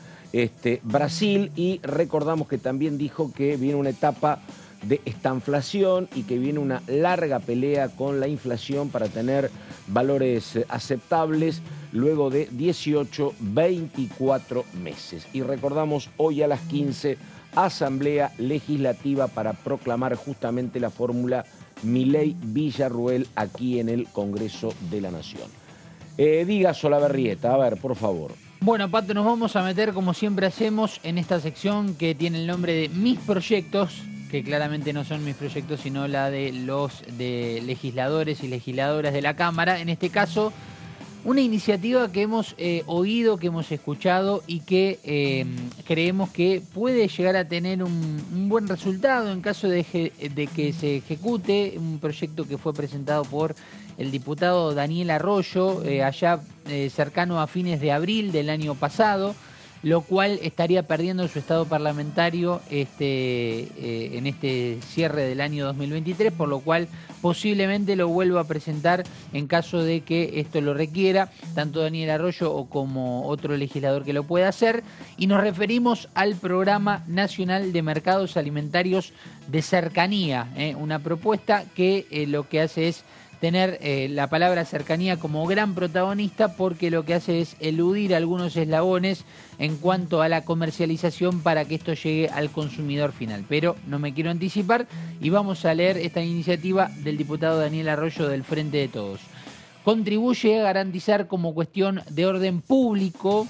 Brasil. Y recordamos que también dijo que viene una etapa de estanflación y que viene una larga pelea con la inflación para tener valores aceptables luego de 18, 24 meses. Y recordamos hoy a las 15, Asamblea Legislativa para proclamar justamente la fórmula Milei Villarruel aquí en el Congreso de la Nación. Diga Solabarrieta, a ver, por favor. Bueno, Pato, nos vamos a meter, como siempre hacemos, en esta sección que tiene el nombre de Mis Proyectos, que claramente no son mis proyectos, sino la de los legisladores y legisladoras de la Cámara. En este caso, una iniciativa que hemos oído, que hemos escuchado y que creemos que puede llegar a tener un buen resultado en caso de que se ejecute. Un proyecto que fue presentado por el diputado Daniel Arroyo, allá cercano a fines de abril del año pasado, lo cual estaría perdiendo su estado parlamentario en este cierre del año 2023, por lo cual posiblemente lo vuelva a presentar en caso de que esto lo requiera, tanto Daniel Arroyo o como otro legislador que lo pueda hacer. Y nos referimos al Programa Nacional de Mercados Alimentarios de Cercanía, una propuesta que lo que hace es tener la palabra cercanía como gran protagonista, porque lo que hace es eludir algunos eslabones en cuanto a la comercialización para que esto llegue al consumidor final. Pero no me quiero anticipar y vamos a leer esta iniciativa del diputado Daniel Arroyo del Frente de Todos. Contribuye a garantizar como cuestión de orden público,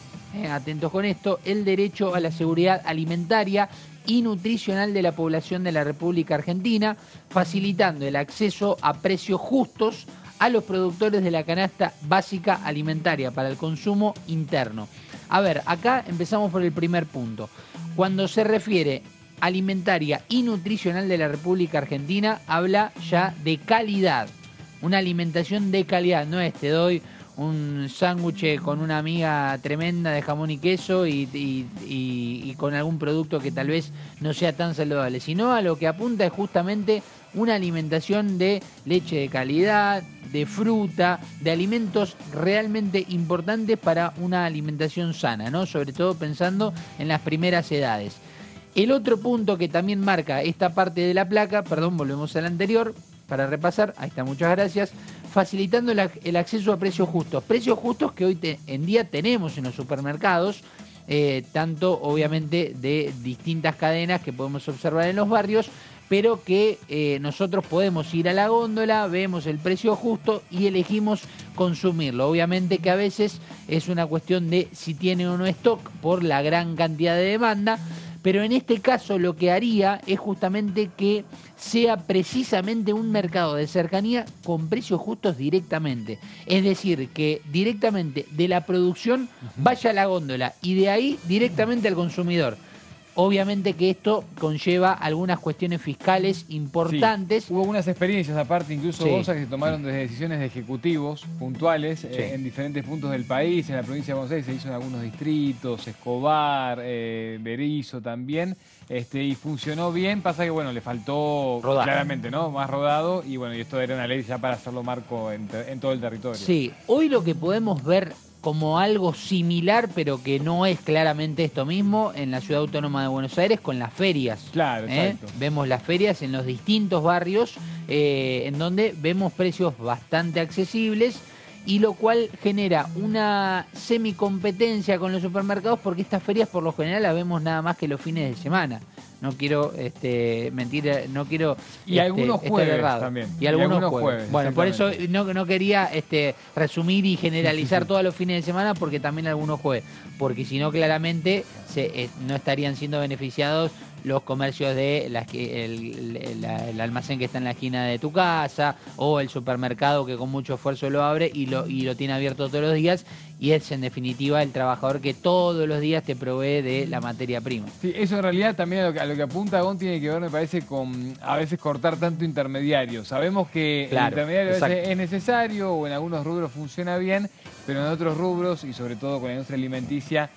atentos con esto, el derecho a la seguridad alimentaria y nutricional de la población de la República Argentina, facilitando el acceso a precios justos a los productores de la canasta básica alimentaria para el consumo interno. A ver, acá empezamos por el primer punto. Cuando se refiere alimentaria y nutricional de la República Argentina, habla ya de calidad, una alimentación de calidad, no es te doy un sándwich con una amiga tremenda de jamón y queso y con algún producto que tal vez no sea tan saludable, sino a lo que apunta es justamente una alimentación de leche de calidad, de fruta, de alimentos realmente importantes para una alimentación sana, ¿no? Sobre todo pensando en las primeras edades. El otro punto que también marca esta parte de la placa, volvemos al anterior para repasar, ahí está, muchas gracias, facilitando el acceso a precios justos que hoy en día tenemos en los supermercados, tanto obviamente de distintas cadenas que podemos observar en los barrios, pero que nosotros podemos ir a la góndola, vemos el precio justo y elegimos consumirlo. Obviamente que a veces es una cuestión de si tiene o no stock por la gran cantidad de demanda, pero en este caso lo que haría es justamente que sea precisamente un mercado de cercanía con precios justos directamente. Es decir, que directamente de la producción vaya a la góndola y de ahí directamente al consumidor. Obviamente que esto conlleva algunas cuestiones fiscales importantes. Sí, hubo unas experiencias aparte, incluso Gonza, que se tomaron desde decisiones de ejecutivos puntuales en diferentes puntos del país. En la provincia de Buenos Aires se hizo en algunos distritos, Escobar, Berizo también, y funcionó bien. Pasa que, bueno, le faltó claramente, ¿no? Más rodado y, bueno, y esto era una ley ya para hacerlo marco en todo el territorio. Sí, hoy lo que podemos ver como algo similar, pero que no es claramente esto mismo, en la Ciudad Autónoma de Buenos Aires con las ferias. Claro, exacto. Vemos las ferias en los distintos barrios, en donde vemos precios bastante accesibles, y lo cual genera una semicompetencia con los supermercados, porque estas ferias por lo general las vemos nada más que los fines de semana. No quiero mentir, no quiero y algunos jueves también. Y algunos jueves. Bueno, por eso no quería resumir y generalizar todos los fines de semana, porque también algunos jueves, porque si no claramente no estarían siendo beneficiados los comercios de el almacén que está en la esquina de tu casa, o el supermercado que con mucho esfuerzo lo abre y lo tiene abierto todos los días, y es en definitiva el trabajador que todos los días te provee de la materia prima. Sí, eso en realidad también a lo que apunta Gon tiene que ver, me parece, con a veces cortar tanto intermediario. Sabemos que el intermediario a veces es necesario, o en algunos rubros funciona bien, pero en otros rubros, y sobre todo con la industria alimenticia,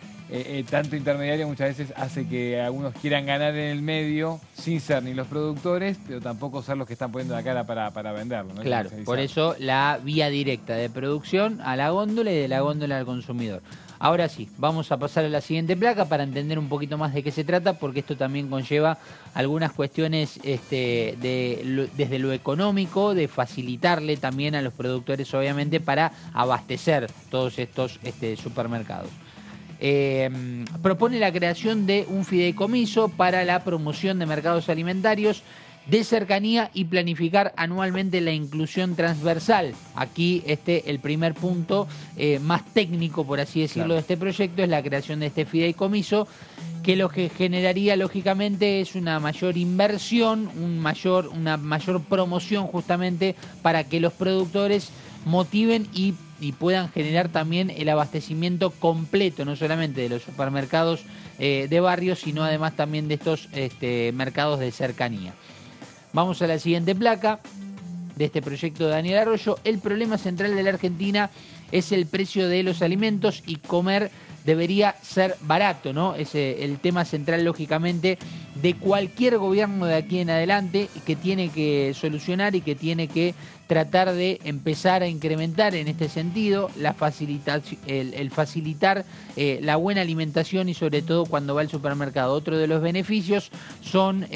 tanto intermediario muchas veces hace que algunos quieran ganar en el medio sin ser ni los productores, pero tampoco ser los que están poniendo la cara para venderlo, ¿no? Claro, por eso la vía directa de producción a la góndola y de la góndola al consumidor. Ahora sí, vamos a pasar a la siguiente placa para entender un poquito más de qué se trata, porque esto también conlleva algunas cuestiones desde lo económico, de facilitarle también a los productores, obviamente, para abastecer todos estos supermercados. Propone la creación de un fideicomiso para la promoción de mercados alimentarios de cercanía y planificar anualmente la inclusión transversal. Aquí el primer punto más técnico, por así decirlo, de este proyecto es la creación de este fideicomiso, que lo que generaría lógicamente es una mayor inversión, una mayor promoción justamente para que los productores motiven y puedan generar también el abastecimiento completo, no solamente de los supermercados de barrio, sino además también de estos mercados de cercanía. Vamos a la siguiente placa de este proyecto de Daniel Arroyo. El problema central de la Argentina es el precio de los alimentos y comer debería ser barato, ¿no? Es el tema central, lógicamente, de cualquier gobierno de aquí en adelante, que tiene que solucionar y que tiene que tratar de empezar a incrementar en este sentido el facilitar la buena alimentación y sobre todo cuando va al supermercado. Otro de los beneficios son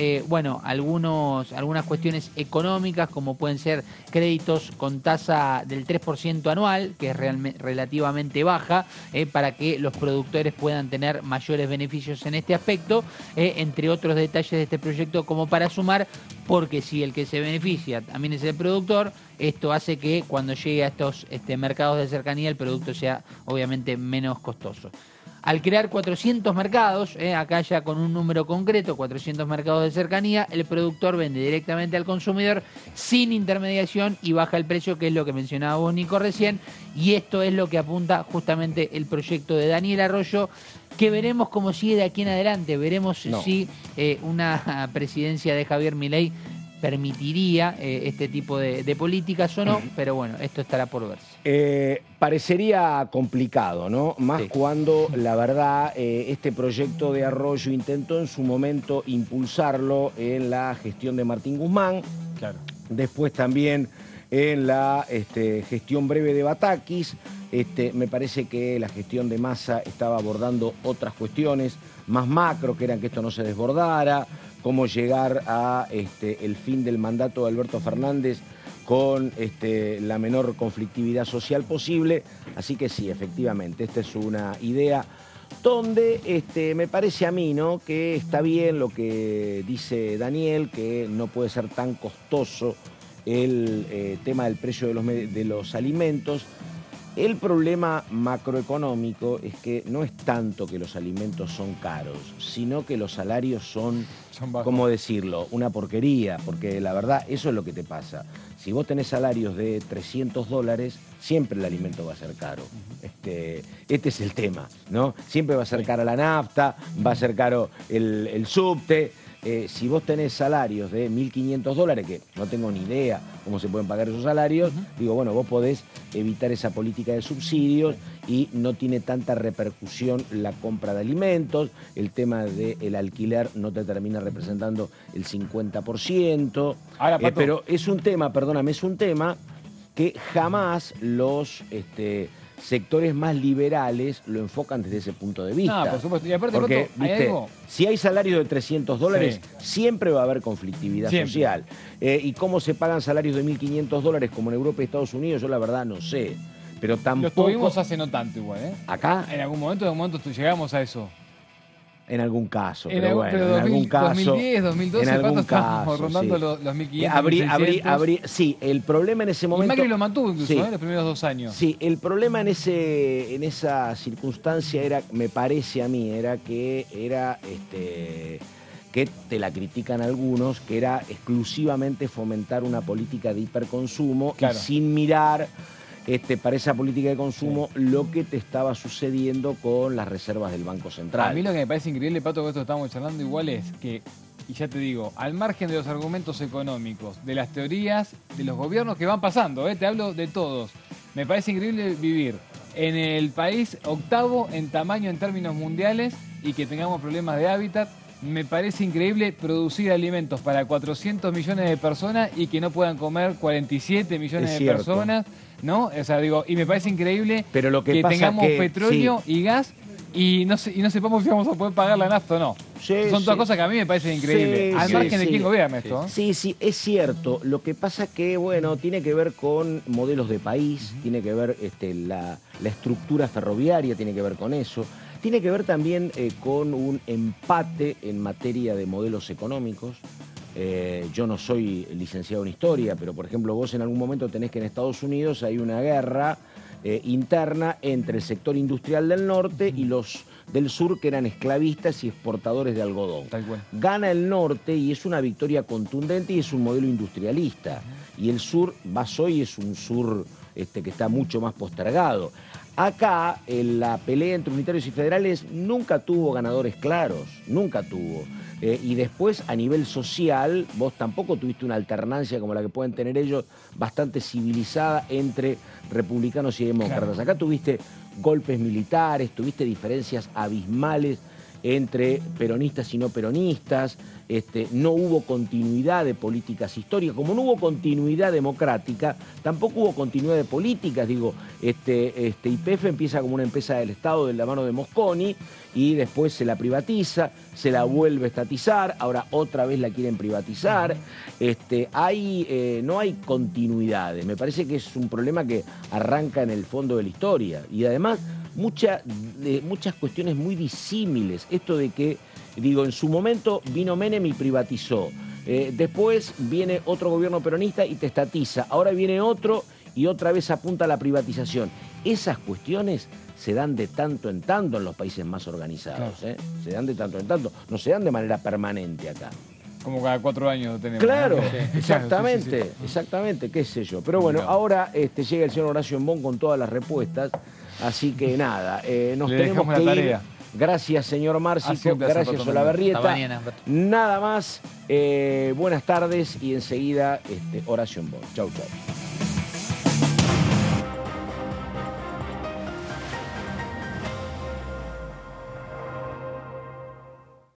algunas cuestiones económicas, como pueden ser créditos con tasa del 3% anual, que es relativamente baja, para que los productores puedan tener mayores beneficios en este aspecto, entre otros detalles de este proyecto como para sumar, porque si el que se beneficia también es el productor, esto hace que cuando llegue a estos mercados de cercanía el producto sea obviamente menos costoso. Al crear 400 mercados, acá ya con un número concreto, 400 mercados de cercanía, el productor vende directamente al consumidor sin intermediación y baja el precio, que es lo que mencionaba vos, Nico, recién, y esto es lo que apunta justamente el proyecto de Daniel Arroyo, que veremos cómo sigue de aquí en adelante. Veremos si una presidencia de Javier Milei permitiría este tipo de políticas o no, pero bueno, esto estará por verse. Parecería complicado, ¿no? Más cuando, la verdad, este proyecto de Arroyo intentó en su momento impulsarlo en la gestión de Martín Guzmán, después también en la gestión breve de Batakis. Me parece que la gestión de Massa estaba abordando otras cuestiones más macro, que eran que esto no se desbordara, cómo llegar a el fin del mandato de Alberto Fernández con la menor conflictividad social posible. Así que sí, efectivamente, esta es una idea donde me parece a mí, ¿no?, que está bien lo que dice Daniel, que no puede ser tan costoso el tema del precio de los alimentos. El problema macroeconómico es que no es tanto que los alimentos son caros, sino que los salarios son ¿cómo decirlo?, una porquería, porque la verdad eso es lo que te pasa. Si vos tenés salarios de $300, siempre el alimento va a ser caro. Este es el tema, ¿no? Siempre va a ser cara la nafta, va a ser caro el subte. Si vos tenés salarios de $1.500, que no tengo ni idea cómo se pueden pagar esos salarios, digo, bueno, vos podés evitar esa política de subsidios y no tiene tanta repercusión la compra de alimentos, el tema del alquiler no te termina representando el 50%. Ahora, Pato, pero es un tema, perdóname, es un tema que jamás los sectores más liberales lo enfocan desde ese punto de vista. No, por supuesto. Y aparte, porque, Pato, ¿hay algo? Si hay salarios de $300, siempre va a haber conflictividad social. Y cómo se pagan salarios de $1.500 como en Europa y Estados Unidos, yo la verdad no sé. Pero tampoco... Lo tuvimos hace no tanto igual, ¿eh? ¿Acá? En algún momento llegamos a eso. En algún caso, pero bueno, en algún caso. 2010, 2012, en algún estábamos rondando los 1.500. Sí, el problema en ese momento... Y Macri lo mantuvo incluso, los primeros 2 años. Sí, el problema en esa circunstancia era, me parece a mí, era que que te la critican algunos, que era exclusivamente fomentar una política de hiperconsumo y sin mirar... para esa política de consumo, lo que te estaba sucediendo con las reservas del Banco Central. A mí lo que me parece increíble, Pato, que esto estamos charlando igual es que, y ya te digo, al margen de los argumentos económicos, de las teorías, de los gobiernos que van pasando, te hablo de todos, me parece increíble vivir en el país octavo en tamaño en términos mundiales y que tengamos problemas de hábitat. Me parece increíble producir alimentos para 400 millones de personas y que no puedan comer 47 millones de personas, ¿no? O sea, digo, y me parece increíble que tengamos petróleo y gas y no sepamos si vamos a poder pagar la nafta o no. Son todas cosas que a mí me parecen increíbles, al margen de quién gobierna esto. Sí, es cierto. Lo que pasa es que, bueno, tiene que ver con modelos de país, tiene que ver la estructura ferroviaria, tiene que ver con eso. Tiene que ver también con un empate en materia de modelos económicos. Yo no soy licenciado en historia, pero por ejemplo vos en algún momento tenés que en Estados Unidos hay una guerra interna entre el sector industrial del norte y los del sur, que eran esclavistas y exportadores de algodón. Gana el norte y es una victoria contundente y es un modelo industrialista. Y el sur, hoy es un sur que está mucho más postergado. Acá, la pelea entre unitarios y federales nunca tuvo ganadores claros, nunca tuvo. Y después, a nivel social, vos tampoco tuviste una alternancia como la que pueden tener ellos, bastante civilizada entre republicanos y demócratas. Acá tuviste golpes militares, tuviste diferencias abismales entre peronistas y no peronistas, no hubo continuidad de políticas históricas, como no hubo continuidad democrática, tampoco hubo continuidad de políticas. Digo, YPF empieza como una empresa del Estado de la mano de Mosconi y después se la privatiza, se la vuelve a estatizar, ahora otra vez la quieren privatizar. No hay continuidades, me parece que es un problema que arranca en el fondo de la historia y además muchas cuestiones muy disímiles. Esto de que, digo, en su momento vino Menem y privatizó. Después viene otro gobierno peronista y te estatiza. Ahora viene otro y otra vez apunta a la privatización. Esas cuestiones se dan de tanto en tanto en los países más organizados. Claro. Se dan de tanto en tanto. No se dan de manera permanente acá. Como cada 4 años tenemos. Claro, ¿no? exactamente, exactamente, qué sé yo. Pero bueno, ahora llega el señor Horacio Embón con todas las respuestas. Así que nada, nos tenemos que ir. Gracias, señor Márcico. Gracias, Olavarrieta. Nada más. Buenas tardes y enseguida Horacio Embón. Chau, chau.